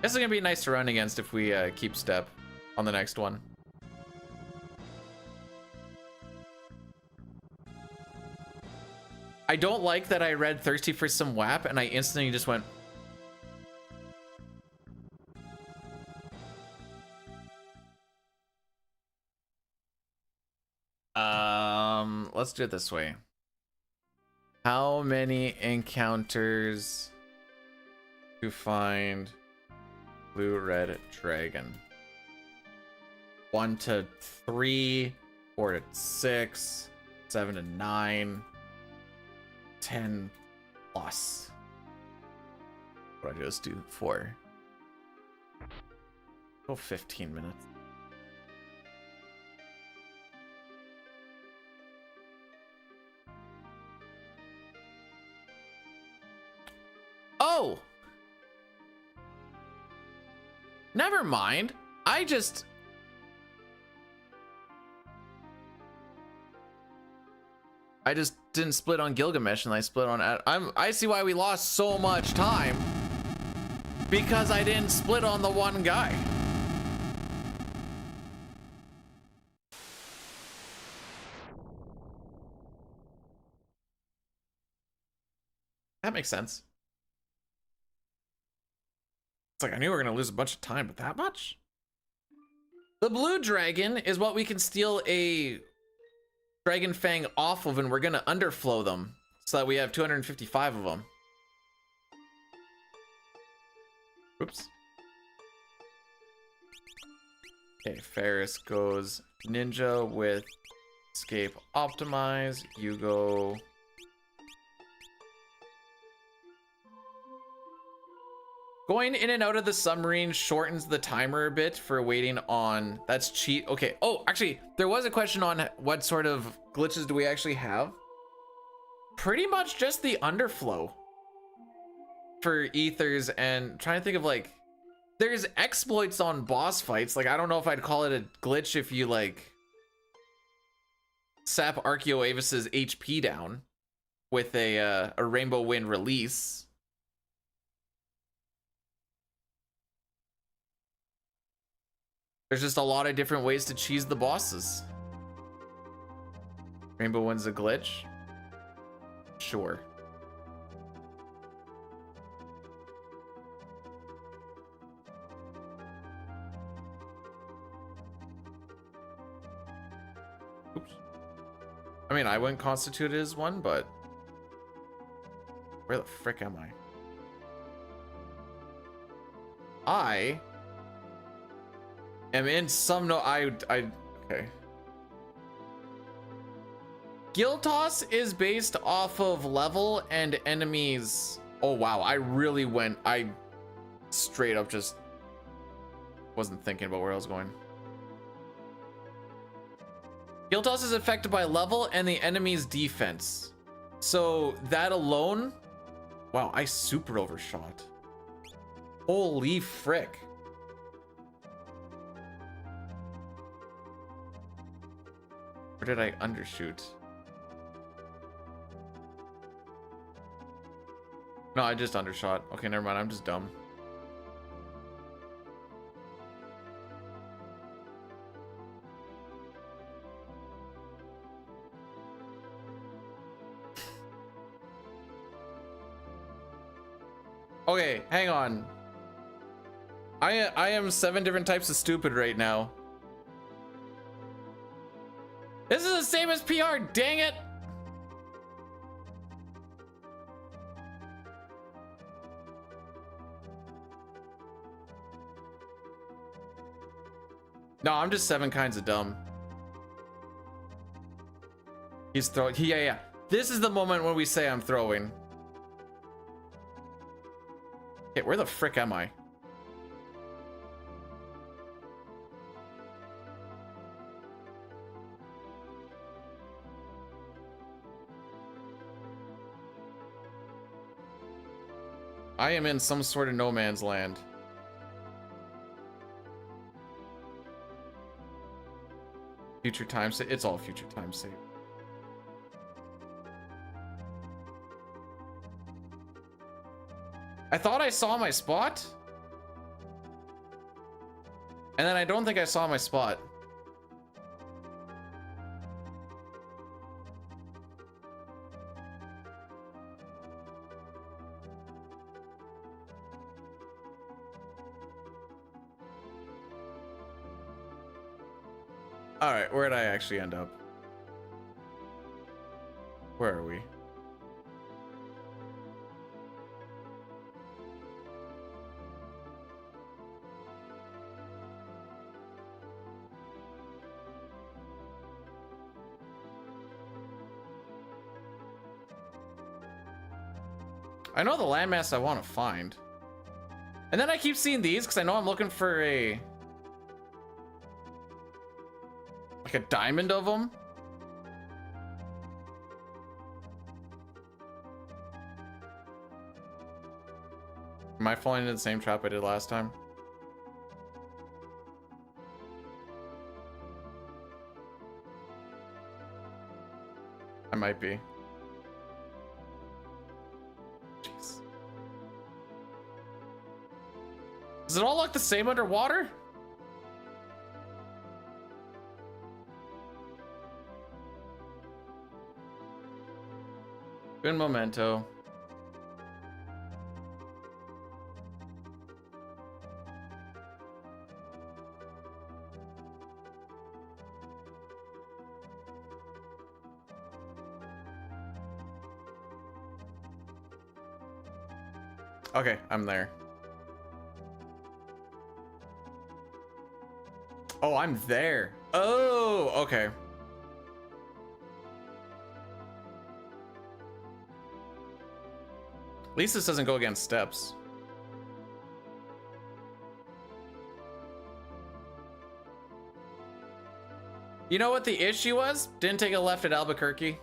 Speaker 1: This is gonna be nice to run against if we keep step on the next one. I don't like that I read thirsty for some WAP and I instantly just went. Let's do it this way. How many encounters to find blue red dragon? 1 to 3, 4 to 6, 7 to 9, 10 plus. What do I just do? 4. Go 15 minutes. Oh! Never mind. I just didn't split on Gilgamesh and I split on I see why we lost so much time. Because I didn't split on the one guy. That makes sense. It's like I knew we were gonna lose a bunch of time, but that much? The blue dragon is what we can steal a dragon fang off of, and we're gonna underflow them so that we have 255 of them. Oops. Okay, Ferris goes ninja with escape optimize. You go. Going in and out of the submarine shortens the timer a bit for waiting on. That's cheat. Okay. Oh, actually, there was a question on what sort of glitches do we actually have. Pretty much just the underflow for ethers, and trying to think of like, there's exploits on boss fights. Like, I don't know if I'd call it a glitch if you like sap Archaeoavis's HP down with a Rainbow Wind release. There's just a lot of different ways to cheese the bosses. Rainbow Wind's a glitch? Sure. Oops. I mean, I wouldn't constitute it as one, but where the frick am I am in some okay. Guild Toss is based off of level and enemies. Oh wow, I straight up just wasn't thinking about where I was going. Guild Toss is affected by level and the enemy's defense. So that alone, wow, I super overshot. Holy frick. Or did I undershoot? No, I just undershot. Okay, never mind. I'm just dumb. Okay, hang on. I am 7 different types of stupid right now. This is the same as PR, dang it! No, I'm just 7 kinds of dumb. He's throwing. Yeah. This is the moment when we say I'm throwing. Okay, where the frick am I? I am in some sort of no man's land. Future time save. It's all future time save. I thought I saw my spot. And then I don't think I saw my spot. All right, where did I actually end up? Where are we? I know the landmass I want to find. And then I keep seeing these because I know I'm looking for a... like a diamond of them. Am I falling into the same trap I did last time? I might be. Jeez. Does it all look the same underwater? Good memento. Okay, I'm there. Oh, I'm there. Oh, okay. At least this doesn't go against steps. You know what the issue was? Didn't take a left at Albuquerque.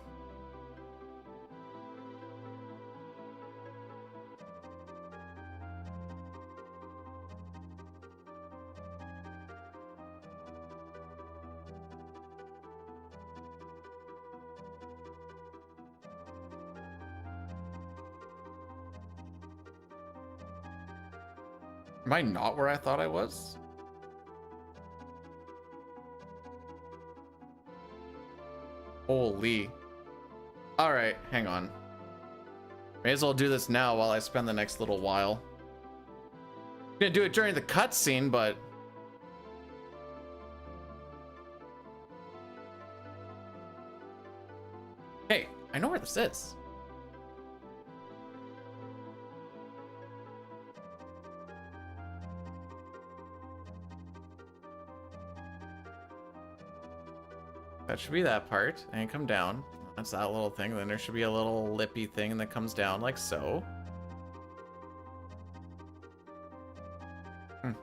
Speaker 1: Am I not where I thought I was? Holy. All right, hang on. May as well do this now while I spend the next little while. I'm gonna do it during the cutscene, but... Hey, I know where this is. That should be that part, and come down. That's that little thing. Then there should be a little lippy thing that comes down like so.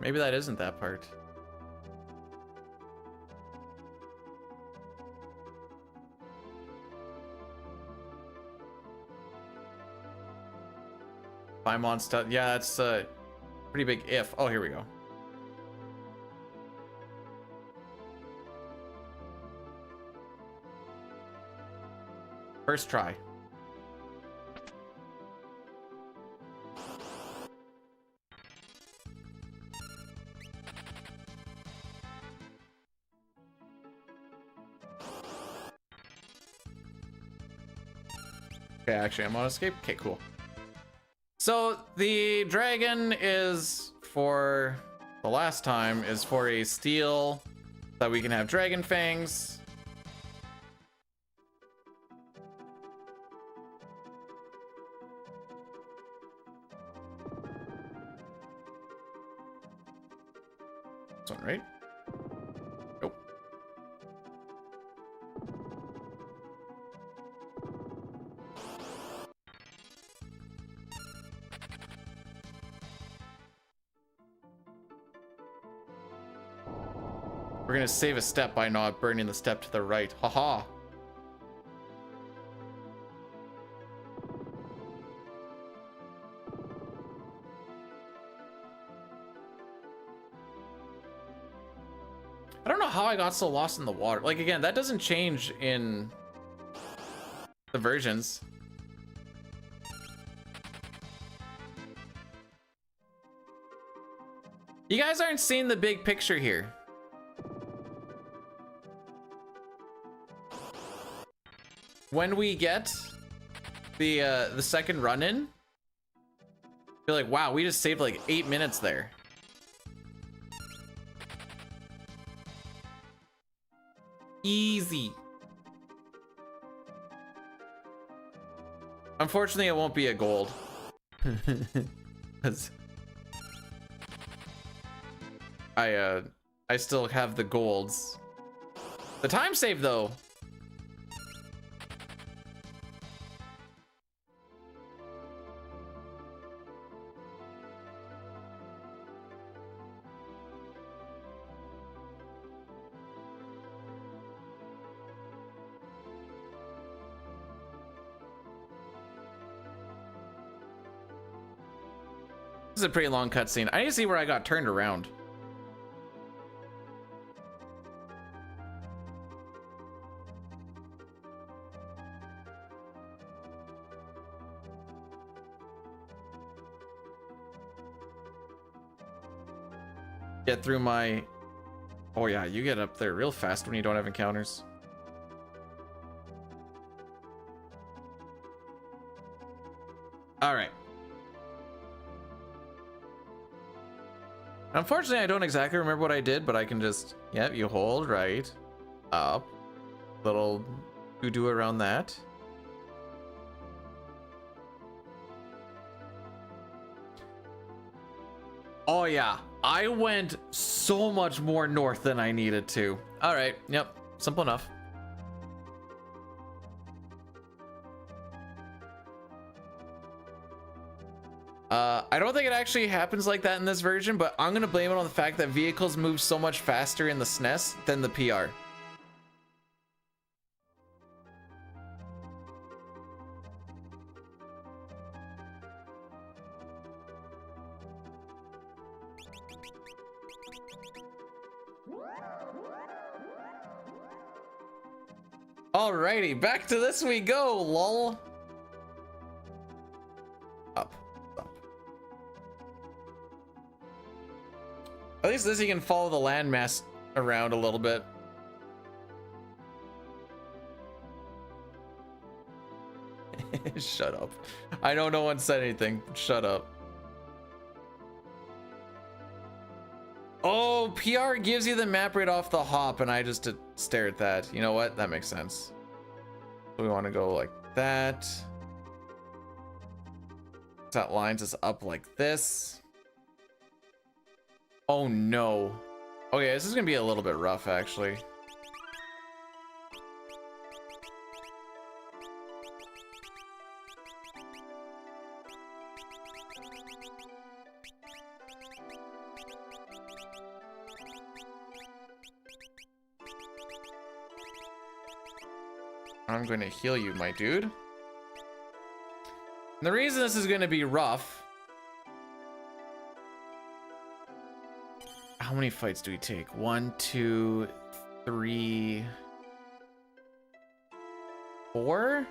Speaker 1: Maybe that isn't that part. Paimon stuff. Yeah, it's a pretty big if. Oh, here we go. First try. Okay, actually, I'm on escape. Okay, cool. So the dragon is for the last time is for a steel that we can have dragon fangs. This one, right? Nope. We're gonna save a step by not burning the step to the right. Haha. I don't know how I got so lost in the water. Like, again, that doesn't change in the versions. You guys aren't seeing the big picture here. When we get the second run in, you're like, wow, we just saved like 8 minutes there. Easy. Unfortunately, it won't be a gold. 'Cause I still have the golds. The time save though. This is a pretty long cutscene. I need to see where I got turned around. Get through my... Oh yeah, you get up there real fast when you don't have encounters. All right. Unfortunately, I don't exactly remember what I did, but I can just... Yep, you hold right. Up. Little do around that. Oh yeah, I went so much more north than I needed to. All right, yep, simple enough. I don't think it actually happens like that in this version, but I'm gonna blame it on the fact that vehicles move so much faster in the SNES than the PR. Alrighty, back to this we go, lol. Up. At least this you can follow the landmass around a little bit. Shut up. I know no one said anything. Shut up. Oh, PR gives you the map right off the hop, and I just stare at that. You know what? That makes sense. We want to go like that. That lines us up like this. Oh no. Okay, this is gonna be a little bit rough actually. I'm gonna heal you, my dude. And the reason this is gonna be rough... How many fights do we take? 1, 2, 3, 4?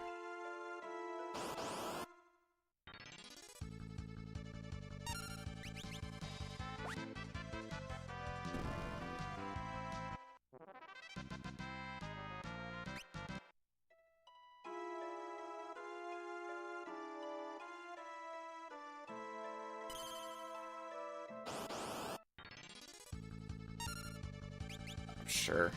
Speaker 1: Sure.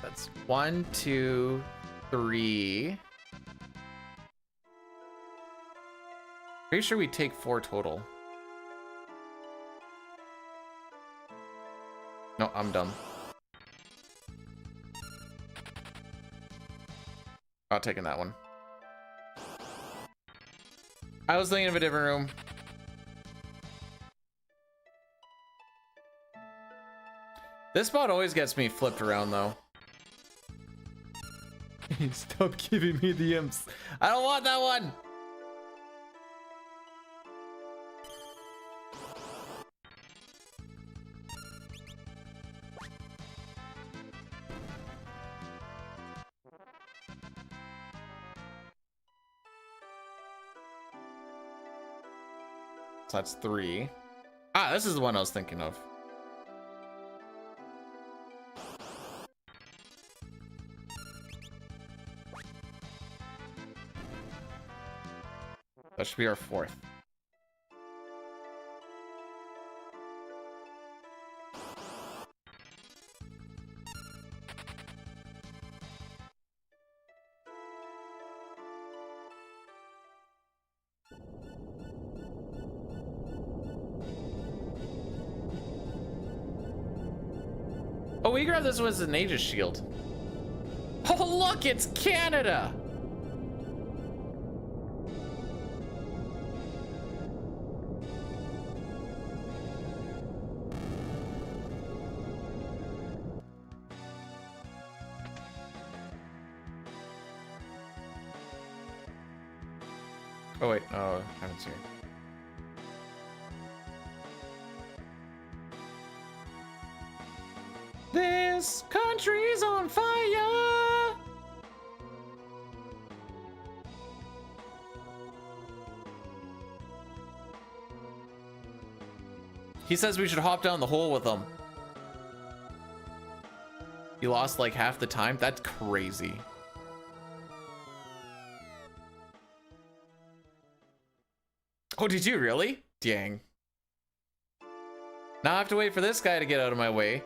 Speaker 1: That's 1, 2, 3. Pretty sure we take 4 total. No, I'm dumb. Not taking that one. I was thinking of a different room. This spot always gets me flipped around though. Stop giving me the imps. I don't want that one. So that's 3. Ah, this is the one I was thinking of. That should be our 4th. Oh, we grabbed this one as an Aegis shield. Oh, look, it's Canada. Oh wait, oh, I haven't seen it. This country's on fire. He says we should hop down the hole with him. He lost like half the time? That's crazy. Oh, did you really? Dang. Now I have to wait for this guy to get out of my way.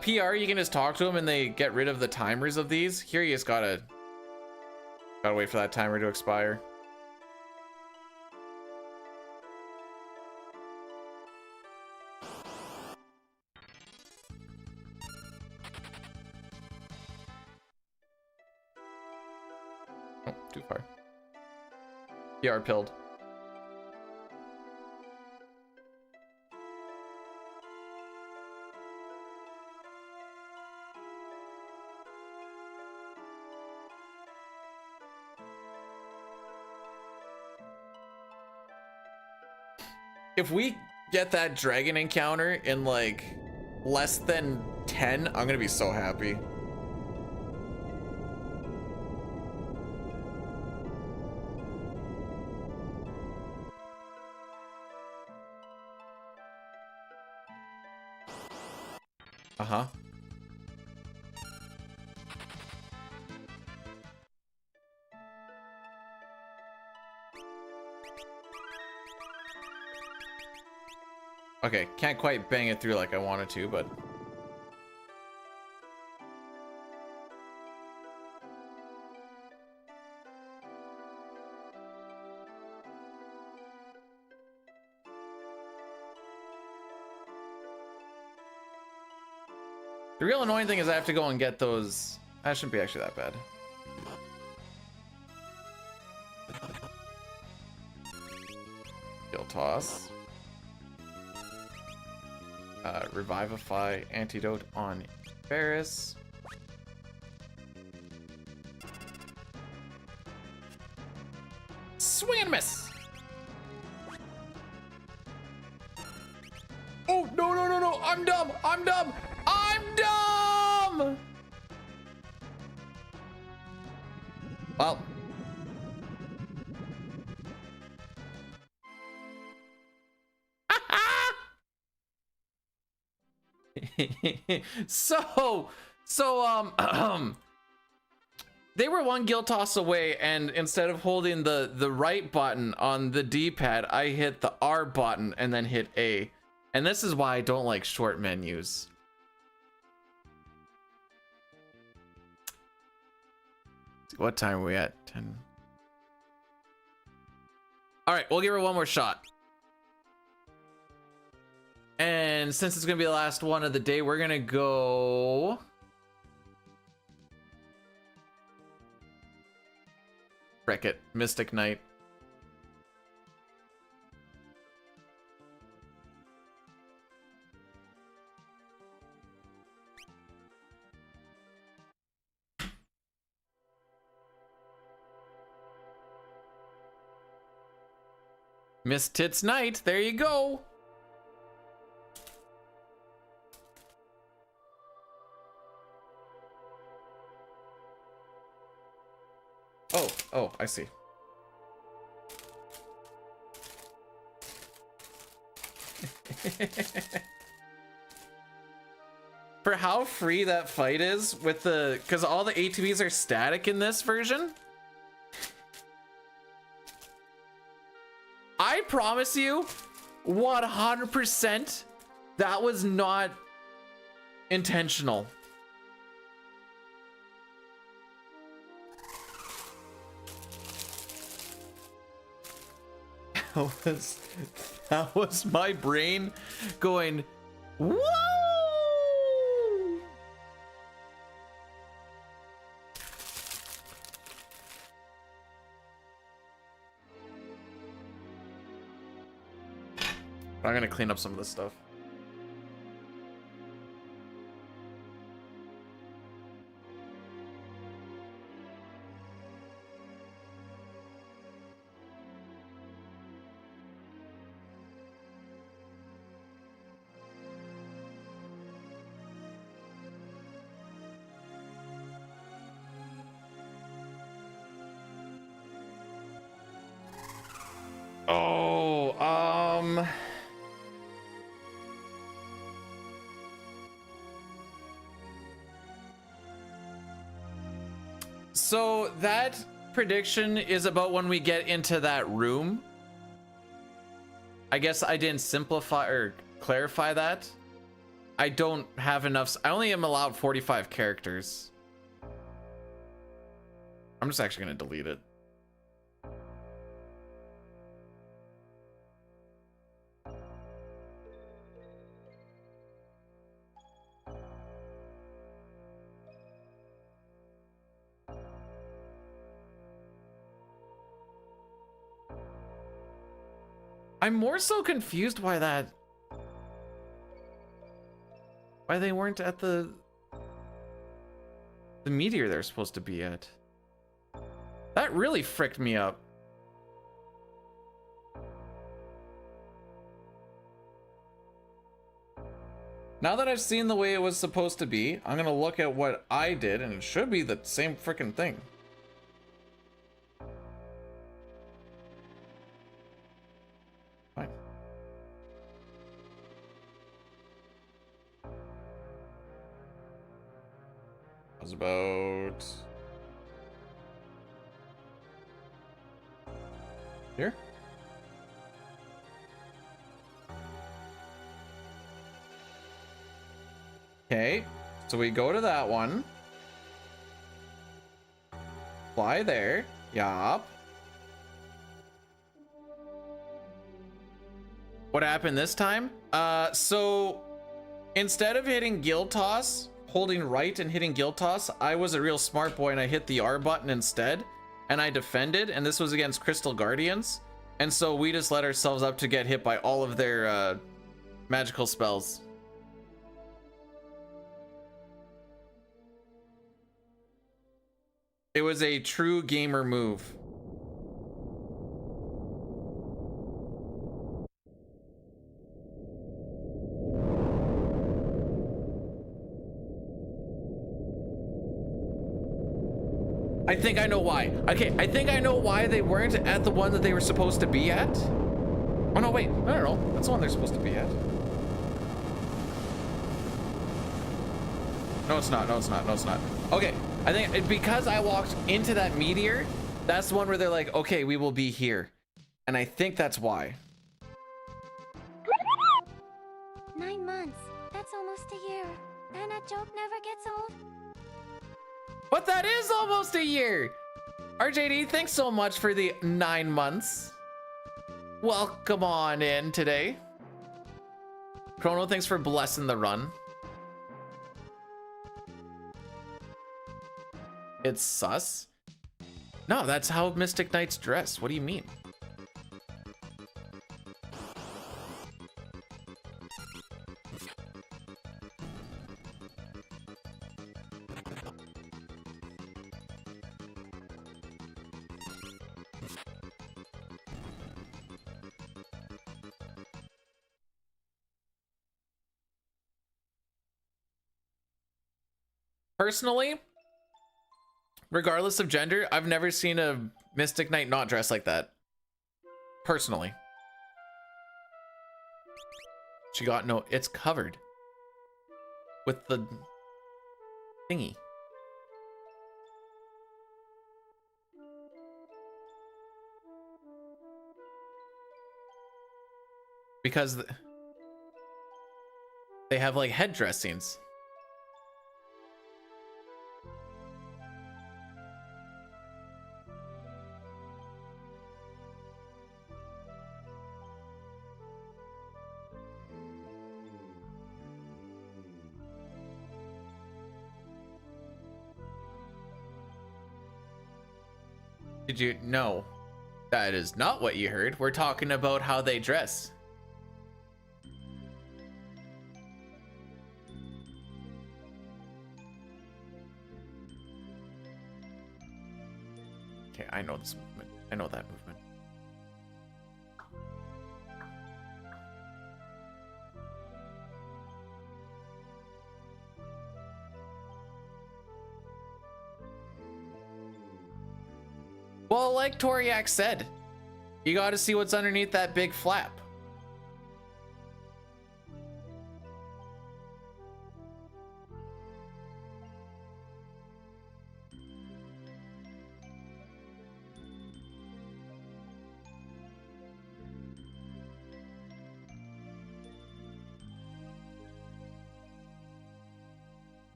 Speaker 1: PR, you can just talk to him and they get rid of the timers of these. Here you just gotta wait for that timer to expire. Oh, too far. PR pilled. If we get that dragon encounter in like less than 10, I'm gonna be so happy. Uh-huh. Okay, can't quite bang it through like I wanted to, but the real annoying thing is I have to go and get those. That shouldn't be actually that bad. Skill toss. Revivify antidote on Ferris. Swing and miss. Oh, no, no, no, no. I'm dumb. I'm dumb. I'm dumb. So they were one guild toss away, and instead of holding the right button on the D-pad, I hit the R button and then hit A. And this is why I don't like short menus. What time are we at? 10. All right, we'll give her one more shot. And since it's gonna be the last one of the day, we're gonna go. Wreck it, Mystic Knight. Miss Tits Knight, there you go. Oh, I see. For how free that fight is with the, because all the ATVs are static in this version. I promise you, 100%, that was not intentional. That was my brain going, whoa! I'm gonna clean up some of this stuff. So that prediction is about when we get into that room. I guess I didn't simplify or clarify that. I don't have enough. I only am allowed 45 characters. I'm just actually going to delete it. I'm more so confused why they weren't at the meteor they're supposed to be at. That really fricked me up. Now that I've seen the way it was supposed to be, I'm gonna look at what I did, and it should be the same frickin' thing. Fine. How's about here? Okay, so we go to that one. Fly there. Yup. What happened this time? So instead of hitting guild toss, holding right and hitting guild toss, I was a real smart boy and I hit the R button instead, and I defended, and this was against Crystal Guardians, and so we just let ourselves up to get hit by all of their magical spells. It was a true gamer move. I think I know why. Okay, I think I know why they weren't at the one that they were supposed to be at. Oh no, wait, I don't know. That's the one they're supposed to be at. No, it's not. No, it's not. No, it's not. Okay, I think because I walked into that meteor, that's the one where they're like, okay, we will be here. And I think that's why.
Speaker 2: 9 months. That's almost a year. And that joke never gets old.
Speaker 1: But that is almost a year. RJD, thanks so much for the 9 months. Welcome on in today. Chrono, thanks for blessing the run. It's sus? No, that's how Mystic Knights dress. What do you mean? Personally, regardless of gender, I've never seen a Mystic Knight not dress like that. Personally. She got no, it's covered with the thingy. Because they have like head dressings. Did you? No, that is not what you heard. We're talking about how they dress. Okay, I know this movement. I know that movement. Well, like Toriak said, you got to see what's underneath that big flap.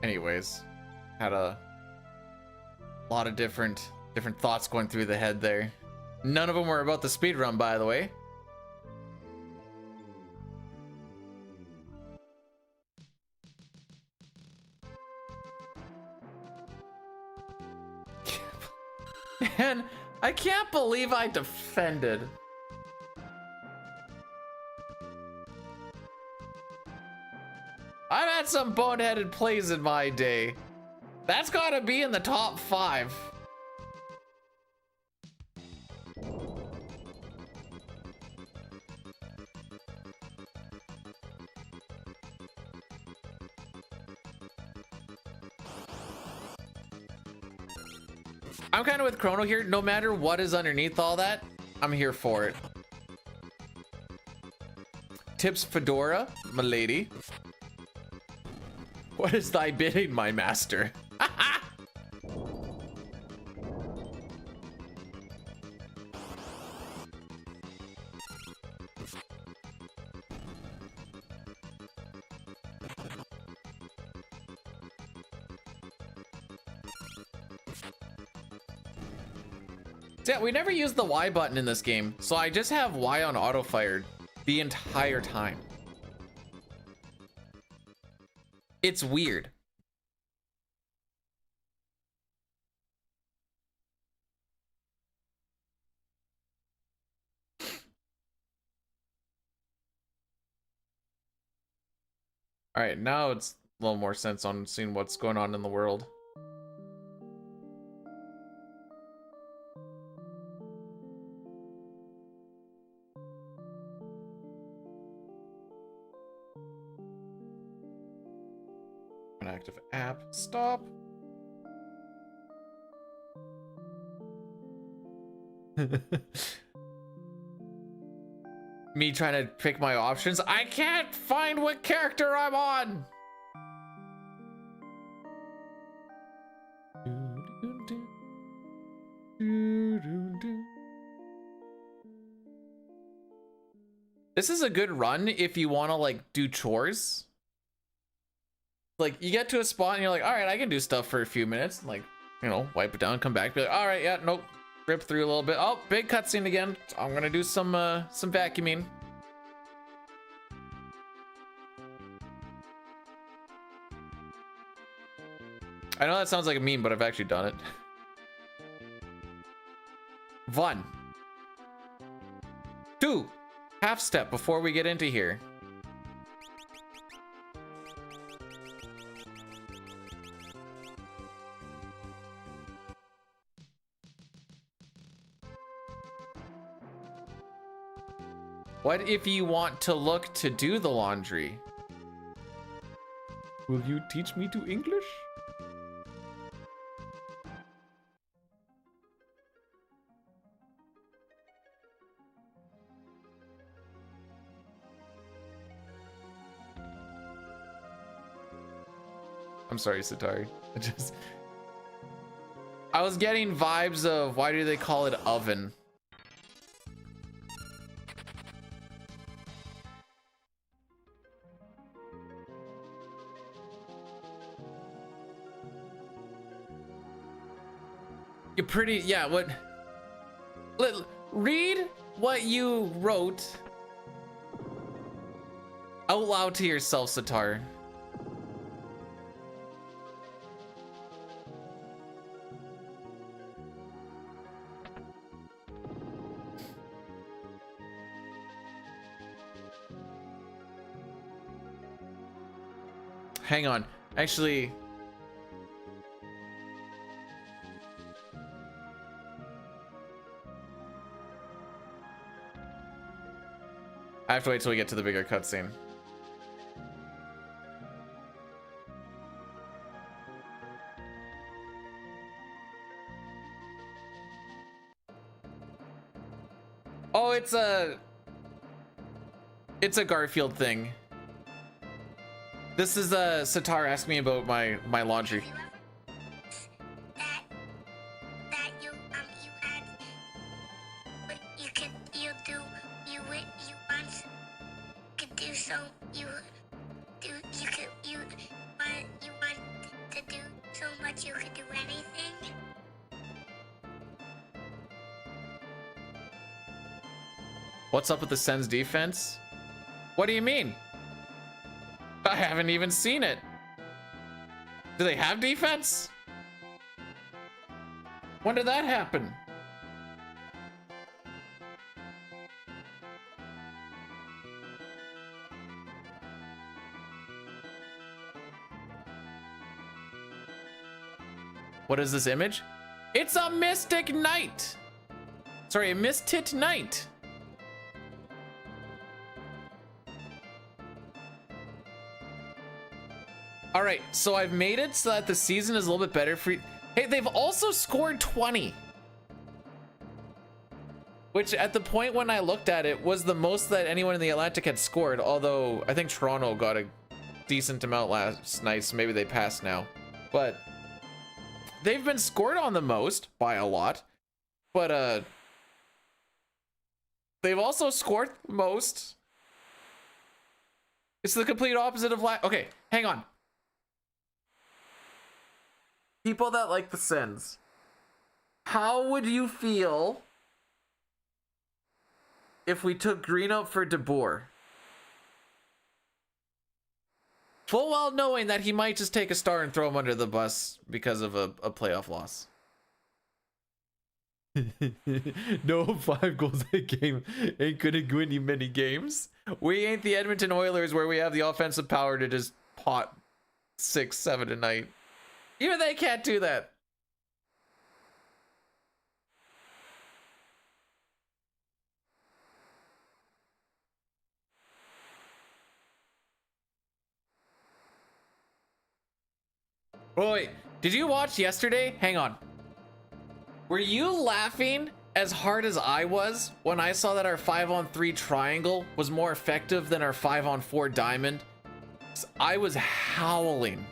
Speaker 1: Anyways, had a lot of different thoughts going through the head there. None of them were about the speed run, by the way. And I can't believe I defended. I've had some boneheaded plays in my day. That's gotta be in the top 5. I'm kind of with Chrono here. No matter what is underneath all that, I'm here for it. Tips Fedora, my lady. What is thy bidding, my master? Yeah, we never used the Y button in this game, so I just have Y on auto fired the entire time. It's weird. All right, now it's a little more sense on seeing what's going on in the world. Active app, stop. Me trying to pick my options. I can't find what character I'm on. This is a good run if you want to like do chores. Like you get to a spot and you're like, all right, I can do stuff for a few minutes. Like, you know, wipe it down, come back, be like, all right, yeah, nope. Rip through a little bit. Oh, big cutscene again. I'm gonna do some vacuuming. I know that sounds like a meme, but I've actually done it. 1, 2, half step before we get into here. What if you want to look to do the laundry? Will you teach me to English? I'm sorry, Satari. I was getting vibes of, why do they call it oven? You're pretty, yeah, what? Read what you wrote out loud to yourself, Satar. Hang on, actually. I have to wait till we get to the bigger cutscene. Oh, it's a Garfield thing. This is Satar asked me about my laundry. What's up with the Sens defense? What do you mean? I haven't even seen it. Do they have defense? When did that happen? What is this image? It's a mystic knight. Sorry, a mistit knight. All right, so I've made it so that the season is a little bit better for you. Hey, they've also scored 20. Which at the point when I looked at it was the most that anyone in the Atlantic had scored. Although I think Toronto got a decent amount last night, so maybe they passed now. But they've been scored on the most by a lot. But they've also scored the most. It's the complete opposite of okay, hang on. People that like the Sens, how would you feel if we took Green out for De Boer? Full well knowing that he might just take a star and throw him under the bus because of a playoff loss. No 5 goals a game ain't gonna win you many games. We ain't the Edmonton Oilers where we have the offensive power to just pot 6-7 a night. Even they can't do that. Oh, wait, did you watch yesterday? Hang on. Were you laughing as hard as I was when I saw that our 5-on-3 triangle was more effective than our 5-on-4 diamond? I was howling.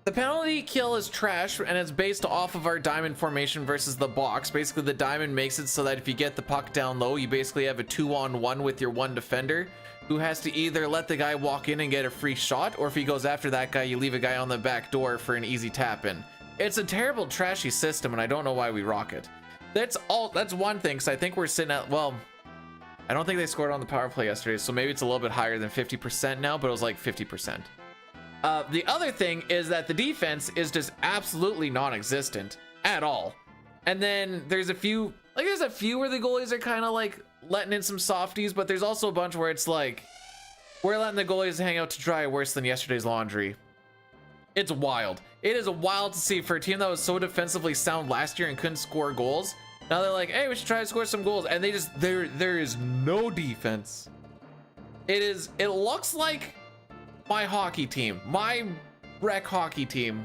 Speaker 1: The penalty kill is trash, and it's based off of our diamond formation versus the box. Basically, the diamond makes it so that if you get the puck down low, you basically have a 2-on-1 with your one defender, who has to either let the guy walk in and get a free shot, or if he goes after that guy, you leave a guy on the back door for an easy tap in. It's a terrible, trashy system, and I don't know why we rock it. That's one thing, because I think we're sitting at, well, I don't think they scored on the power play yesterday, so maybe it's a little bit higher than 50% now, but it was like 50%. The other thing is that the defense is just absolutely non-existent at all. And then there's a few where the goalies are kind of like letting in some softies, but there's also a bunch where it's like, we're letting the goalies hang out to dry worse than yesterday's laundry. It's wild. It is wild to see for a team that was so defensively sound last year and couldn't score goals. Now they're like, hey, we should try to score some goals. And they just, there is no defense. It looks like my hockey team, my rec hockey team,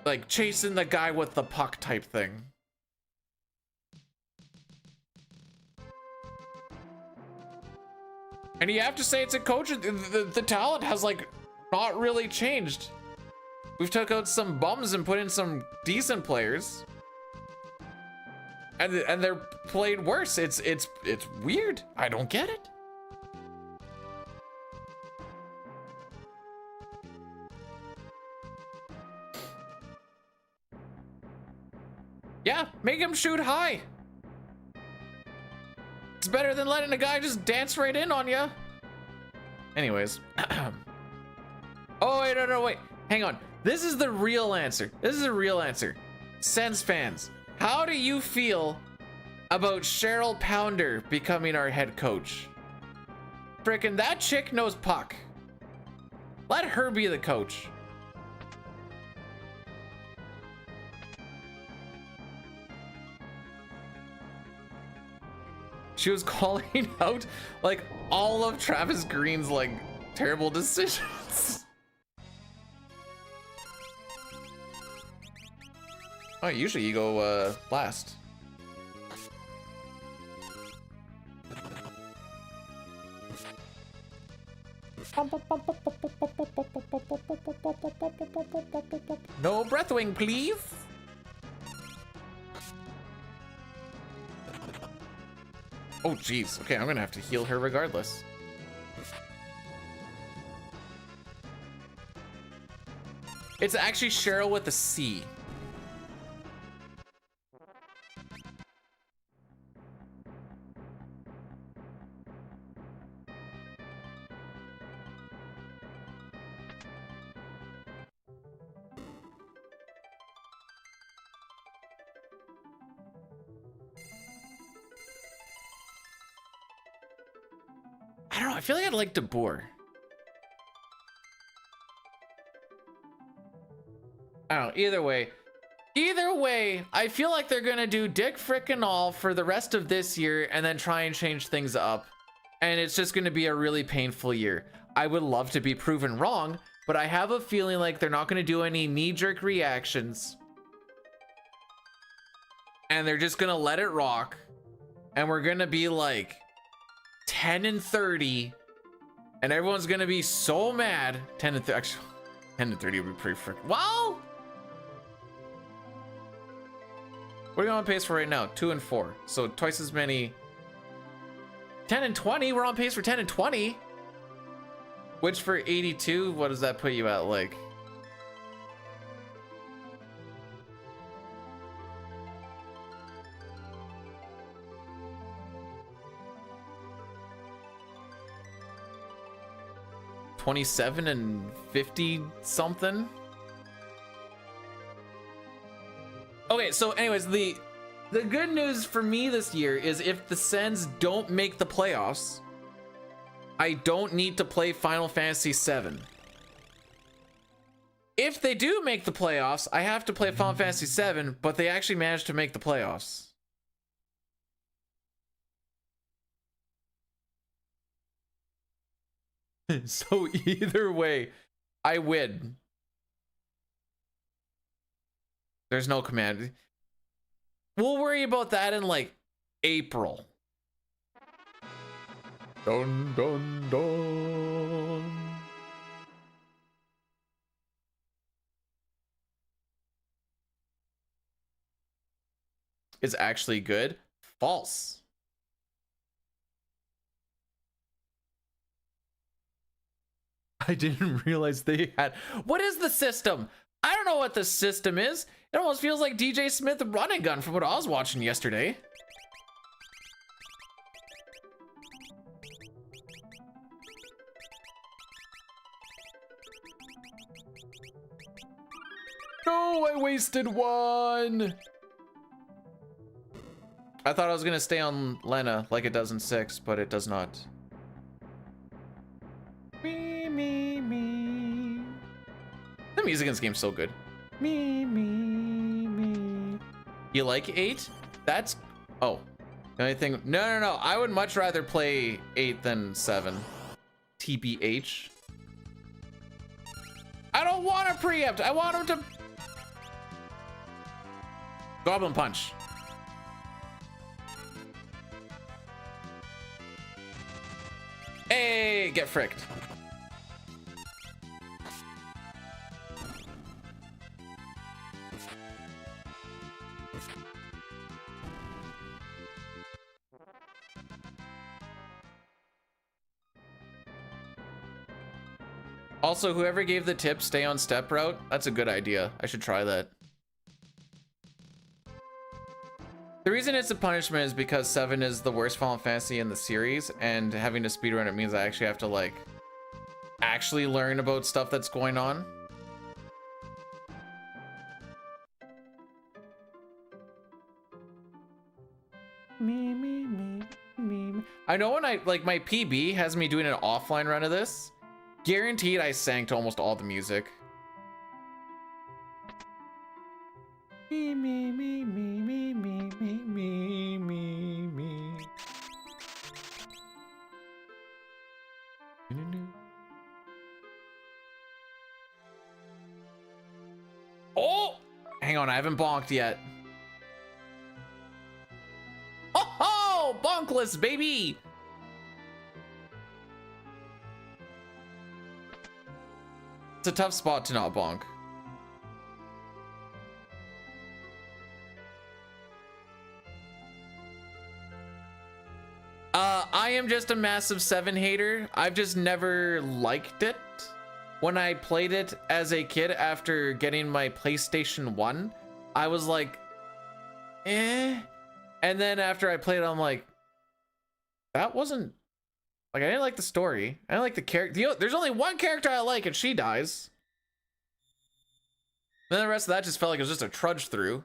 Speaker 1: like chasing the guy with the puck type thing. And you have to say it's a coach. The talent has like not really changed. We've took out some bums and put in some decent players, and they're played worse. It's weird. I don't get it. Yeah, make him shoot high. It's better than letting a guy just dance right in on you. Anyways. Oh, wait, no, wait. Hang on. This is the real answer. This is a real answer. Sens fans, how do you feel about Cheryl Pounder becoming our head coach? Frickin' that chick knows puck. Let her be the coach. She was calling out like all of Travis Green's like terrible decisions. Oh, usually you go last. No breathwing, please. Oh, jeez. Okay, I'm gonna have to heal her regardless. It's actually Cheryl with a C. I don't know. I feel like I'd like DeBoer. I don't know. Either way, I feel like they're gonna do dick frickin' all for the rest of this year and then try and change things up. And it's just gonna be a really painful year. I would love to be proven wrong, but I have a feeling like they're not gonna do any knee-jerk reactions. And they're just gonna let it rock. And we're gonna be like 10-30, and everyone's gonna be so mad. 10-30, actually, 10-30 would be pretty freaking. Wow. What are we on pace for right now? 2 and 4, so twice as many. 10 and 20. We're on pace for 10 and 20. Which for 82, what does that put you at? Like. $27 and 50 something. Okay, so anyways, the good news for me this year is if the Sens don't make the playoffs, I don't need to play Final Fantasy VII. If they do make the playoffs, I have to play Final Fantasy VII, but they actually managed to make the playoffs. So either way, I win. There's no command. We'll worry about that in like April. Dun dun dun. is actually good. False. I didn't realize they had. What is the system? I don't know what the system is. It almost feels like DJ Smith running gun from what I was watching yesterday. No, I wasted one. I thought I was gonna stay on Lena like it does in 6, but it does not. Me, me, me. The music in this game's so good. Me, me, me. You like 8? That's... Oh. The only thing... No. I would much rather play 8 than 7. TBH. I don't want to preempt. I want him to... Goblin Punch. Hey, get fricked. Also, whoever gave the tip, stay on step route, that's a good idea. I should try that. The reason it's a punishment is because 7 is the worst Final Fantasy in the series, and having to speedrun it means I actually have to, like, actually learn about stuff that's going on. Me. I know when I, like, my PB has me doing an offline run of this, guaranteed I sang to almost all the music. Me. Oh! Hang on, I haven't bonked yet. Oh, bonkless, baby! It's a tough spot to not bonk. I am just a massive 7 hater. I've just never liked it. When I played it as a kid after getting my PlayStation 1, I was like, eh. And then after I played it, I'm like, that wasn't, like, I didn't like the story. I didn't like the character. There's only one character I like, and she dies. And then the rest of that just felt like it was just a trudge through.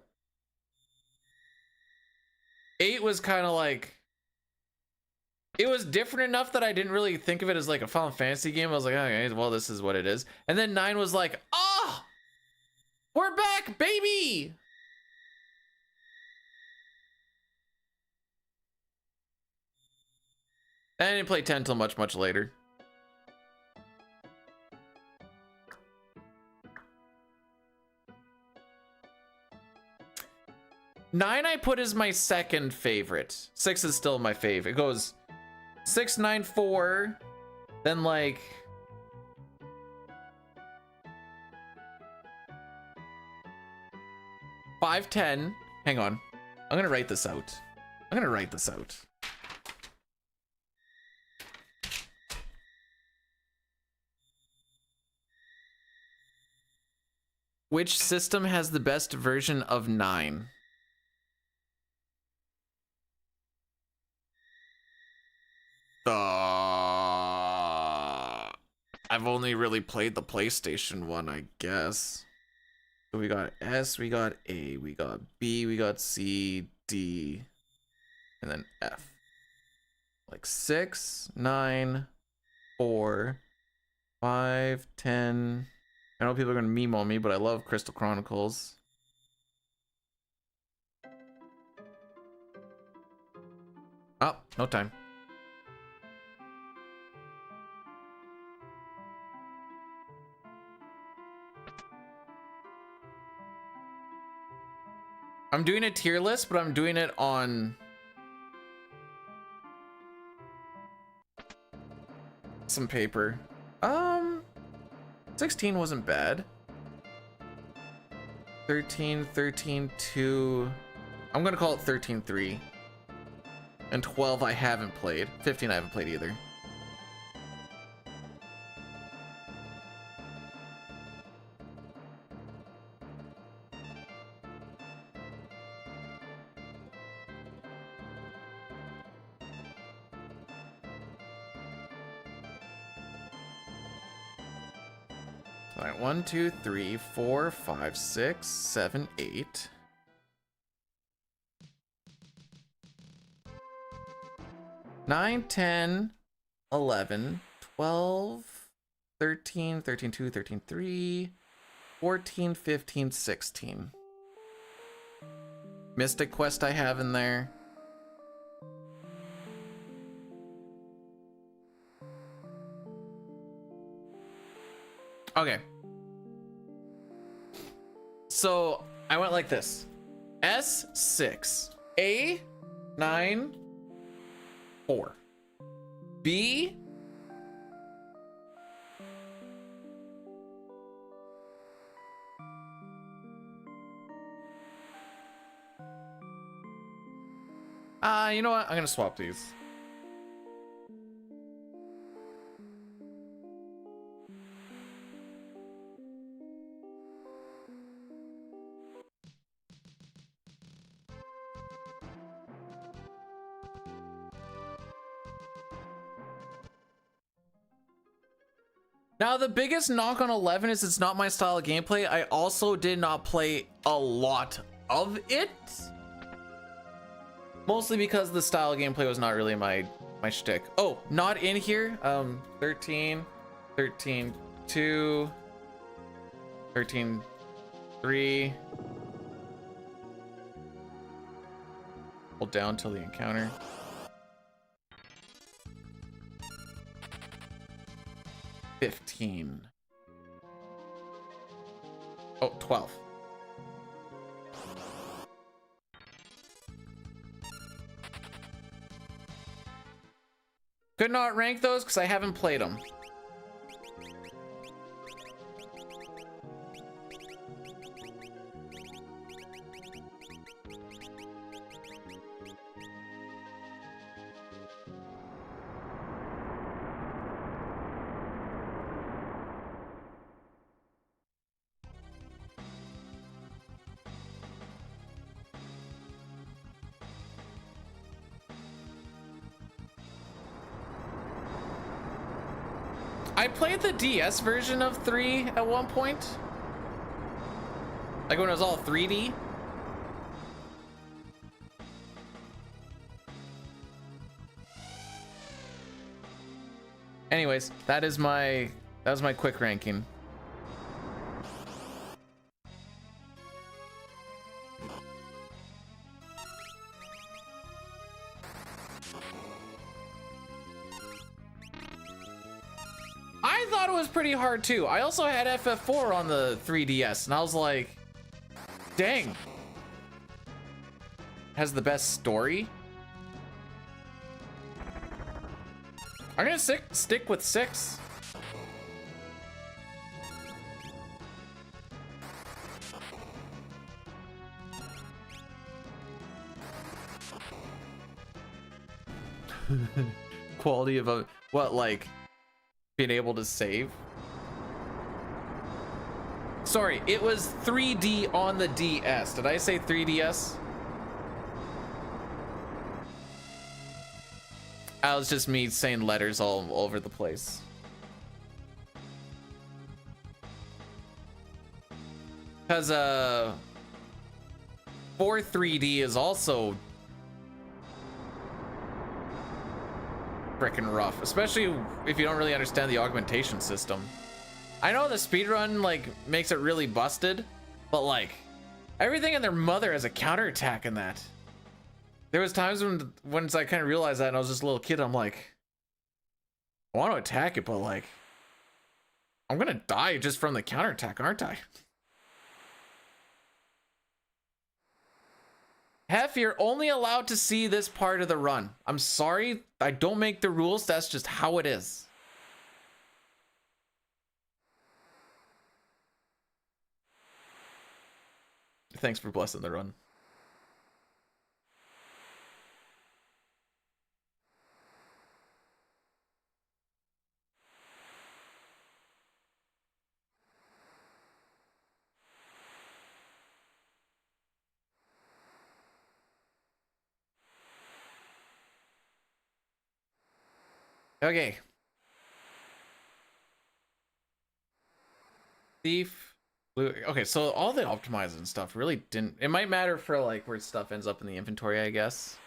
Speaker 1: 8 was kind of like, it was different enough that I didn't really think of it as like a Final Fantasy game. I was like, okay, well, this is what it is. And then 9 was like, oh, we're back, baby. And I didn't play 10 until much, much later. Nine I put as my second favorite. 6 is still my favorite. It goes 6, 9, 4, then like 5, 10. Hang on. I'm gonna write this out. Which system has the best version of 9? I've only really played the PlayStation one, I guess. So we got S, we got A, we got B, we got C, D, and then F. Like 6, 9, 4, 5, 10. I know people are gonna meme on me, but I love Crystal Chronicles. Oh, no time. I'm doing a tier list, but I'm doing it on some paper. 16 wasn't bad. 13, 13, 2. I'm gonna call it 13-3. And 12 I haven't played. 15 I haven't played either. All right, 1, 2, 3, 4, 5, 6, 7, 8. 9, 10, 11, 12, 13, 13, 2, 13, 3, 14, 15, 16. Mystic Quest I have in there. Okay. So I went like this. S6, A9, 4. B, you know what? I'm gonna swap these. Now, the biggest knock on 11 is it's not my style of gameplay. I also did not play a lot of it. Mostly because the style of gameplay was not really my shtick. Oh, not in here. 13, 13, 2, 13, 3. Hold down till the encounter. 15. Oh, 12. Could not rank those because I haven't played them. I played the DS version of 3 at one point. Like when it was all 3D. Anyways, that was my quick ranking. I thought it was pretty hard too. I also had FF4 on the 3DS and I was like, dang. Has the best story. I'm gonna stick with 6. Quality of a what, like being able to save? Sorry, it was 3D on the DS. Did I say 3DS? That was just me saying letters all over the place. Because 4 3D is also freaking rough, especially if you don't really understand the augmentation system. I know the speedrun like makes it really busted, but like everything and their mother has a counterattack in that. There was times when I kind of realized that and I was just a little kid, I'm like, I want to attack it, but like I'm gonna die just from the counterattack, aren't I? Hef, you're only allowed to see this part of the run. I'm sorry, I don't make the rules, that's just how it is. Thanks for blessing the run. Okay. Thief. Okay, so all the optimizing and stuff really didn't. It might matter for like where stuff ends up in the inventory, I guess.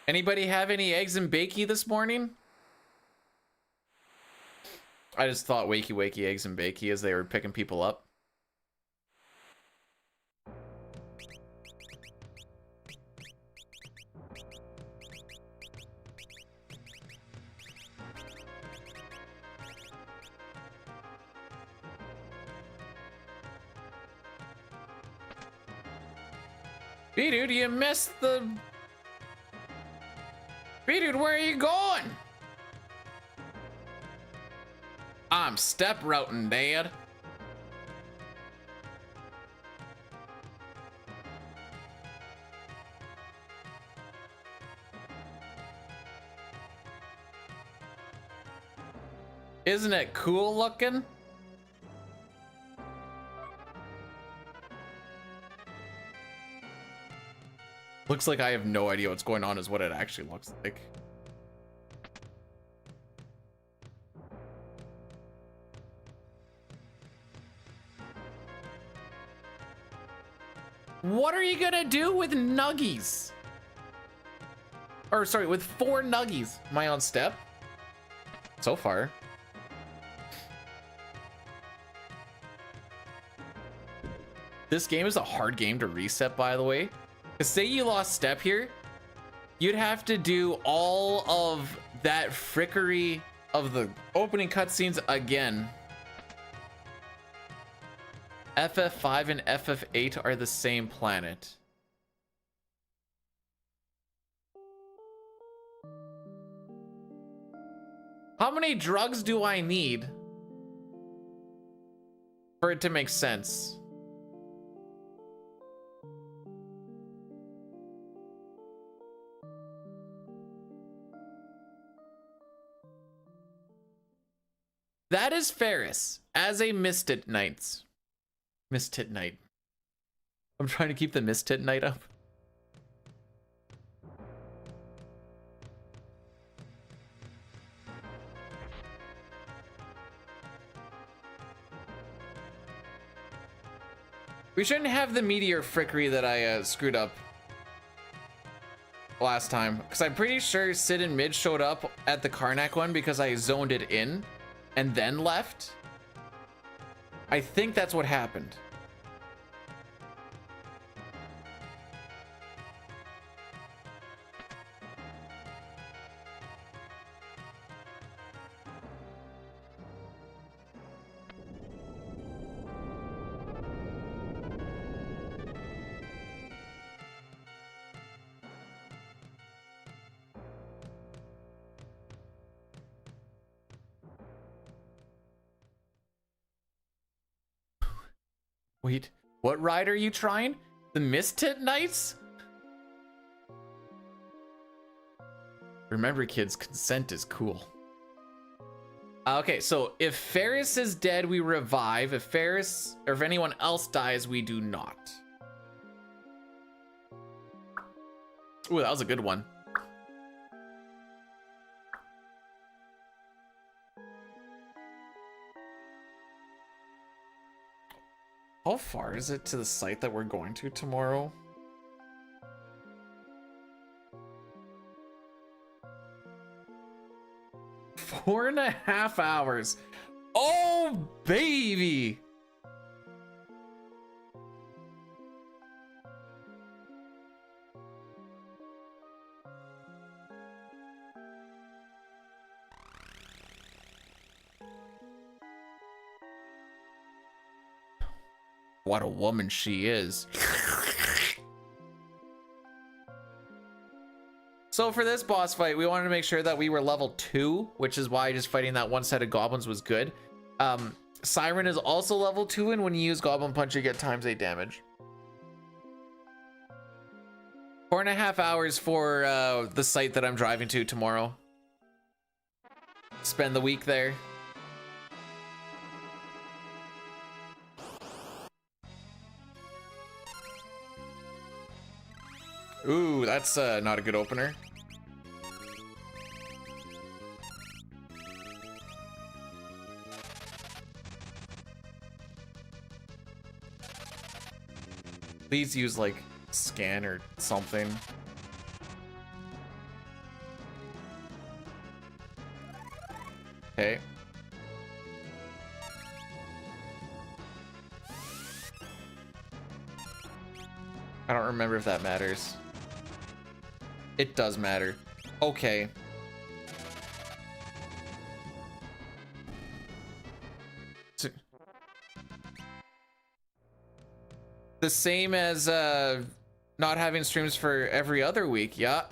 Speaker 1: Anybody have any eggs and bakey this morning? I just thought wakey wakey eggs and bakey as they were picking people up. B-dude, you missed the... B-dude, where are you going? I'm step routing, Dad. Isn't it cool looking? Looks like I have no idea what's going on is what it actually looks like. What are you gonna do with nuggies? Or sorry, with 4 nuggies. Am I on step? So far. This game is a hard game to reset, by the way. Say you lost step here, you'd have to do all of that frickery of the opening cutscenes again. FF5 and FF8 are the same planet. How many drugs do I need for it to make sense? That is Ferris as a Mistit Knight. Mistit Knight. I'm trying to keep the Mistit Knight up. We shouldn't have the meteor frickery that I screwed up last time, because I'm pretty sure Sid and Mid showed up at the Karnak one because I zoned it in and then left. I think that's what happened. Wait, what ride are you trying? The Mistit Knights? Remember, kids, consent is cool. Okay, so if Ferris is dead, we revive. If Ferris, or if anyone else dies, we do not. Ooh, that was a good one. How far is it to the site that we're going to tomorrow? Four and a half hours. Oh, baby. What a woman she is. So for this boss fight, we wanted to make sure that we were level 2, which is why just fighting that one set of goblins was good. Siren is also level 2, and when you use Goblin Punch, you get ×8 damage. 4.5 hours for the site that I'm driving to tomorrow. Spend the week there. Ooh, that's not a good opener. Please use like scan or something. Okay. I don't remember if that matters. It does matter. Okay. The same as not having streams for every other week, yeah.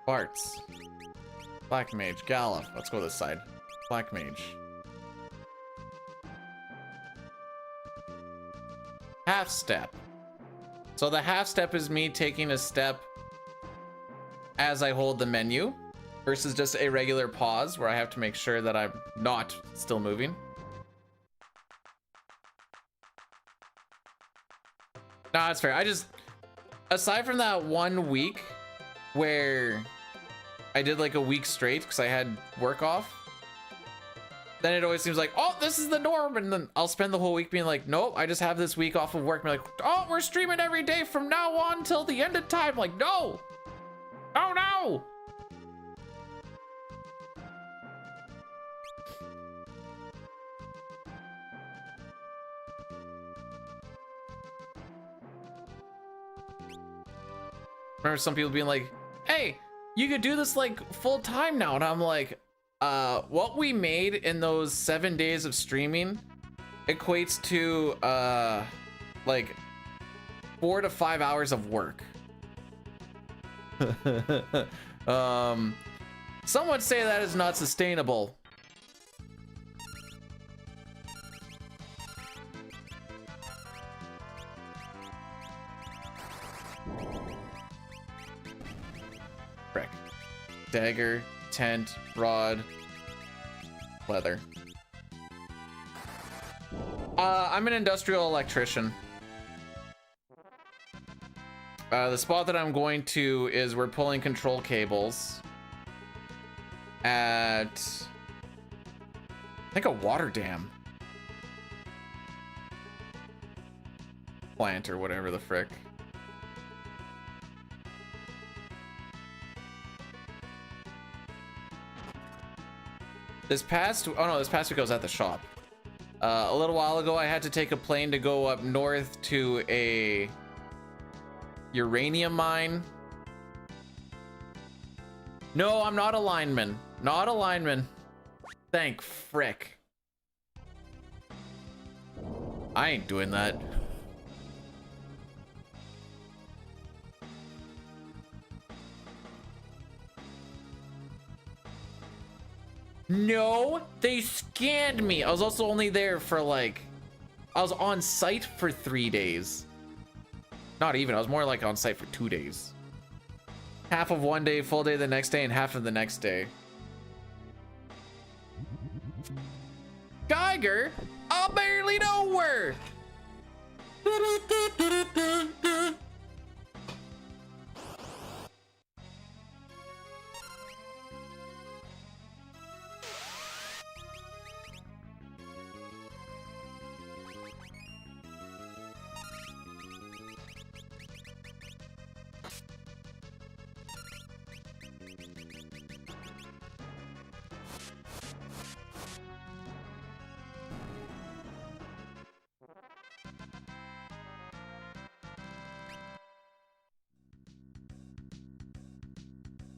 Speaker 1: Barts. Black Mage. Gala. Let's go this side. Black Mage. Half step. So the half step is me taking a step as I hold the menu versus just a regular pause where I have to make sure that I'm not still moving. No, that's fair. I just, aside from that 1 week where I did like a week straight because I had work off, then it always seems like, oh, this is the norm. And then I'll spend the whole week being like, nope, I just have this week off of work. And be like, oh, we're streaming every day from now on till the end of time. Like, no. Oh, no. Remember some people being like, hey, you could do this like full time now. And I'm like, what we made in those 7 days of streaming equates to like 4 to 5 hours of work. Some would say that is not sustainable. Frick. Dagger, tent, rod, leather. I'm an industrial electrician. The spot that I'm going to is we're pulling control cables at, I think, a water dam plant or whatever the frick. This past week I was at the shop. A little while ago, I had to take a plane to go up north to a uranium mine. No, I'm not a lineman. Not a lineman. Thank frick. I ain't doing that. No, they scanned me. I was also only there for like, I was on site for 3 days. Not even, I was more like on site for 2 days. Half of one day, full day the next day, and half of the next day. Geiger? I barely know her.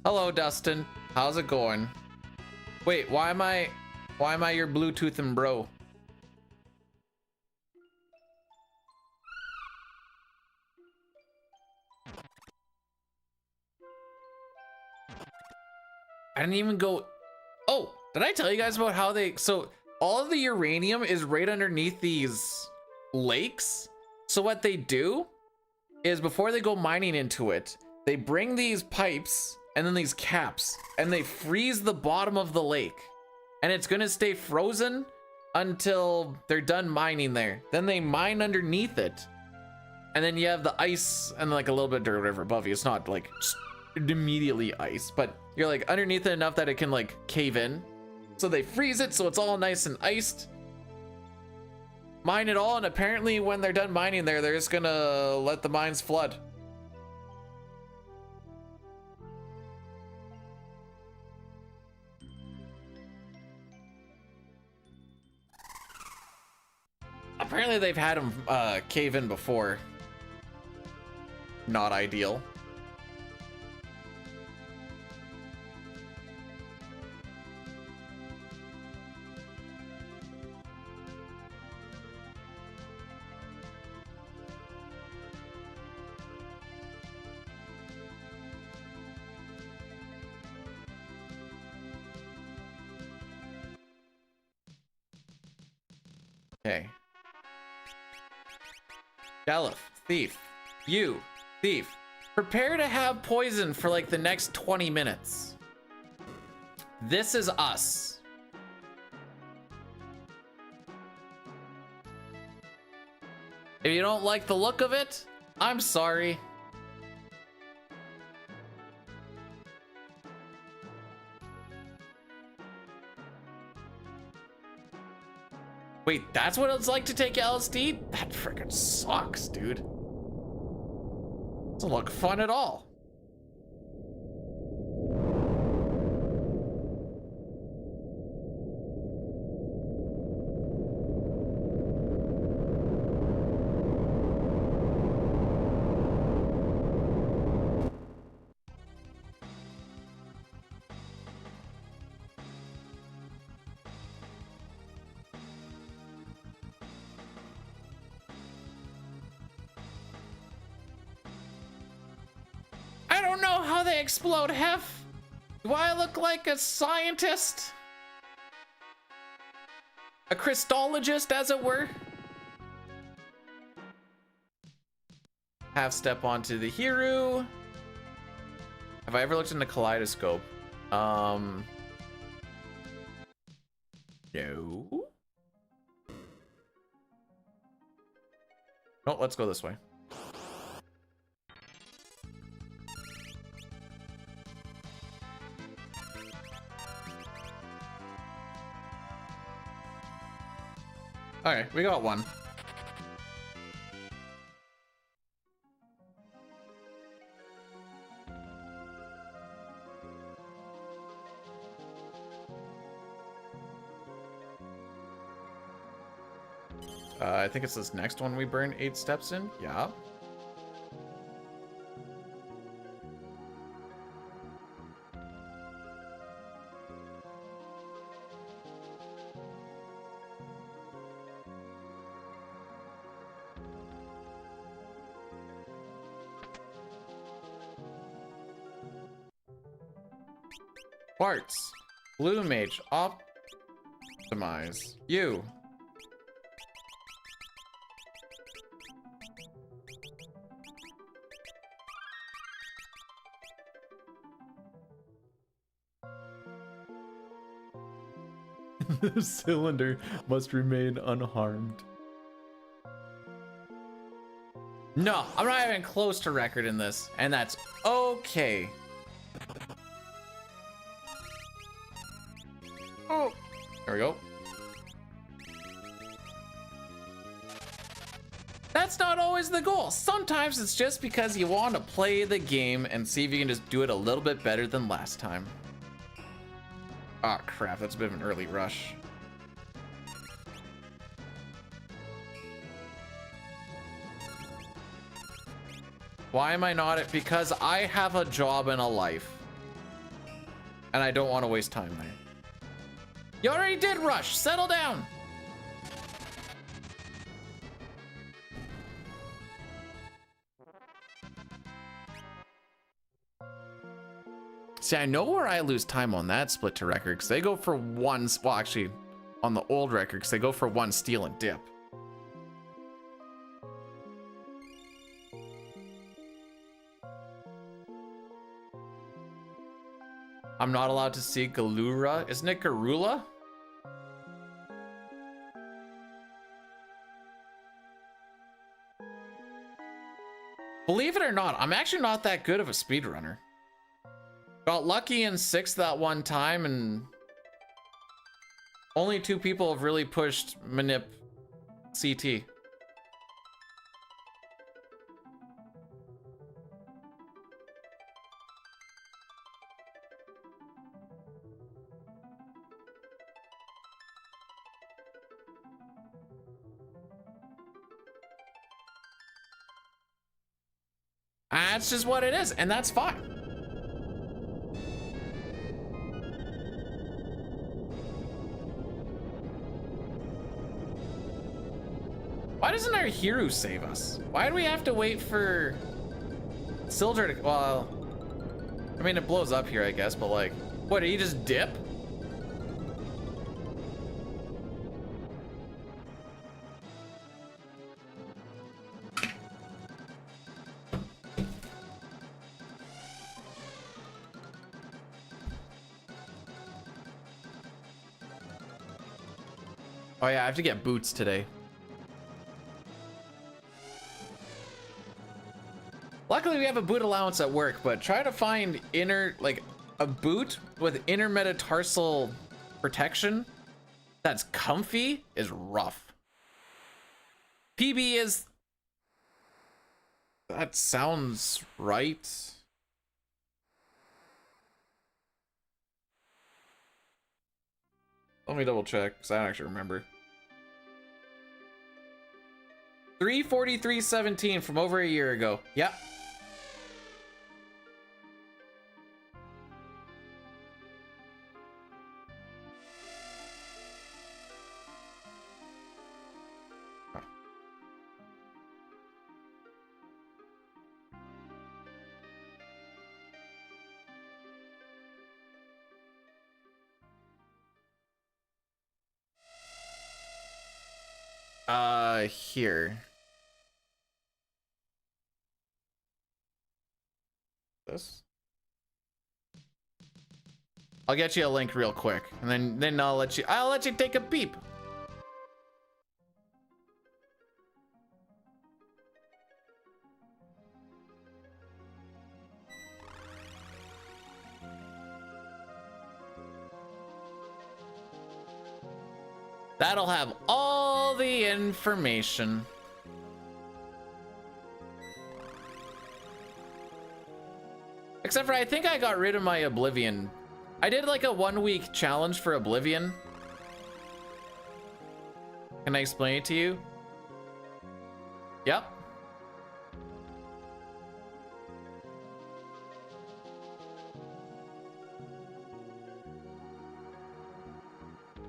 Speaker 1: Hello, Dustin. How's it going? Wait, why am I your Bluetooth and bro? I didn't even go. Oh, did I tell you guys about how so all of the uranium is right underneath these lakes? So what they do is before they go mining into it, they bring these pipes and then these caps and they freeze the bottom of the lake, and it's gonna stay frozen until they're done mining there. Then they mine underneath it, and then you have the ice and like a little bit of dirt or whatever above you. It's not like just immediately ice, but you're like underneath it enough that it can like cave in. So they freeze it so it's all nice and iced. Mine it all, and apparently when they're done mining there, they're just gonna let the mines flood. Apparently they've had them cave in before. Not ideal. Okay. Galif, thief. You, thief. Prepare to have poison for like the next 20 minutes. This is us. If you don't like the look of it, I'm sorry. Wait, that's what it's like to take LSD? That freaking sucks, dude. Doesn't look fun at all. I don't know how they explode, Hef. Do I look like a scientist? A crystallogist, as it were? Half step onto the Hiru. Have I ever looked into Kaleidoscope? No. Oh, let's go this way. Okay, we got one. I think it's this next one we burn 8 steps in. Yeah. Quartz. Blue Mage. Optimize. You. The cylinder must remain unharmed. No, I'm not even close to record in this, and that's okay. Oh, there we go. That's not always the goal. Sometimes it's just because you want to play the game and see if you can just do it a little bit better than last time. Oh crap, that's a bit of an early rush. Why am I not at? Because I have a job and a life. And I don't want to waste time there. You already did rush, settle down. See, I know where I lose time on that split to record, because they go for one, well, actually, on the old record, because they go for one steal and dip. I'm not allowed to see Galura. Isn't it Garula? Believe it or not, I'm actually not that good of a speedrunner. Got lucky in 6th that one time, and only 2 people have really pushed Manip CT. That's just what it is, and that's fine. Why doesn't our hero save us? Why do we have to wait for Silder to, well, I mean, it blows up here, I guess, but like, what, did he just dip? Oh yeah, I have to get boots today. Luckily we have a boot allowance at work, but try to find a boot with inner metatarsal protection that's comfy is rough. PB is... That sounds right. Let me double check, because I don't actually remember. 343.17 from over a year ago. Yep. Here. This? I'll get you a link real quick, and then I'll let you take a peep. That'll have all the information. Except for I think I got rid of my Oblivion. I did like a 1-week challenge for Oblivion. Can I explain it to you? Yep.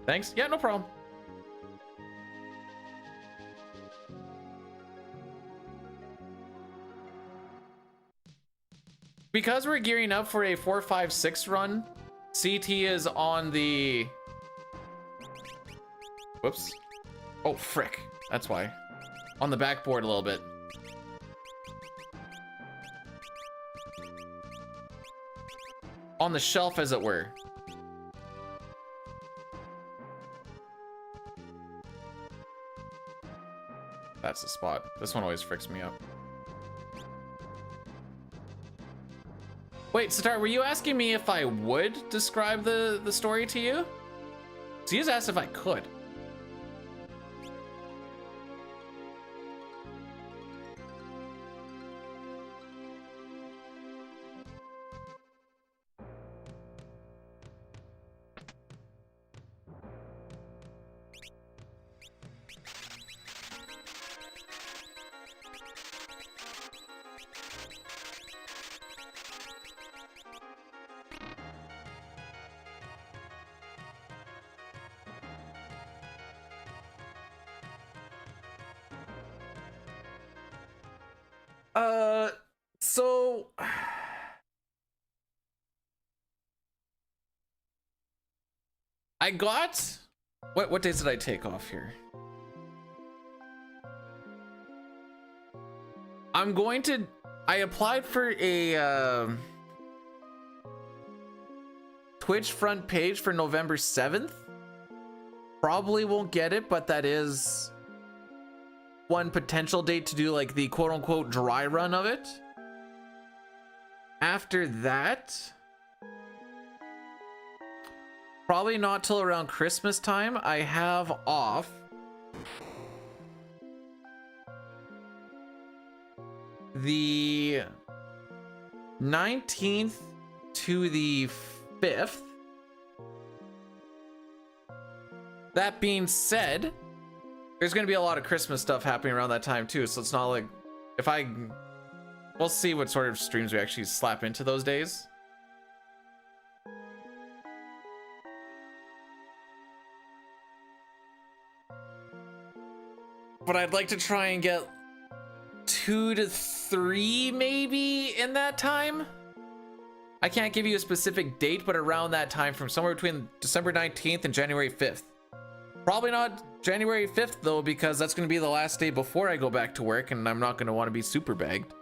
Speaker 1: Thanks. Yeah, no problem. Because we're gearing up for a 4-5-6 run, CT is on the... Whoops. Oh, frick. That's why. On the backboard a little bit. On the shelf, as it were. That's the spot. This one always freaks me up. Wait, Sitar, were you asking me if I would describe the story to you? So you just asked if I could. So I got what days did I take off here? I applied for a Twitch front page for November 7th. Probably won't get it, but that is one potential date to do like the quote unquote dry run of it. After that, probably not till around Christmas time. I have off the 19th to the 5th. That being said, there's going to be a lot of Christmas stuff happening around that time too, so it's not like we'll see what sort of streams we actually slap into those days. But I'd like to try and get 2 to 3 maybe in that time. I can't give you a specific date, but around that time, from somewhere between December 19th and January 5th. Probably not January 5th though, because that's going to be the last day before I go back to work, and I'm not going to want to be super bagged.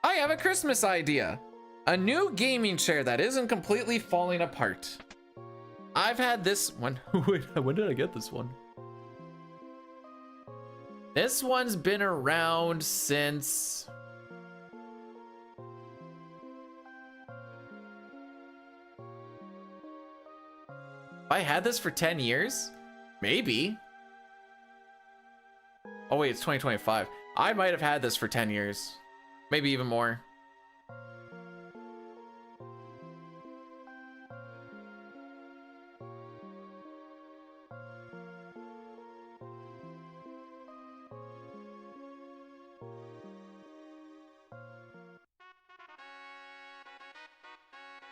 Speaker 1: I have a Christmas idea. A new gaming chair that isn't completely falling apart. I've had this one. Wait, when did I get this one? This one's been around since... I had this for 10 years? Maybe. Oh wait, it's 2025. I might have had this for 10 years. Maybe even more.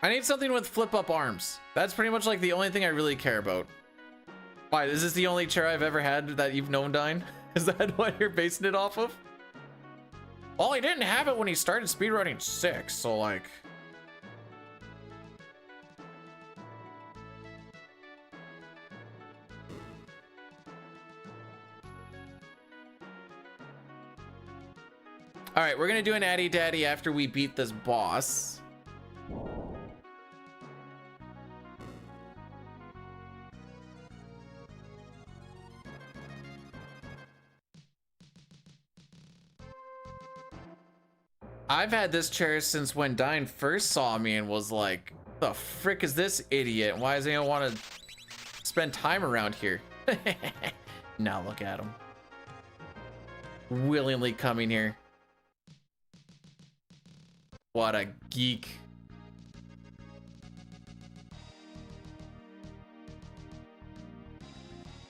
Speaker 1: I need something with flip up arms. That's pretty much like the only thing I really care about. Why, is this the only chair I've ever had that you've known, Dine? Is that what you're basing it off of? Well, he didn't have it when he started speedrunning 6, so like... Alright, we're gonna do an Addy Daddy after we beat this boss. I've had this chair since when Dine first saw me and was like, the frick is this idiot? Why does anyone want to spend time around here? Now look at him. Willingly coming here. What a geek.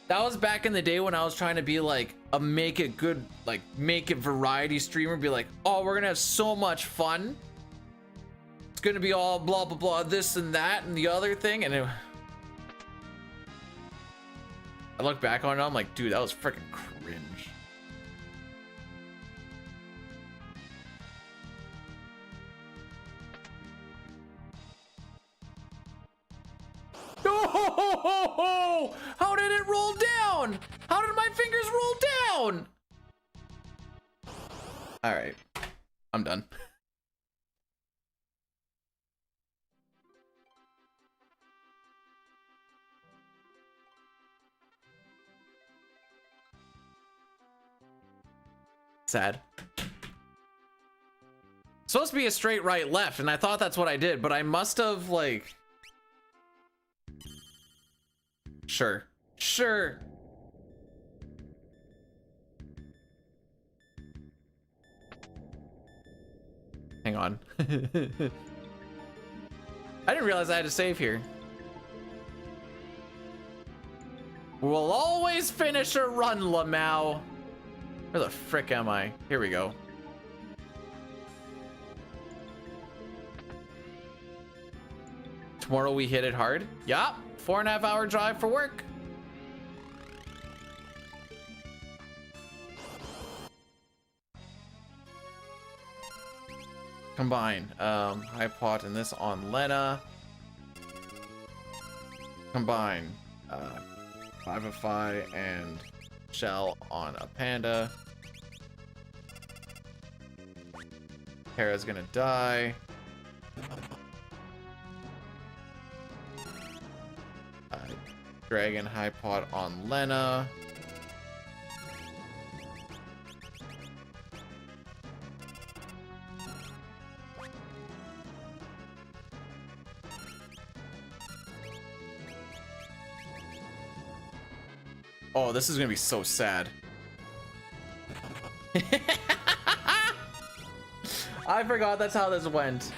Speaker 1: That was back in the day when I was trying to be like a make it good, like make it variety streamer. Be like, oh, we're gonna have so much fun. It's gonna be all blah, blah, blah, this and that and the other thing. And I look back on it, I'm like, dude, that was freaking cringe. Oh, how did it roll down? How did my fingers roll down? All right, I'm done. Sad. It's supposed to be a straight right left, and I thought that's what I did, but I must have like... Sure. Hang on. I didn't realize I had to save here. We'll always finish a run, Lamau. Where the frick am I? Here we go. Tomorrow we hit it hard. Yup. 4.5 hour drive for work. Combine high pot and this on Lena. Combine 5 of 5 and shell on a panda. Hera's gonna die. Dragon high pot on Lena. Oh, this is gonna be so sad. I forgot that's how this went.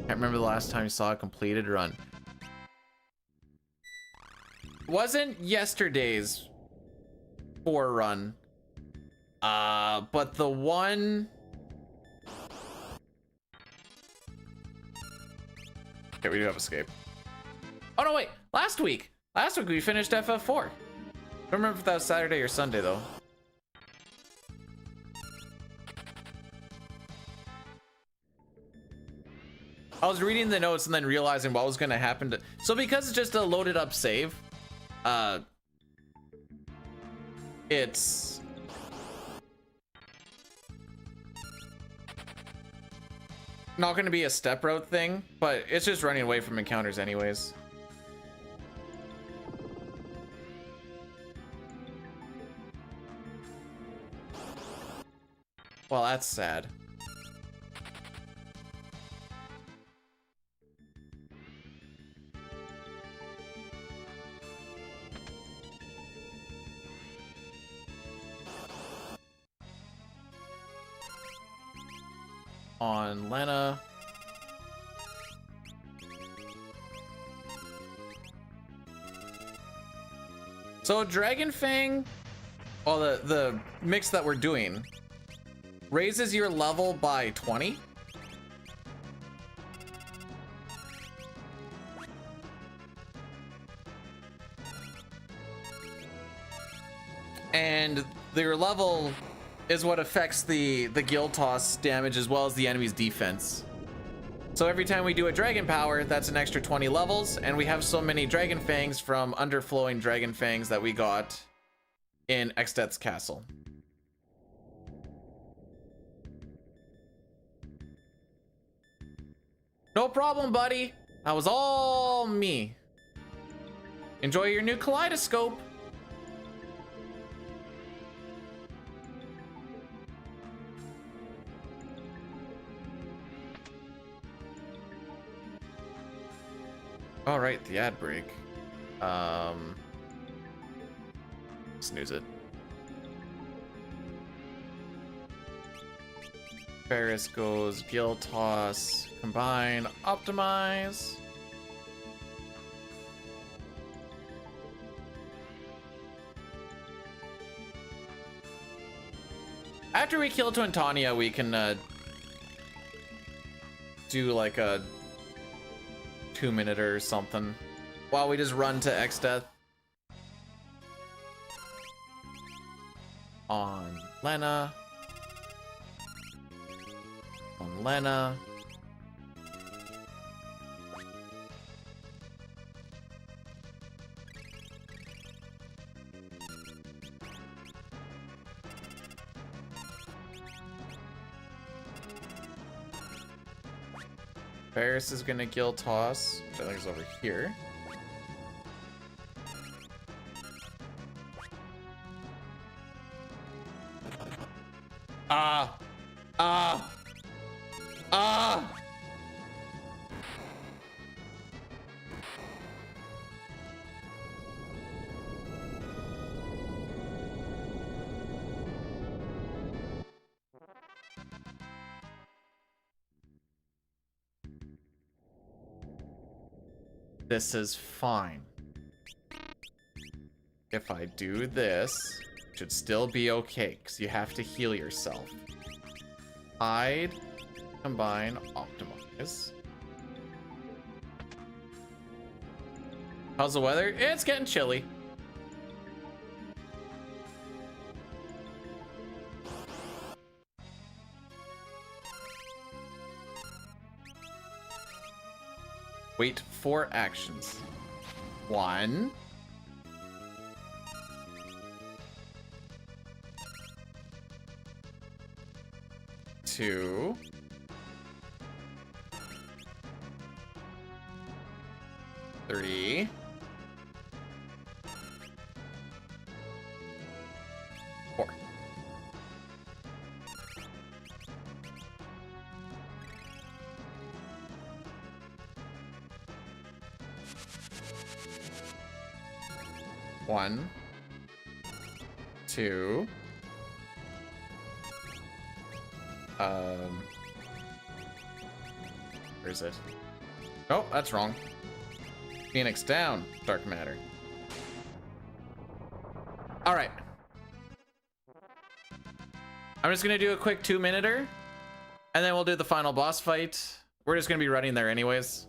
Speaker 1: Can't remember the last time you saw a completed run. Wasn't yesterday's 4 run. But the one. Okay, we do have escape. Oh no, wait, last week we finished FF4. Don't remember if that was Saturday or Sunday though. I was reading the notes and then realizing what was gonna happen to, so because it's just a loaded up save, it's not gonna be a step route thing, but it's just running away from encounters anyways. Well, that's sad. On Lena. So Dragon Fang, well, the mix that we're doing raises your level by 20. And your level is what affects the guild toss damage as well as the enemy's defense. So every time we do a dragon power, that's an extra 20 levels, and we have so many dragon fangs from underflowing dragon fangs that we got in Exdeath's castle. No problem, buddy. That was all me. Enjoy your new kaleidoscope. All right, the ad break. Snooze it. Ferris goes Gil Toss, combine, optimize. After we kill Twintania, we can do like a 2-minute or something while we just run to Exdeath. On Lena. On Lena. Ferris is gonna Gil Toss, which I think is over here. This is fine. If I do this, it should still be okay, because you have to heal yourself. Hide, combine, optimize. How's the weather? It's getting chilly. Wait 4 actions. 1. 2. 3. 4. One, 2. Where is it? Oh, that's wrong. Phoenix down, dark matter. All right. I'm just gonna do a quick 2-minuter, and then we'll do the final boss fight. We're just gonna be running there anyways.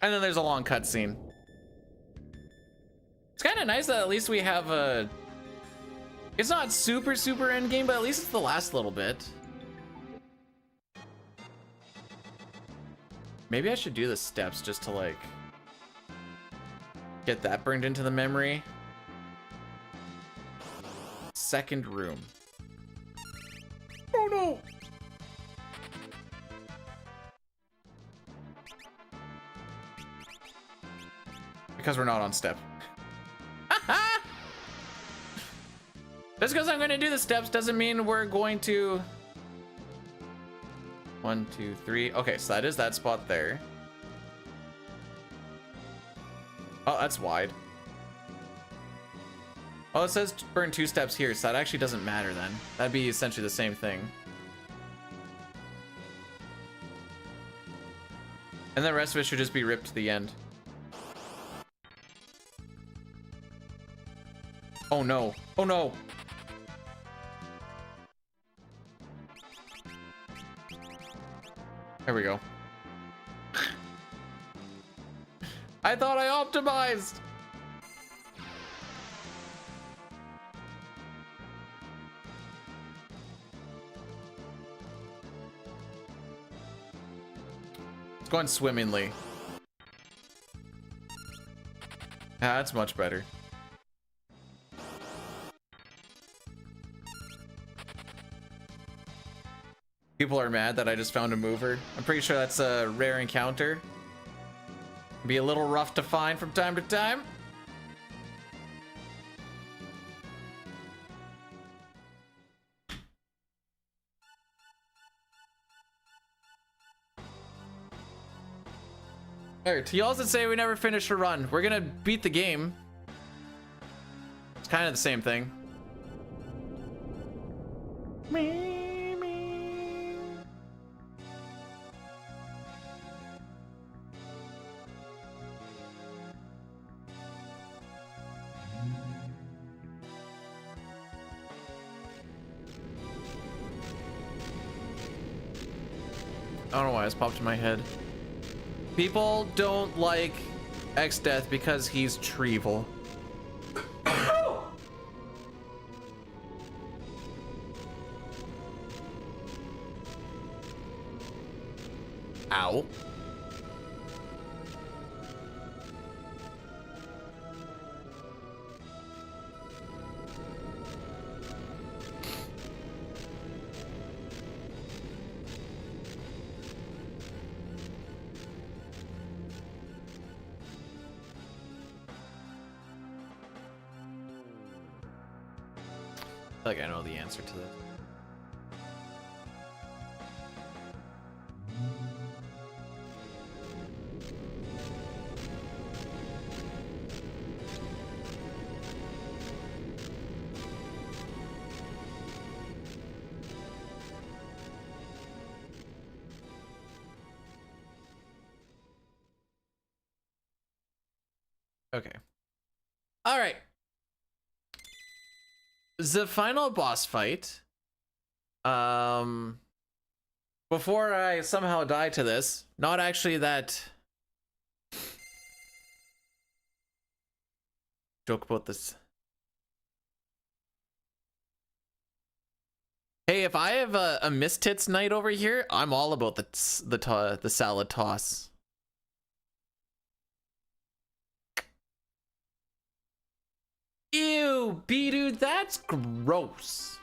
Speaker 1: And then there's a long cutscene. It's kind of nice that at least we have a... It's not super end game, but at least it's the last little bit. Maybe I should do the steps just to like get that burned into the memory. Second room. Oh no! Because we're not on step. Just because I'm going to do the steps doesn't mean we're going to... 1, 2, 3. Okay, so that is that spot there. Oh, that's wide. Oh, it says burn 2 steps here, so that actually doesn't matter then. That'd be essentially the same thing. And the rest of it should just be ripped to the end. Oh no. Oh no. There we go. I thought I optimized. It's going swimmingly. Ah, that's much better. People are mad that I just found a mover. I'm pretty sure that's a rare encounter. Be a little rough to find from time to time. Alright, to y'all that say we never finish a run, we're gonna beat the game. It's kind of the same thing. I don't know why this popped in my head. People don't like X-Death because he's Trevel. Ow. Like I know the answer to this. Okay. All right. The final boss fight. Before I somehow die to this, not actually that joke about this. Hey, if I have a Miss Tits night over here, I'm all about the salad toss. Ew, B-dude, that's gross.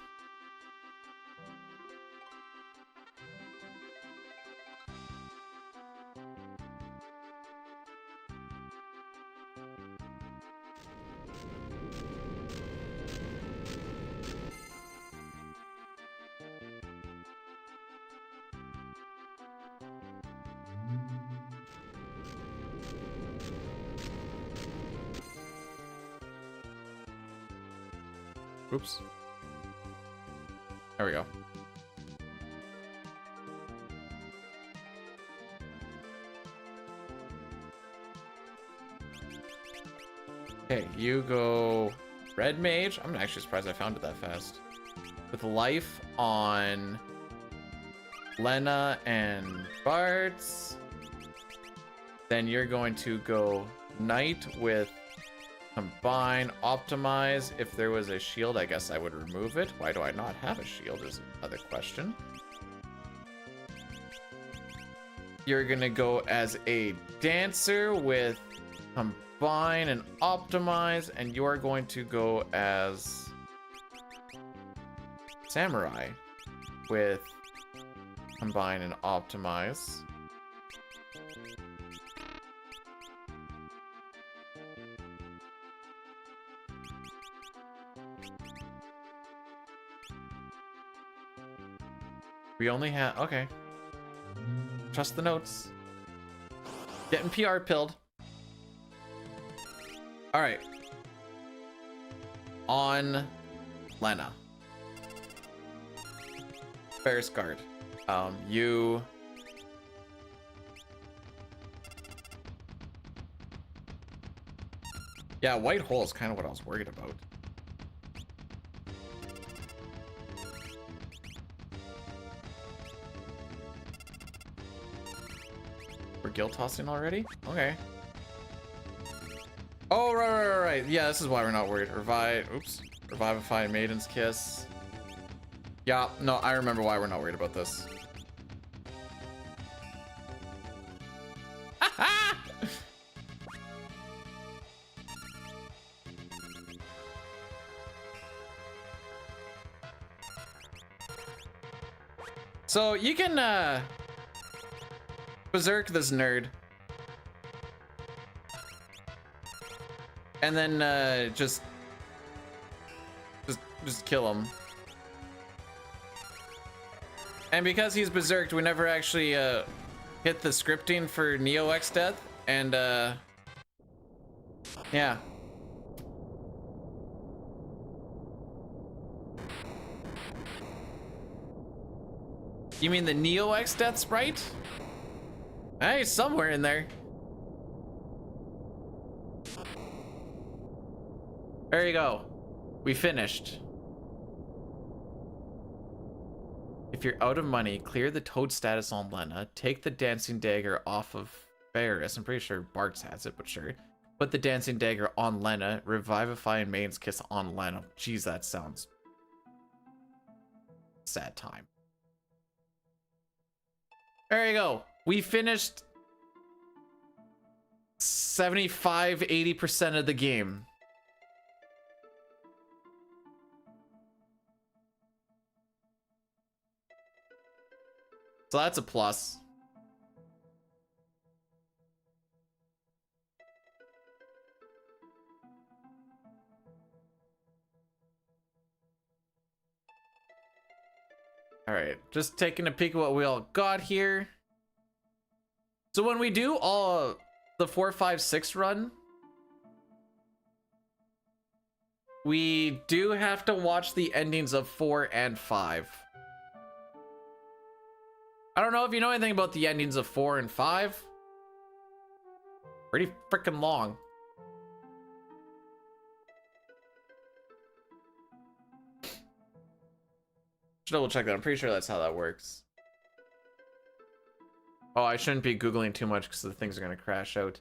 Speaker 1: Oops. There we go. Okay, you go red mage. I'm actually surprised I found it that fast. With life on Lena and Bart's. Then you're going to go knight with combine, optimize. If there was a shield, I guess I would remove it. Why do I not have a shield is another question. You're gonna go as a dancer with combine and optimize, and you're going to go as samurai with combine and optimize. We only have, okay. Trust the notes. Getting PR pilled. All right. On Lena. Ferris guard. You. Yeah, white hole is kind of what I was worried about. We're guild tossing already? Okay. Oh, right. Yeah, this is why we're not worried. Revivify Maiden's Kiss. Yeah, no, I remember why we're not worried about this. So you can berserk this nerd and then just kill him. And because he's berserked, we never actually hit the scripting for Neo X death, and yeah. You mean the Neo X death sprite? Hey, somewhere in there. There you go. We finished. If you're out of money, clear the toad status on Lena. Take the dancing dagger off of Ferris. I'm pretty sure Bart's has it, but sure. Put the dancing dagger on Lena. Revivify and Maiden's Kiss on Lena. Jeez, that sounds sad time. There you go. We finished 75-80% of the game. So that's a plus. All right, just taking a peek at what we all got here. So when we do all the 4, 5, 6 run, we do have to watch the endings of 4 and 5. I don't know if you know anything about the endings of 4 and 5. Pretty freaking long. Should double check that. I'm pretty sure that's how that works. Oh, I shouldn't be Googling too much because the things are going to crash out.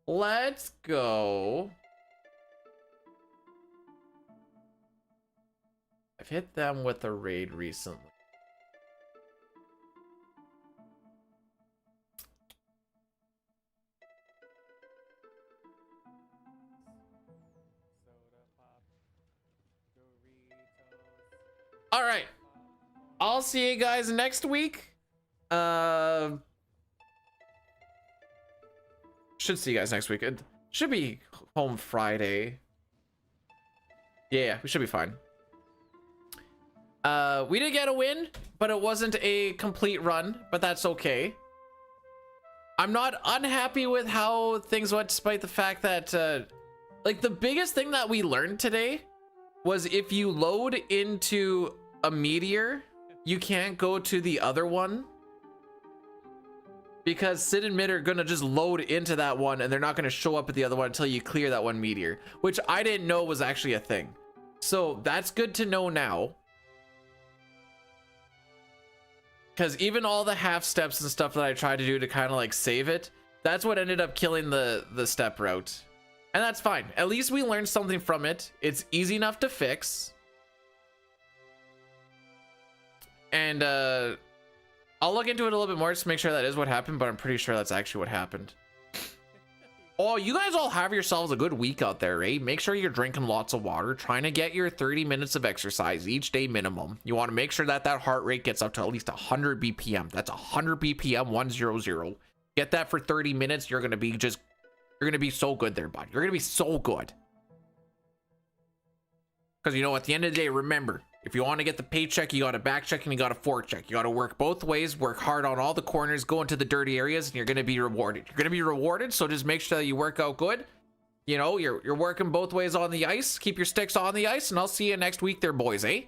Speaker 1: Let's go. I've hit them with a raid recently. All right, I'll see you guys next week. Should see you guys next week. It should be home Friday. Yeah, we should be fine. We did get a win, but it wasn't a complete run, but that's okay. I'm not unhappy with how things went, despite the fact that like the biggest thing that we learned today was if you load into a meteor, you can't go to the other one, because Sid and Mid are gonna just load into that one and they're not gonna show up at the other one until you clear that one meteor, which I didn't know was actually a thing. So that's good to know now, because even all the half steps and stuff that I tried to do to kind of like save it, that's what ended up killing the step route. And that's fine. At least we learned something from it. It's easy enough to fix. And I'll look into it a little bit more just to make sure that is what happened, but I'm pretty sure that's actually what happened. Oh, you guys all have yourselves a good week out there, eh? Make sure you're drinking lots of water, trying to get your 30 minutes of exercise each day minimum. You want to make sure that that heart rate gets up to at least 100 BPM. That's 100 BPM, 100. Get that for 30 minutes. You're going to be so good there, bud. You're going to be so good. Because, you know, at the end of the day, remember, if you want to get the paycheck, you got to back check and you got to fork check. You got to work both ways, work hard on all the corners, go into the dirty areas, and you're going to be rewarded. You're going to be rewarded, so just make sure that you work out good. You know, you're working both ways on the ice. Keep your sticks on the ice, and I'll see you next week there, boys, eh?